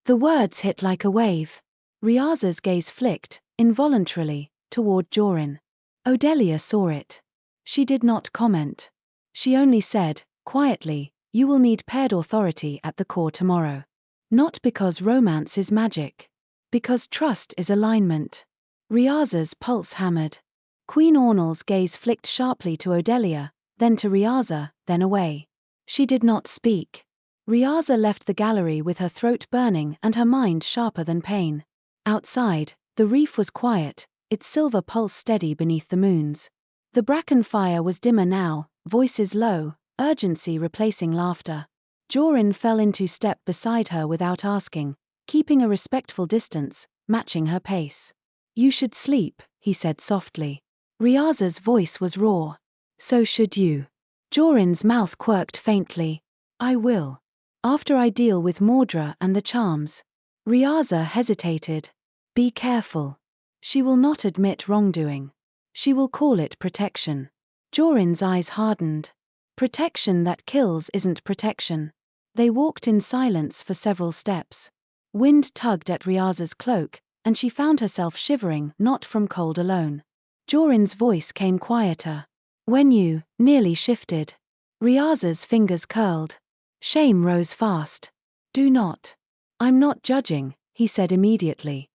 The words hit like a wave. Riasa's gaze flicked, involuntarily, toward Joryn. Odelia saw it. She did not comment. She only said, quietly, you will need paired authority at the core tomorrow. Not because romance is magic. Because trust is alignment. Riasa's pulse hammered. Queen Ornal's gaze flicked sharply to Odelia, then to Riasa, then away. She did not speak. Riasa left the gallery with her throat burning and her mind sharper than pain. Outside, the reef was quiet, its silver pulse steady beneath the moons. The bracken fire was dimmer now, voices low, urgency replacing laughter. Joryn fell into step beside her without asking, keeping a respectful distance, matching her pace. You should sleep, he said softly. Riasa's voice was raw. So should you. Joryn's mouth quirked faintly. I will. After I deal with Mordra and the charms. Riasa hesitated. Be careful. She will not admit wrongdoing. She will call it protection. Joryn's eyes hardened. Protection that kills isn't protection. They walked in silence for several steps. Wind tugged at Riasa's cloak, and she found herself shivering, not from cold alone. Joryn's voice came quieter. When you nearly shifted. Riasa's fingers curled. Shame rose fast. Do not. I'm not judging, he said immediately.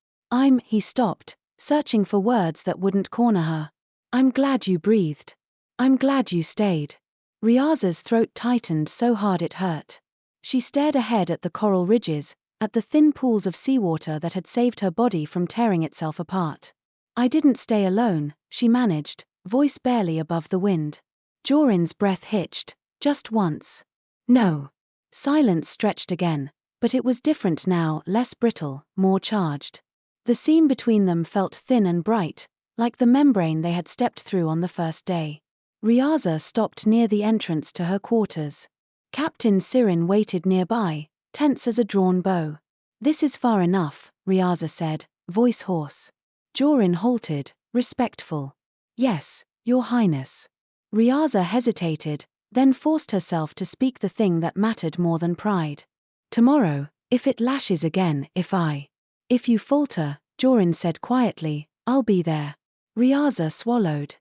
He stopped, searching for words that wouldn't corner her. I'm glad you breathed. I'm glad you stayed. Riasa's throat tightened so hard it hurt. She stared ahead at the coral ridges, at the thin pools of seawater that had saved her body from tearing itself apart. I didn't stay alone, she managed, voice barely above the wind. Joryn's breath hitched, just once. No. Silence stretched again, but it was different now, less brittle, more charged. The seam between them felt thin and bright, like the membrane they had stepped through on the first day. Riasa stopped near the entrance to her quarters. Captain Joryn waited nearby, tense as a drawn bow. This is far enough, Riasa said, voice hoarse. Joryn halted, respectful. Yes, Your Highness. Riasa hesitated, then forced herself to speak the thing that mattered more than pride. Tomorrow, if it lashes again, If you falter, Joryn said quietly, I'll be there. Riasa swallowed.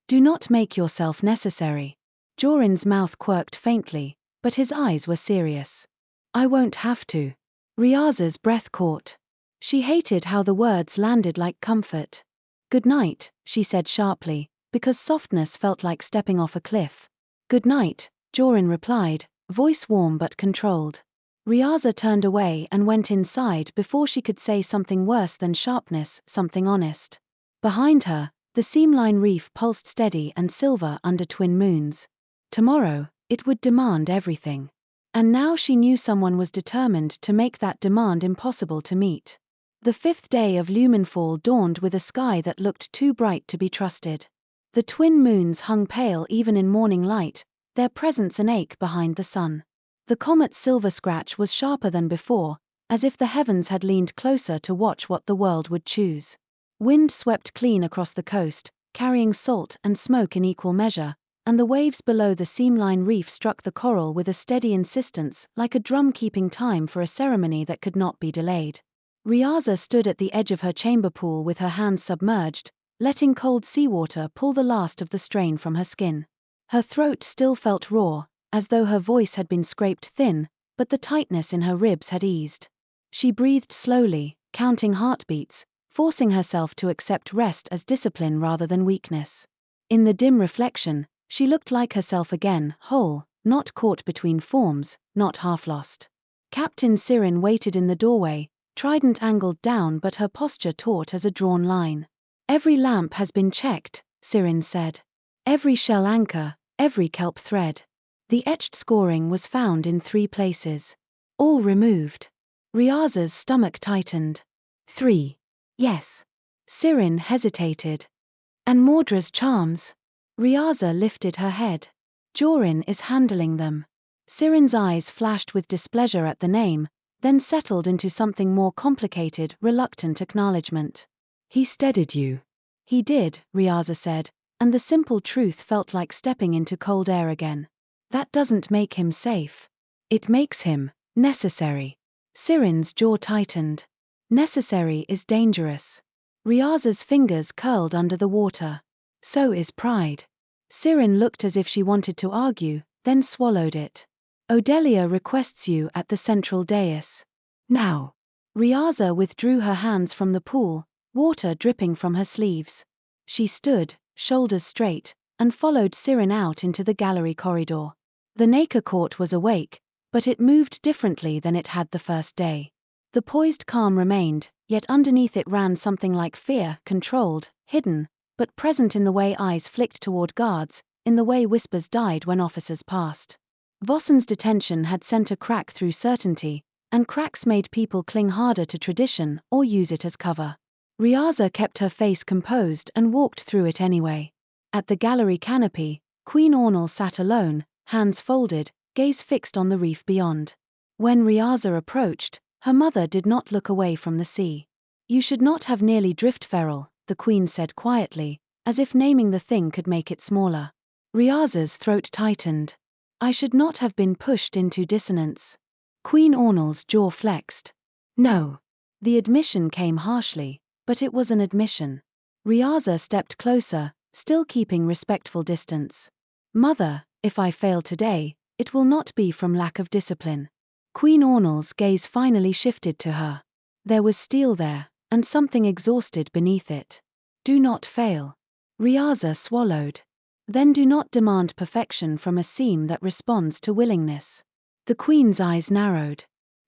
Do not make yourself necessary. Joryn's mouth quirked faintly, but his eyes were serious. I won't have to. Riasa's breath caught. She hated how the words landed like comfort. Good night, she said sharply, because softness felt like stepping off a cliff. Good night, Joryn replied, voice warm but controlled. Riasa turned away and went inside before she could say something worse than sharpness, something honest. Behind her, the Seamline Reef pulsed steady and silver under twin moons. Tomorrow, it would demand everything. And now she knew someone was determined to make that demand impossible to meet. The 5th day of Lumenfall dawned with a sky that looked too bright to be trusted. The twin moons hung pale even in morning light, their presence an ache behind the sun. The comet's silver scratch was sharper than before, as if the heavens had leaned closer to watch what the world would choose. Wind swept clean across the coast, carrying salt and smoke in equal measure, and the waves below the Seamline Reef struck the coral with a steady insistence, like a drum keeping time for a ceremony that could not be delayed. Riasa stood at the edge of her chamber pool with her hands submerged, letting cold seawater pull the last of the strain from her skin. Her throat still felt raw, as though her voice had been scraped thin, but the tightness in her ribs had eased. She breathed slowly, counting heartbeats, forcing herself to accept rest as discipline rather than weakness. In the dim reflection, she looked like herself again, whole, not caught between forms, not half lost. Captain Joryn waited in the doorway, trident angled down but her posture taut as a drawn line. Every lamp has been checked, Joryn said. Every shell anchor, every kelp thread. The etched scoring was found in 3 places. All removed. Riasa's stomach tightened. 3. Yes. Joryn hesitated. And Mordra's charms? Riasa lifted her head. Joryn is handling them. Joryn's eyes flashed with displeasure at the name, then settled into something more complicated, reluctant acknowledgement. He steadied you. He did, Riasa said, and the simple truth felt like stepping into cold air again. That doesn't make him safe. It makes him necessary. Joryn's jaw tightened. Necessary is dangerous. Riasa's fingers curled under the water. So is pride. Joryn looked as if she wanted to argue, then swallowed it. Odelia requests you at the central dais. Now. Riasa withdrew her hands from the pool, water dripping from her sleeves. She stood, shoulders straight, and followed Joryn out into the gallery corridor. The Nacre Court was awake, but it moved differently than it had the first day. The poised calm remained, yet underneath it ran something like fear, controlled, hidden, but present in the way eyes flicked toward guards, in the way whispers died when officers passed. Vossen's detention had sent a crack through certainty, and cracks made people cling harder to tradition or use it as cover. Riasa kept her face composed and walked through it anyway. At the gallery canopy, Queen Ornal sat alone, hands folded, gaze fixed on the reef beyond. When Riasa approached, her mother did not look away from the sea. You should not have nearly drift feral, the Queen said quietly, as if naming the thing could make it smaller. Riasa's throat tightened. I should not have been pushed into dissonance. Queen Ornal's jaw flexed. No. The admission came harshly, But it was an admission. Riasa stepped closer, still keeping respectful distance. Mother, if I fail today, it will not be from lack of discipline. Queen Ornal's gaze finally shifted to her. There was steel there, and something exhausted beneath it. Do not fail. Riasa swallowed. Then do not demand perfection from a seam that responds to willingness. The Queen's eyes narrowed.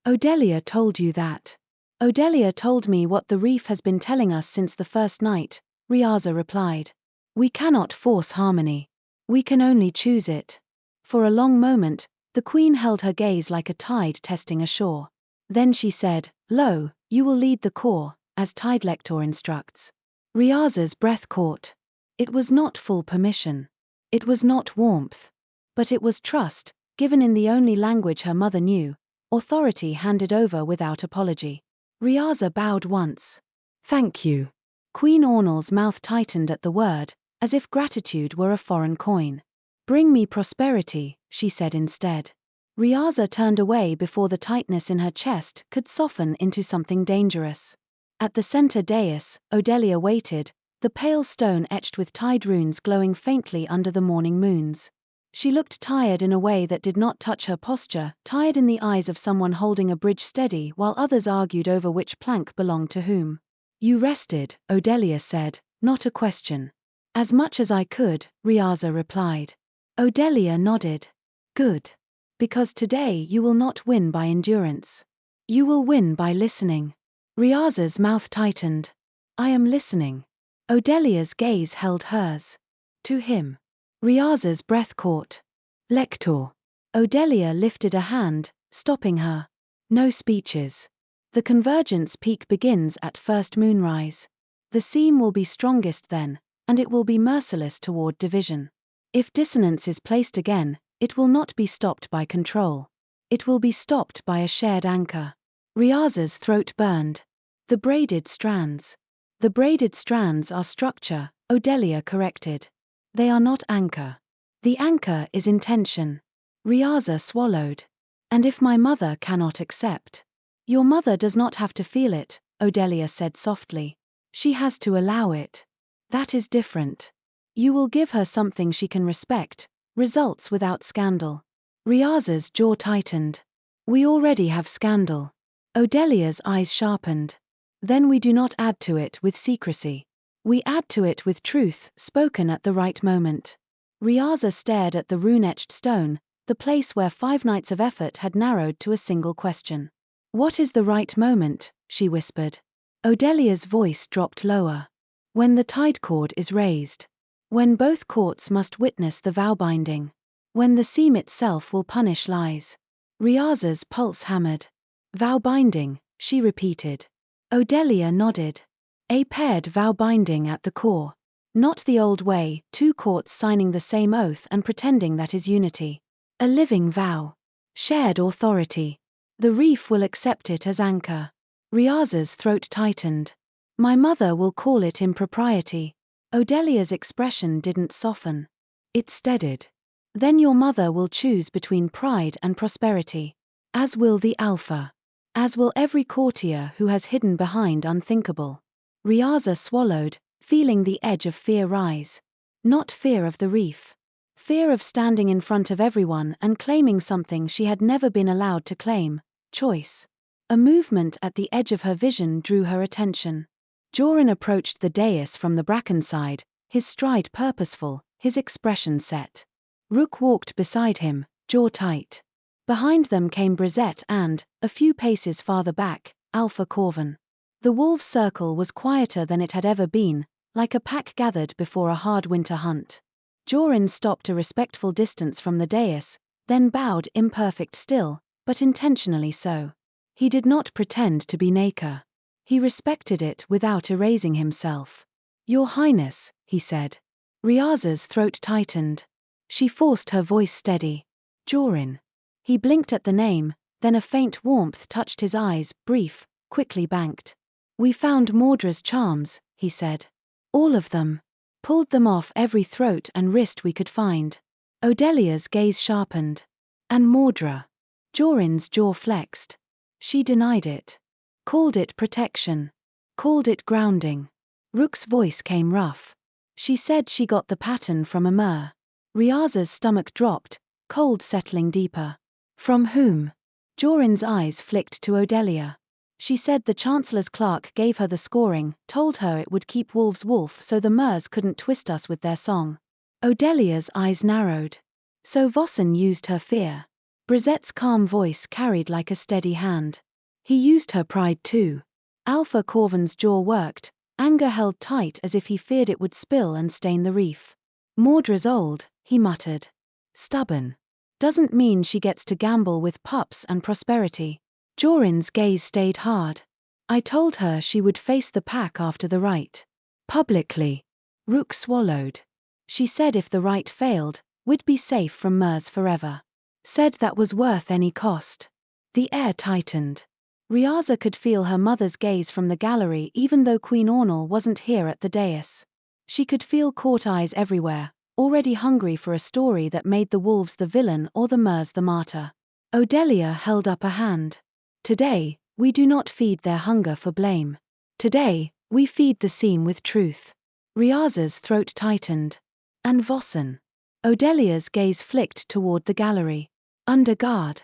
Odelia told you that. Odelia told me what the reef has been telling us since the first night, Riasa replied. We cannot force harmony. We can only choose it. For a long moment, the Queen held her gaze like a tide testing a shore. Then she said, Lo, you will lead the corps, as Tide Lector instructs. Riasa's breath caught. It was not full permission. It was not warmth. But it was trust, given in the only language her mother knew, authority handed over without apology. Riasa bowed once. Thank you. Queen Ornal's mouth tightened at the word, as if gratitude were a foreign coin. Bring me prosperity, she said instead. Riasa turned away before the tightness in her chest could soften into something dangerous. At the center dais, Odelia waited, the pale stone etched with tide runes glowing faintly under the morning moons. She looked tired in a way that did not touch her posture, tired in the eyes of someone holding a bridge steady while others argued over which plank belonged to whom. You rested, Odelia said, not a question. As much as I could, Riasa replied. Odelia nodded. Good. Because today you will not win by endurance. You will win by listening. Riasa's mouth tightened. I am listening. Odelia's gaze held hers. To him. Riasa's breath caught. Lector. Odelia lifted a hand, stopping her. No speeches. The convergence peak begins at first moonrise. The seam will be strongest then, and it will be merciless toward division. If dissonance is placed again, it will not be stopped by control. It will be stopped by a shared anchor. Riasa's throat burned. The braided strands. The braided strands are structure, Odelia corrected. They are not anchor. The anchor is intention. Riasa swallowed. And if my mother cannot accept? Your mother does not have to feel it, Odelia said softly. She has to allow it. That is different. You will give her something she can respect, results without scandal. Riasa's jaw tightened. We already have scandal. Odelia's eyes sharpened. Then we do not add to it with secrecy. We add to it with truth, spoken at the right moment. Riasa stared at the rune-etched stone, the place where 5 nights of effort had narrowed to a single question. What is the right moment? She whispered. Odelia's voice dropped lower. When the tide cord is raised. When both courts must witness the vow binding. When the seam itself will punish lies. Riasa's pulse hammered. Vow binding, she repeated. Odelia nodded. A paired vow binding at the core. Not the old way, 2 courts signing the same oath and pretending that is unity. A living vow. Shared authority. The reef will accept it as anchor. Riasa's throat tightened. My mother will call it impropriety. Odelia's expression didn't soften. It steadied. Then your mother will choose between pride and prosperity. As will the Alpha. As will every courtier who has hidden behind unthinkable. Riasa swallowed, feeling the edge of fear rise. Not fear of the reef. Fear of standing in front of everyone and claiming something she had never been allowed to claim, choice. A movement at the edge of her vision drew her attention. Joryn approached the dais from the Bracken side, his stride purposeful, his expression set. Rook walked beside him, jaw tight. Behind them came Brizette and, a few paces farther back, Alpha Corvin. The wolves' circle was quieter than it had ever been, like a pack gathered before a hard winter hunt. Joryn stopped a respectful distance from the dais, then bowed imperfect still, but intentionally so. He did not pretend to be Nacre. He respected it without erasing himself. Your Highness, he said. Riasa's throat tightened. She forced her voice steady. Joryn. He blinked at the name, then a faint warmth touched his eyes, brief, quickly banked. We found Mordra's charms, he said. All of them. Pulled them off every throat and wrist we could find. Odelia's gaze sharpened. And Mordra. Joryn's jaw flexed. She denied it. Called it protection. Called it grounding. Rook's voice came rough. She said she got the pattern from a mer. Riasa's stomach dropped, cold settling deeper. From whom? Joryn's eyes flicked to Odelia. She said the Chancellor's clerk gave her the scoring, told her it would keep wolves wolf so the mers couldn't twist us with their song. Odelia's eyes narrowed. So Vossen used her fear. Brisette's calm voice carried like a steady hand. He used her pride too. Alpha Corvin's jaw worked, anger held tight as if he feared it would spill and stain the reef. Maudra's old, he muttered. Stubborn. Doesn't mean she gets to gamble with pups and prosperity. Joryn's gaze stayed hard. I told her she would face the pack after the right. Publicly. Rook swallowed. She said if the right failed, we'd be safe from mers forever. Said that was worth any cost. The air tightened. Riasa could feel her mother's gaze from the gallery even though Queen Ornal wasn't here at the dais. She could feel court eyes everywhere, already hungry for a story that made the wolves the villain or the mers the martyr. Odelia held up a hand. Today, we do not feed their hunger for blame. Today, we feed the seam with truth. Riasa's throat tightened. And Vossen. Odelia's gaze flicked toward the gallery. Under guard.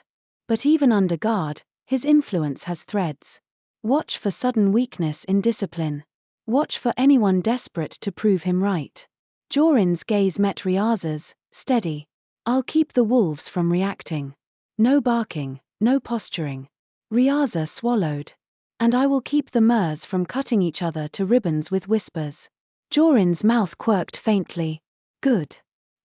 But even under guard, his influence has threads. Watch for sudden weakness in discipline. Watch for anyone desperate to prove him right. Joryn's gaze met Riasa's, steady. I'll keep the wolves from reacting. No barking, no posturing. Riasa swallowed. And I will keep the mers from cutting each other to ribbons with whispers. Joryn's mouth quirked faintly. Good.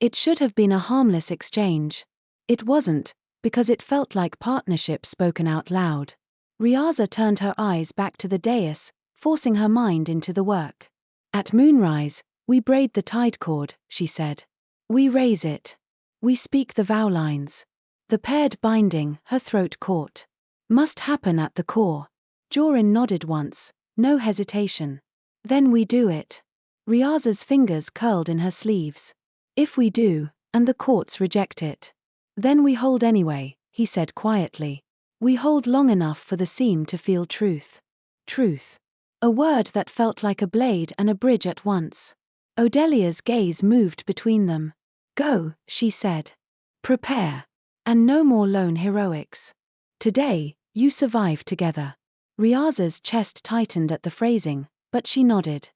It should have been a harmless exchange. It wasn't, because it felt like partnership spoken out loud. Riasa turned her eyes back to the dais, forcing her mind into the work. At moonrise, we braid the tide cord, she said. We raise it. We speak the vow lines. The paired binding, her throat caught. Must happen at the core. Joryn nodded once, no hesitation. Then we do it. Riasa's fingers curled in her sleeves. If we do, and the courts reject it. Then we hold anyway, he said quietly. We hold long enough for the seam to feel truth. Truth. A word that felt like a blade and a bridge at once. Odelia's gaze moved between them. Go, she said. Prepare. And no more lone heroics. Today, you survive together. Riasa's chest tightened at the phrasing, but she nodded.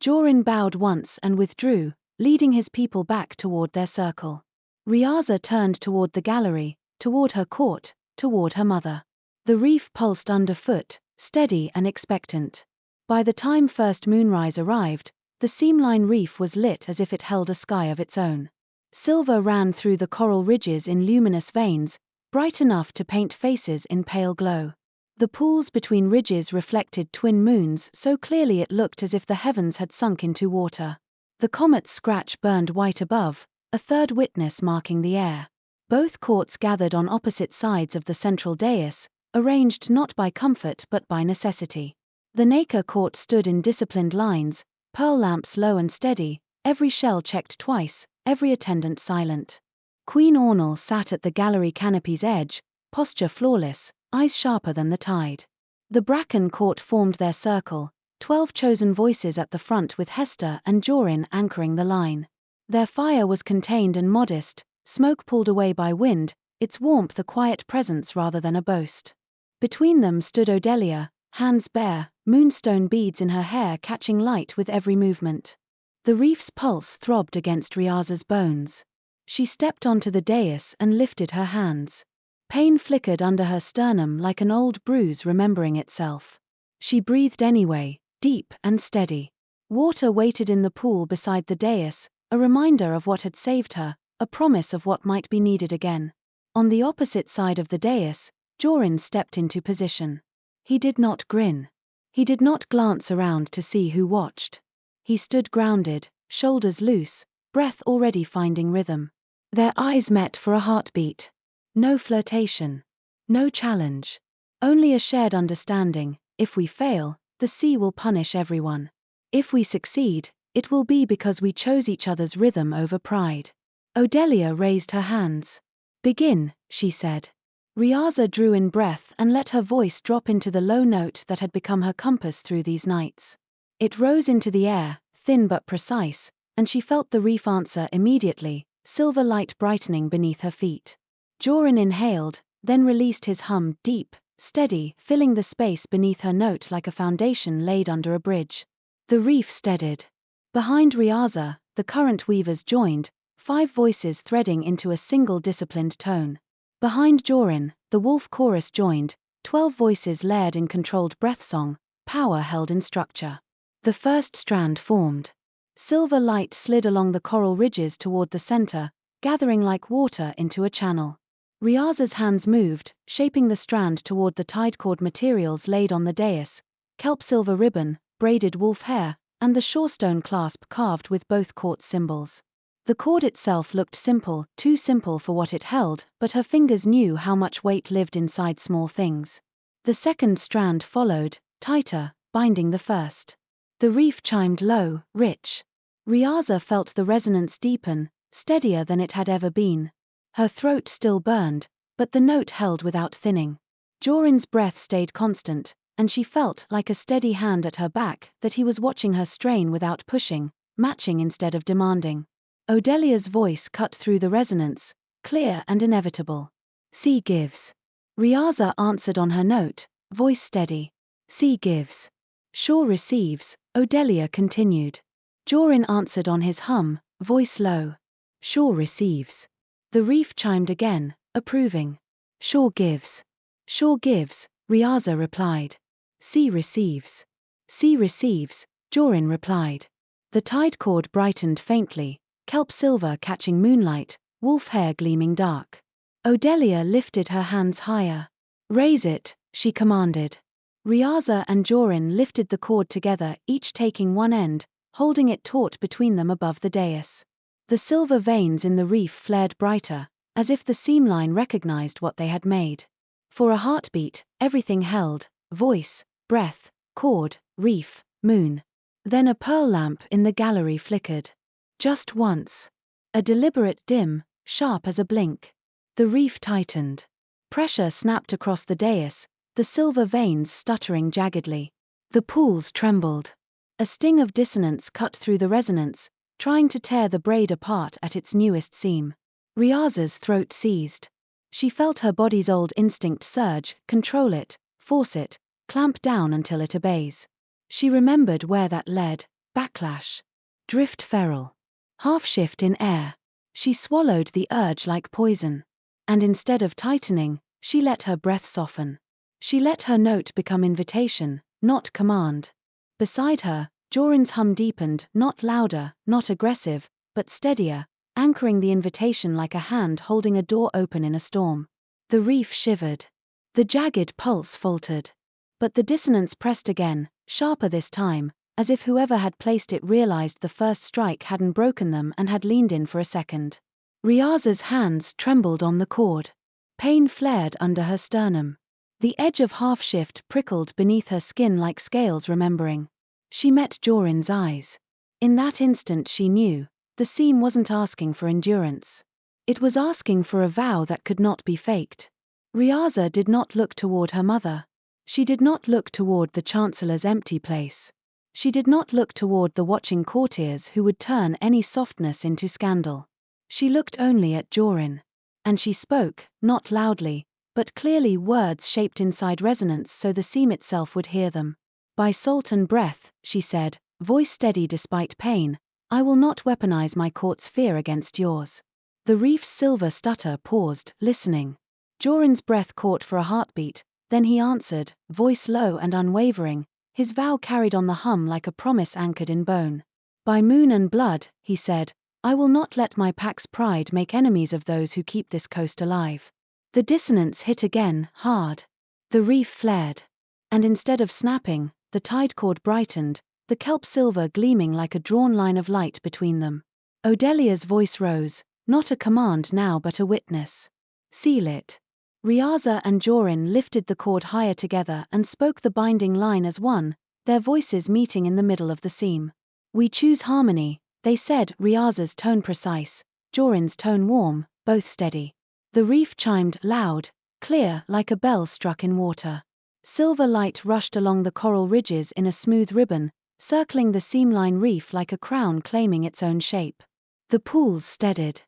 Joryn bowed once and withdrew, leading his people back toward their circle. Riasa turned toward the gallery, toward her court, toward her mother. The reef pulsed underfoot, steady and expectant. By the time first moonrise arrived, the Seamline Reef was lit as if it held a sky of its own. Silver ran through the coral ridges in luminous veins, bright enough to paint faces in pale glow. The pools between ridges reflected twin moons so clearly it looked as if the heavens had sunk into water. The comet's scratch burned white above, a third witness marking the air. Both courts gathered on opposite sides of the central dais, arranged not by comfort but by necessity. The Nacre Court stood in disciplined lines, pearl lamps low and steady, every shell checked twice, every attendant silent. Queen Ornal sat at the gallery canopy's edge, posture flawless, eyes sharper than the tide. The Bracken Court formed their circle, 12 chosen voices at the front with Hester and Joryn anchoring the line. Their fire was contained and modest, smoke pulled away by wind, its warmth a quiet presence rather than a boast. Between them stood Odelia, hands bare, moonstone beads in her hair catching light with every movement. The reef's pulse throbbed against Riasa's bones. She stepped onto the dais and lifted her hands. Pain flickered under her sternum like an old bruise remembering itself. She breathed anyway, deep and steady. Water waited in the pool beside the dais, a reminder of what had saved her, a promise of what might be needed again. On the opposite side of the dais, Joryn stepped into position. He did not grin. He did not glance around to see who watched. He stood grounded, shoulders loose, breath already finding rhythm. Their eyes met for a heartbeat. No flirtation. No challenge. Only a shared understanding. If we fail, the sea will punish everyone. If we succeed, it will be because we chose each other's rhythm over pride. Odelia raised her hands. Begin, she said. Riasa drew in breath and let her voice drop into the low note that had become her compass through these nights. It rose into the air, thin but precise, and she felt the reef answer immediately, silver light brightening beneath her feet. Joryn inhaled, then released his hum, deep, steady, filling the space beneath her note like a foundation laid under a bridge. The reef steadied. Behind Riasa, the current weavers joined, 5 voices threading into a single disciplined tone. Behind Joryn, the wolf chorus joined, 12 voices layered in controlled breath song, power held in structure. The first strand formed. Silver light slid along the coral ridges toward the center, gathering like water into a channel. Riasa's hands moved, shaping the strand toward the tide cord materials laid on the dais, kelp silver ribbon, braided wolf hair, and the shorestone clasp carved with both court symbols. The cord itself looked simple, too simple for what it held, but her fingers knew how much weight lived inside small things. The second strand followed, tighter, binding the first. The reef chimed low, rich. Riasa felt the resonance deepen, steadier than it had ever been. Her throat still burned, but the note held without thinning. Joryn's breath stayed constant, and she felt like a steady hand at her back that he was watching her strain without pushing, matching instead of demanding. Odelia's voice cut through the resonance, clear and inevitable. Sea gives. Riasa answered on her note, voice steady. Sea gives. Shore receives, Odelia continued. Joryn answered on his hum, voice low. Shore receives. The reef chimed again, approving. Shore gives. Shore gives, Riasa replied. Sea receives. Sea receives, Joryn replied. The tide cord brightened faintly, kelp silver catching moonlight, wolf hair gleaming dark. Odelia lifted her hands higher. Raise it, she commanded. Riasa and Joryn lifted the cord together, each taking one end, holding it taut between them above the dais. The silver veins in the reef flared brighter, as if the seamline recognized what they had made. For a heartbeat, everything held, voice, breath, cord, reef, moon. Then a pearl lamp in the gallery flickered. Just once. A deliberate dim, sharp as a blink. The reef tightened. Pressure snapped across the dais, the silver veins stuttering jaggedly. The pools trembled. A sting of dissonance cut through the resonance, trying to tear the braid apart at its newest seam. Riasa's throat seized. She felt her body's old instinct surge, control it, force it, clamp down until it obeys. She remembered where that led, backlash. Drift feral. Half shift in air. She swallowed the urge like poison. And instead of tightening, she let her breath soften. She let her note become invitation, not command. Beside her, Joryn's hum deepened, not louder, not aggressive, but steadier, anchoring the invitation like a hand holding a door open in a storm. The reef shivered. The jagged pulse faltered. But the dissonance pressed again, sharper this time, as if whoever had placed it realized the first strike hadn't broken them and had leaned in for a second. Riasa's hands trembled on the cord. Pain flared under her sternum. The edge of half-shift prickled beneath her skin like scales remembering. She met Joryn's eyes. In that instant she knew, the seam wasn't asking for endurance. It was asking for a vow that could not be faked. Riasa did not look toward her mother. She did not look toward the Chancellor's empty place. She did not look toward the watching courtiers who would turn any softness into scandal. She looked only at Joryn. And she spoke, not loudly, but clearly, words shaped inside resonance so the seam itself would hear them. By salt and breath, she said, voice steady despite pain, I will not weaponize my court's fear against yours. The reef's silver stutter paused, listening. Joryn's breath caught for a heartbeat, then he answered, voice low and unwavering, his vow carried on the hum like a promise anchored in bone. By moon and blood, he said, I will not let my pack's pride make enemies of those who keep this coast alive. The dissonance hit again, hard. The reef flared. And instead of snapping, the tide cord brightened, the kelp silver gleaming like a drawn line of light between them. Odelia's voice rose, not a command now but a witness. Seal it. Riasa and Joryn lifted the cord higher together and spoke the binding line as one, their voices meeting in the middle of the seam. We choose harmony, they said, Riasa's tone precise, Joryn's tone warm, both steady. The reef chimed loud, clear like a bell struck in water. Silver light rushed along the coral ridges in a smooth ribbon, circling the Seamline Reef like a crown claiming its own shape. The pools steadied.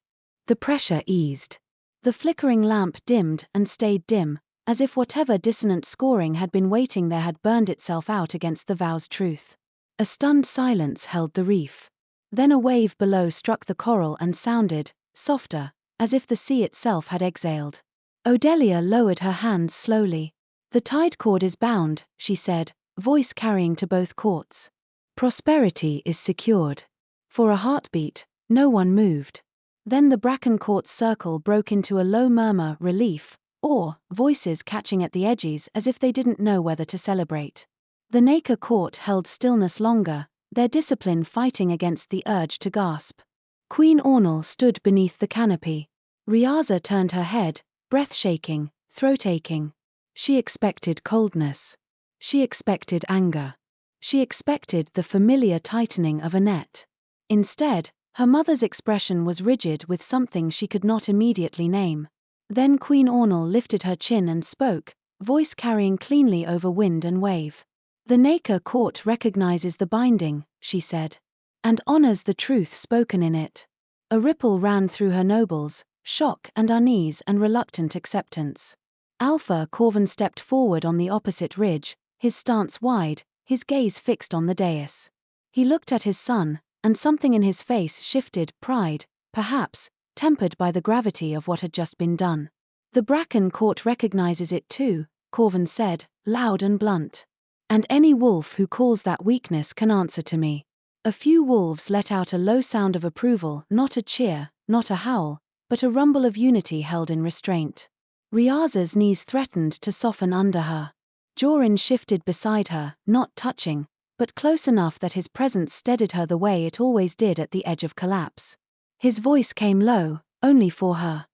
The pressure eased. The flickering lamp dimmed and stayed dim, as if whatever dissonant scoring had been waiting there had burned itself out against the vow's truth. A stunned silence held the reef. Then a wave below struck the coral and sounded, softer, as if the sea itself had exhaled. Odelia lowered her hands slowly. "The tide cord is bound," she said, voice carrying to both courts. "Prosperity is secured." For a heartbeat, no one moved. Then the Bracken Court circle broke into a low murmur, relief, awe, voices catching at the edges as if they didn't know whether to celebrate. The Nacre Court held stillness longer, their discipline fighting against the urge to gasp. Queen Ornal stood beneath the canopy. Riasa turned her head, breath shaking, throat aching. She expected coldness. She expected anger. She expected the familiar tightening of a net. Instead, her mother's expression was rigid with something she could not immediately name. Then Queen Ornal lifted her chin and spoke, voice carrying cleanly over wind and wave. "The Nacre Court recognizes the binding," she said, "and honors the truth spoken in it." A ripple ran through her nobles, shock and unease and reluctant acceptance. Alpha Corvin stepped forward on the opposite ridge, his stance wide, his gaze fixed on the dais. He looked at his son, and something in his face shifted, pride, perhaps, tempered by the gravity of what had just been done. "The Bracken Court recognizes it too," Corvin said, loud and blunt. "And any wolf who calls that weakness can answer to me." A few wolves let out a low sound of approval, not a cheer, not a howl, but a rumble of unity held in restraint. Riasa's knees threatened to soften under her. Joryn shifted beside her, not touching, but close enough that his presence steadied her the way it always did at the edge of collapse. His voice came low, only for her.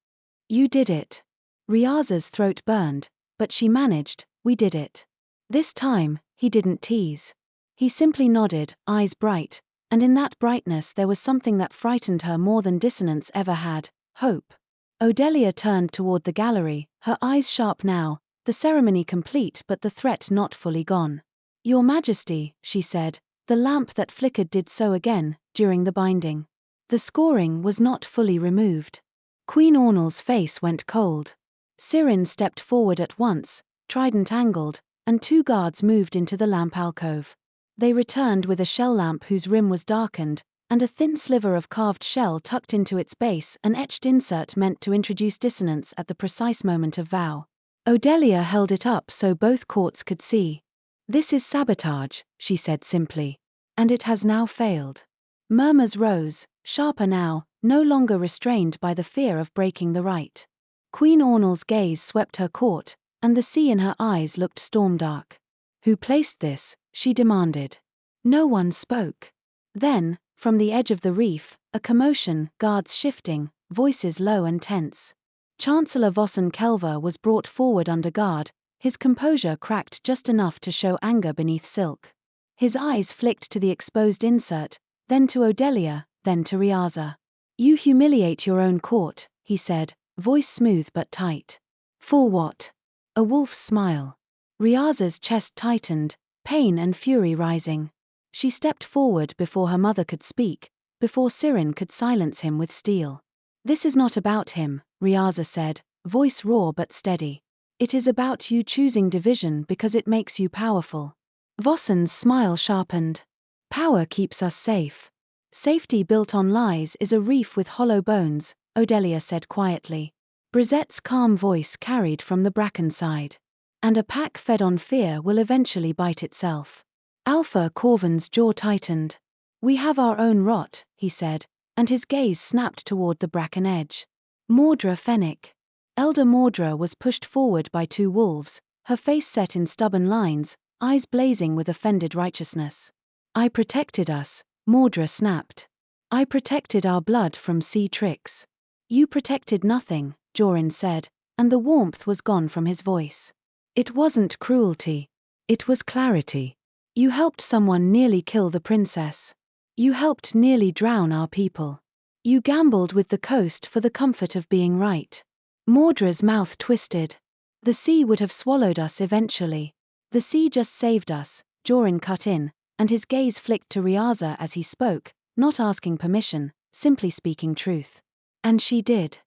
"You did it." Riasa's throat burned, but she managed, "We did it." This time, he didn't tease. He simply nodded, eyes bright, and in that brightness there was something that frightened her more than dissonance ever had, hope. Odelia turned toward the gallery, her eyes sharp now, the ceremony complete but the threat not fully gone. "Your Majesty," she said, the lamp that flickered did so again, during the binding. The scoring was not fully removed. Queen Ornal's face went cold. Sirin stepped forward at once, trident angled, and two guards moved into the lamp alcove. They returned with a shell lamp whose rim was darkened, and a thin sliver of carved shell tucked into its base, an etched insert meant to introduce dissonance at the precise moment of vow. Odelia held it up so both courts could see. "This is sabotage," she said simply. "And it has now failed." Murmurs rose, sharper now, no longer restrained by the fear of breaking the right. Queen Ornal's gaze swept her court, and the sea in her eyes looked storm-dark. "Who placed this?" she demanded. No one spoke. Then, from the edge of the reef, a commotion, guards shifting, voices low and tense. Chancellor Vossen Kelver was brought forward under guard, his composure cracked just enough to show anger beneath silk. His eyes flicked to the exposed insert, then to Odelia, then to Riasa. "You humiliate your own court," he said, voice smooth but tight. "For what?" A wolf's smile. Riasa's chest tightened, pain and fury rising. She stepped forward before her mother could speak, before Sirin could silence him with steel. "This is not about him," Riasa said, voice raw but steady. "It is about you choosing division because it makes you powerful." Vossen's smile sharpened. "Power keeps us safe. Safety built on lies is a reef with hollow bones," Odelia said quietly. Brisette's calm voice carried from the Bracken side. "And a pack fed on fear will eventually bite itself." Alpha Corvin's jaw tightened. "We have our own rot," he said, and his gaze snapped toward the Bracken edge. Mordra Fenwick. Elder Mordra was pushed forward by two wolves, her face set in stubborn lines, eyes blazing with offended righteousness. "I protected us," Mordra snapped. "I protected our blood from sea tricks." "You protected nothing," Joryn said, and the warmth was gone from his voice. "It wasn't cruelty. It was clarity. You helped someone nearly kill the princess. You helped nearly drown our people. You gambled with the coast for the comfort of being right." Mordra's mouth twisted. The sea would have swallowed us eventually. The sea just saved us, Joryn cut in, and his gaze flicked to Riasa as he spoke, not asking permission, simply speaking truth. And she did.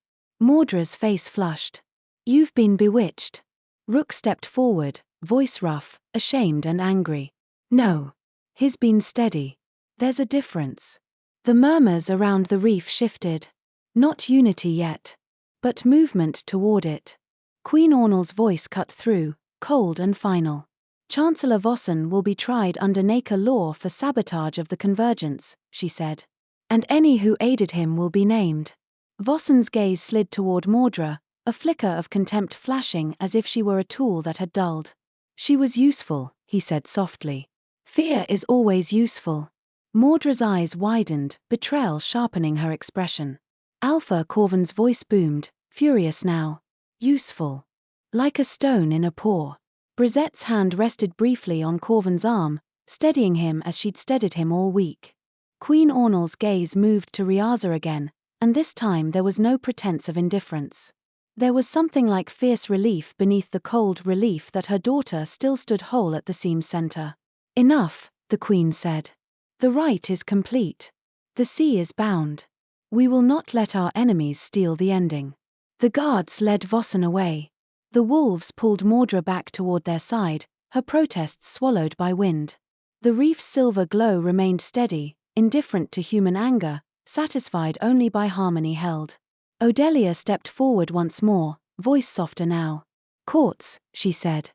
Mordra's face flushed. You've been bewitched. Rook stepped forward, voice rough, ashamed and angry. No. He's been steady. There's a difference. The murmurs around the reef shifted. Not unity yet. But movement toward it. Queen Ornal's voice cut through, cold and final. Chancellor Vossen will be tried under Nacre law for sabotage of the convergence, she said. And any who aided him will be named. Vossen's gaze slid toward Mordra, a flicker of contempt flashing as if she were a tool that had dulled. She was useful, he said softly. Fear is always useful. Mordra's eyes widened, betrayal sharpening her expression. Alpha Corvin's voice boomed, furious now. Useful. Like a stone in a paw. Brisette's hand rested briefly on Corvin's arm, steadying him as she'd steadied him all week. Queen Ornal's gaze moved to Riasa again, and this time there was no pretense of indifference. There was something like fierce relief beneath the cold relief that her daughter still stood whole at the seam's center. Enough, the Queen said. The rite is complete. The sea is bound. We will not let our enemies steal the ending. The guards led Vossen away. The wolves pulled Mordra back toward their side, her protests swallowed by wind. The reef's silver glow remained steady, indifferent to human anger, satisfied only by harmony held. Odelia stepped forward once more, voice softer now. Courts, she said.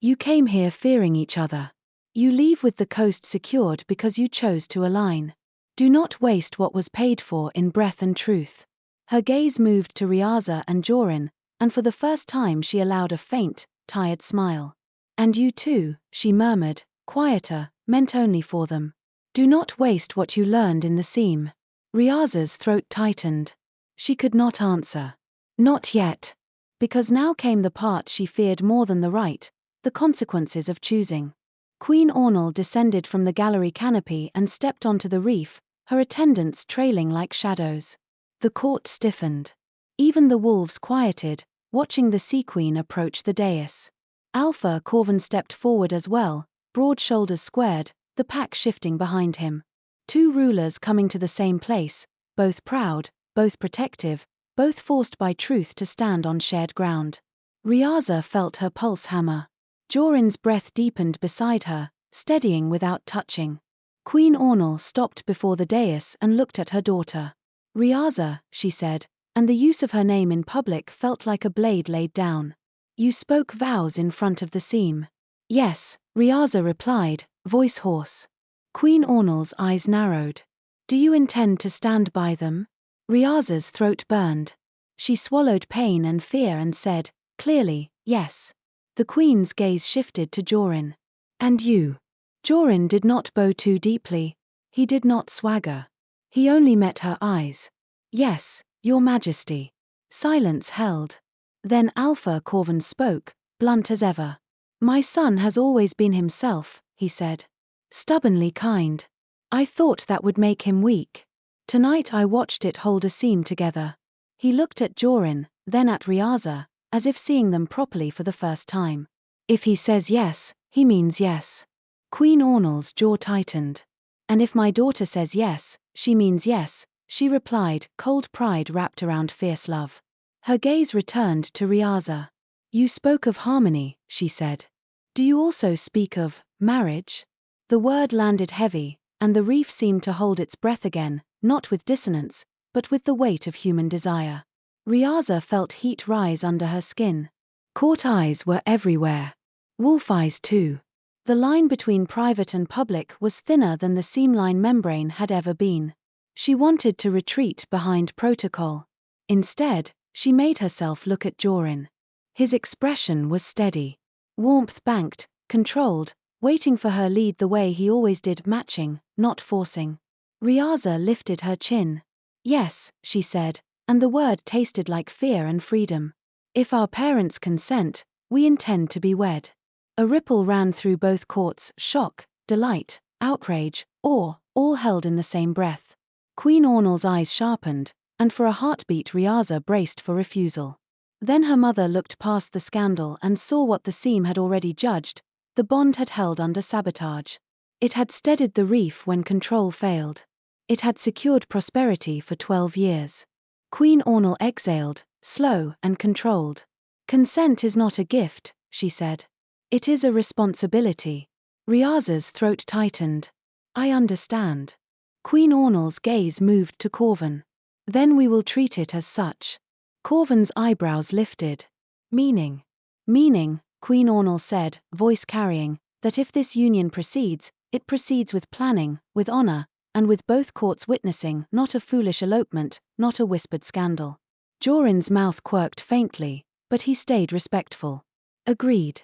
You came here fearing each other. You leave with the coast secured because you chose to align. Do not waste what was paid for in breath and truth. Her gaze moved to Riasa and Joryn, and for the first time she allowed a faint, tired smile. And you too, she murmured, quieter, meant only for them. Do not waste what you learned in the seam. Riasa's throat tightened. She could not answer. Not yet. Because now came the part she feared more than the right, the consequences of choosing. Queen Ornal descended from the gallery canopy and stepped onto the reef, her attendants trailing like shadows. The court stiffened. Even the wolves quieted, watching the Sea Queen approach the dais. Alpha Corvin stepped forward as well, broad shoulders squared, the pack shifting behind him. Two rulers coming to the same place, both proud, both protective, both forced by truth to stand on shared ground. Riasa felt her pulse hammer. Joryn's breath deepened beside her, steadying without touching. Queen Ornal stopped before the dais and looked at her daughter. Riasa, she said, and the use of her name in public felt like a blade laid down. You spoke vows in front of the seam. Yes, Riasa replied, voice hoarse. Queen Ornal's eyes narrowed. Do you intend to stand by them? Riasa's throat burned. She swallowed pain and fear and said, clearly, yes. The Queen's gaze shifted to Joryn. And you? Joryn did not bow too deeply. He did not swagger. He only met her eyes. Yes, Your Majesty. Silence held. Then Alpha Corvin spoke, blunt as ever. My son has always been himself, he said. Stubbornly kind. I thought that would make him weak. Tonight I watched it hold a seam together. He looked at Joryn, then at Riasa, as if seeing them properly for the first time. If he says yes, he means yes. Queen Ornal's jaw tightened. And if my daughter says yes, she means yes, she replied, cold pride wrapped around fierce love. Her gaze returned to Riasa. You spoke of harmony, she said. Do you also speak of marriage? The word landed heavy, and the reef seemed to hold its breath again, not with dissonance, but with the weight of human desire. Riasa felt heat rise under her skin. Court eyes were everywhere. Wolf eyes too. The line between private and public was thinner than the seamline membrane had ever been. She wanted to retreat behind protocol. Instead, she made herself look at Joryn. His expression was steady. Warmth banked, controlled, waiting for her lead the way he always did, matching, not forcing. Riasa lifted her chin. Yes, she said, and the word tasted like fear and freedom. If our parents consent, we intend to be wed. A ripple ran through both courts, shock, delight, outrage, awe, all held in the same breath. Queen Ornal's eyes sharpened, and for a heartbeat Riasa braced for refusal. Then her mother looked past the scandal and saw what the Seam had already judged: the bond had held under sabotage. It had steadied the reef when control failed. It had secured prosperity for 12 years. Queen Ornal exhaled, slow and controlled. Consent is not a gift, she said. It is a responsibility. Riasa's throat tightened. I understand. Queen Ornal's gaze moved to Corvin. Then we will treat it as such. Corvin's eyebrows lifted. Meaning? Meaning, Queen Ornal said, voice carrying, that if this union proceeds, it proceeds with planning, with honor, and with both courts witnessing, not a foolish elopement, not a whispered scandal. Joryn's mouth quirked faintly, but he stayed respectful. Agreed.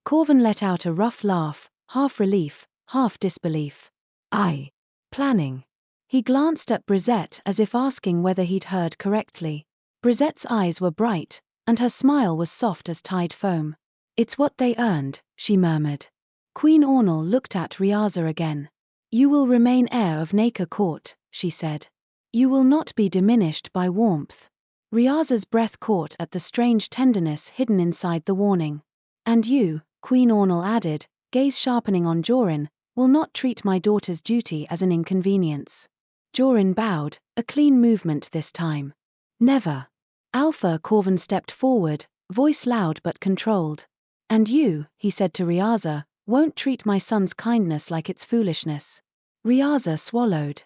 Corvin let out a rough laugh, half relief, half disbelief. Aye. Planning. He glanced at Brisette as if asking whether he'd heard correctly. Brisette's eyes were bright, and her smile was soft as tide foam. It's what they earned, she murmured. Queen Ornal looked at Riasa again. You will remain heir of Nacre Court, she said. You will not be diminished by warmth. Riasa's breath caught at the strange tenderness hidden inside the warning. And you, Queen Ornal added, gaze sharpening on Joryn, will not treat my daughter's duty as an inconvenience. Joryn bowed, a clean movement this time. Never. Alpha Corvin stepped forward, voice loud but controlled. And you, he said to Riasa, won't treat my son's kindness like it's foolishness. Riasa swallowed.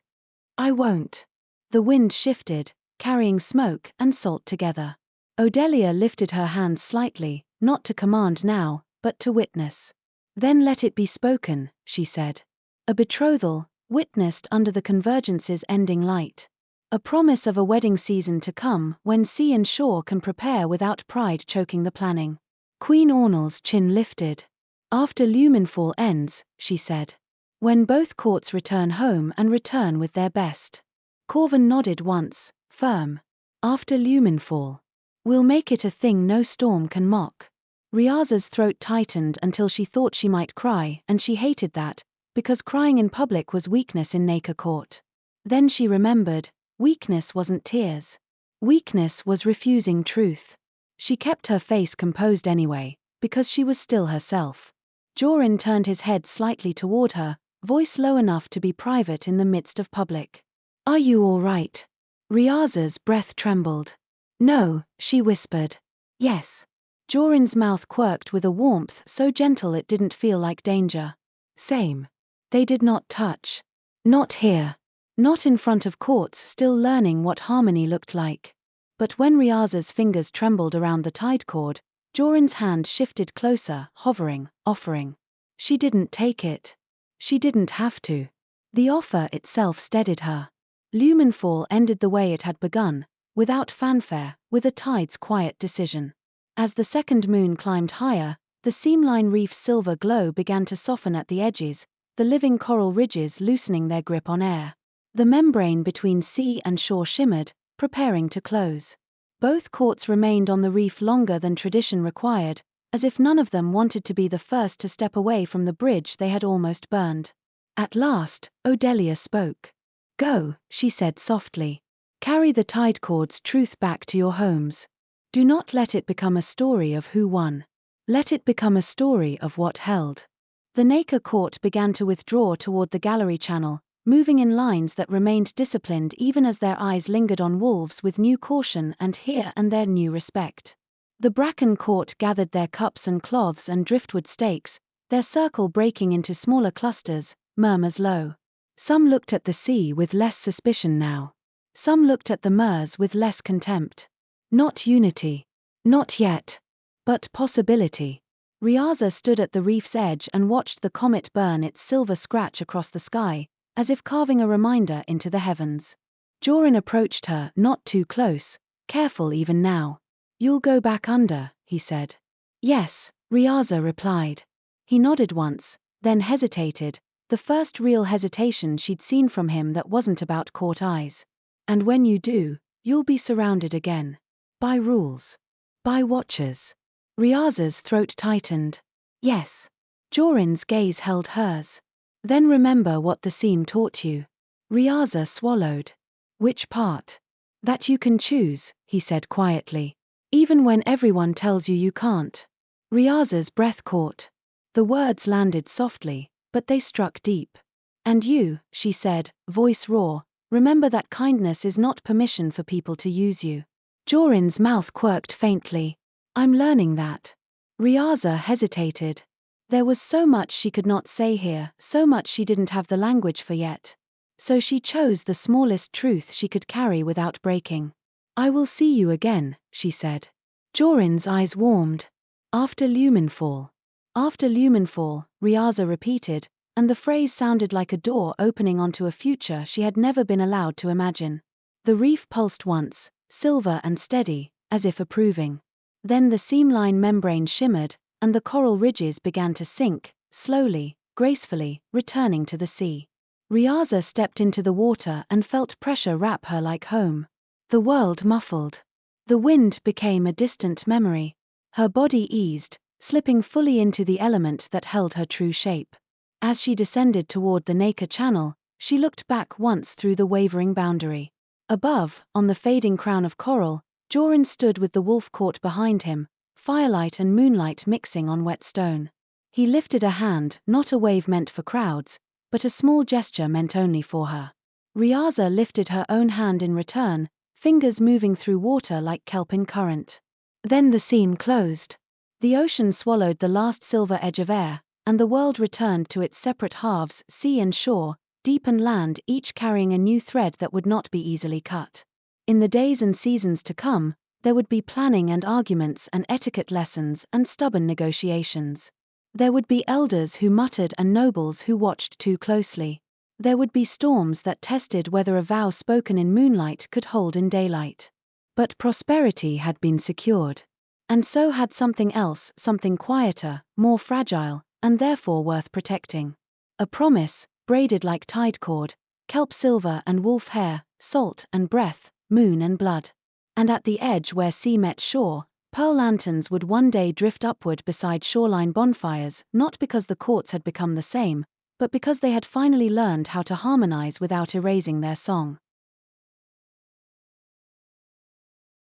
I won't. The wind shifted, carrying smoke and salt together. Odelia lifted her hands slightly, not to command now, but to witness. Then let it be spoken, she said. A betrothal, witnessed under the Convergence's ending light. A promise of a wedding season to come when sea and shore can prepare without pride choking the planning. Queen Ornal's chin lifted. After Lumenfall ends, she said. When both courts return home and return with their best. Corvin nodded once, firm. After Lumenfall. We'll make it a thing no storm can mock. Riasa's throat tightened until she thought she might cry, and she hated that, because crying in public was weakness in Nacre Court. Then she remembered, weakness wasn't tears. Weakness was refusing truth. She kept her face composed anyway, because she was still herself. Joryn turned his head slightly toward her, voice low enough to be private in the midst of public. Are you all right? Riasa's breath trembled. No, she whispered. Yes. Joryn's mouth quirked with a warmth so gentle it didn't feel like danger. Same. They did not touch. Not here. Not in front of courts still learning what harmony looked like. But when Riasa's fingers trembled around the tide cord, Joryn's hand shifted closer, hovering, offering. She didn't take it. She didn't have to. The offer itself steadied her. Lumenfall ended the way it had begun, without fanfare, with a tide's quiet decision. As the second moon climbed higher, the Seamline Reef's silver glow began to soften at the edges, the living coral ridges loosening their grip on air. The membrane between sea and shore shimmered, preparing to close. Both courts remained on the reef longer than tradition required, as if none of them wanted to be the first to step away from the bridge they had almost burned. At last, Odelia spoke. Go, she said softly. Carry the tide cord's truth back to your homes. Do not let it become a story of who won. Let it become a story of what held. The Nacre Court began to withdraw toward the gallery channel, moving in lines that remained disciplined even as their eyes lingered on wolves with new caution and here and there new respect. The Bracken Court gathered their cups and cloths and driftwood stakes, their circle breaking into smaller clusters, murmurs low. Some looked at the sea with less suspicion now. Some looked at the mers with less contempt. Not unity. Not yet. But possibility. Riasa stood at the reef's edge and watched the comet burn its silver scratch across the sky, as if carving a reminder into the heavens. Joryn approached her, not too close, careful even now. You'll go back under, he said. Yes, Riasa replied. He nodded once, then hesitated, the first real hesitation she'd seen from him that wasn't about court eyes. And when you do, you'll be surrounded again. By rules. By watchers. Riasa's throat tightened. Yes. Joryn's gaze held hers. Then remember what the Seam taught you. Riasa swallowed. Which part? That you can choose, he said quietly. Even Even when everyone tells you you can't. Riasa's breath caught. The words landed softly, but they struck deep. And you, she said, voice raw, remember that kindness is not permission for people to use you. Joryn's mouth quirked faintly. I'm learning that. Riasa hesitated. There was so much she could not say here, so much she didn't have the language for yet. So she chose the smallest truth she could carry without breaking. I will see you again, she said. Joryn's eyes warmed. After Lumenfall. After Lumenfall, Riasa repeated, and the phrase sounded like a door opening onto a future she had never been allowed to imagine. The reef pulsed once, silver and steady, as if approving. Then the seamline membrane shimmered, and the coral ridges began to sink, slowly, gracefully, returning to the sea. Riasa stepped into the water and felt pressure wrap her like home. The world muffled. The wind became a distant memory. Her body eased, slipping fully into the element that held her true shape. As she descended toward the Nacre Channel, she looked back once through the wavering boundary. Above, on the fading crown of coral, Joryn stood with the wolf court behind him, firelight and moonlight mixing on wet stone. He lifted a hand, not a wave meant for crowds, but a small gesture meant only for her. Riasa lifted her own hand in return, fingers moving through water like kelp in current. Then the seam closed. The ocean swallowed the last silver edge of air, and the world returned to its separate halves, sea and shore, deep and land, each carrying a new thread that would not be easily cut. In the days and seasons to come, there would be planning and arguments and etiquette lessons and stubborn negotiations. There would be elders who muttered and nobles who watched too closely. There would be storms that tested whether a vow spoken in moonlight could hold in daylight. But prosperity had been secured. And so had something else, something quieter, more fragile, and therefore worth protecting. A promise, braided like tide cord, kelp silver and wolf hair, salt and breath, moon and blood. And at the edge where sea met shore, pearl lanterns would one day drift upward beside shoreline bonfires, not because the courts had become the same, but because they had finally learned how to harmonize without erasing their song.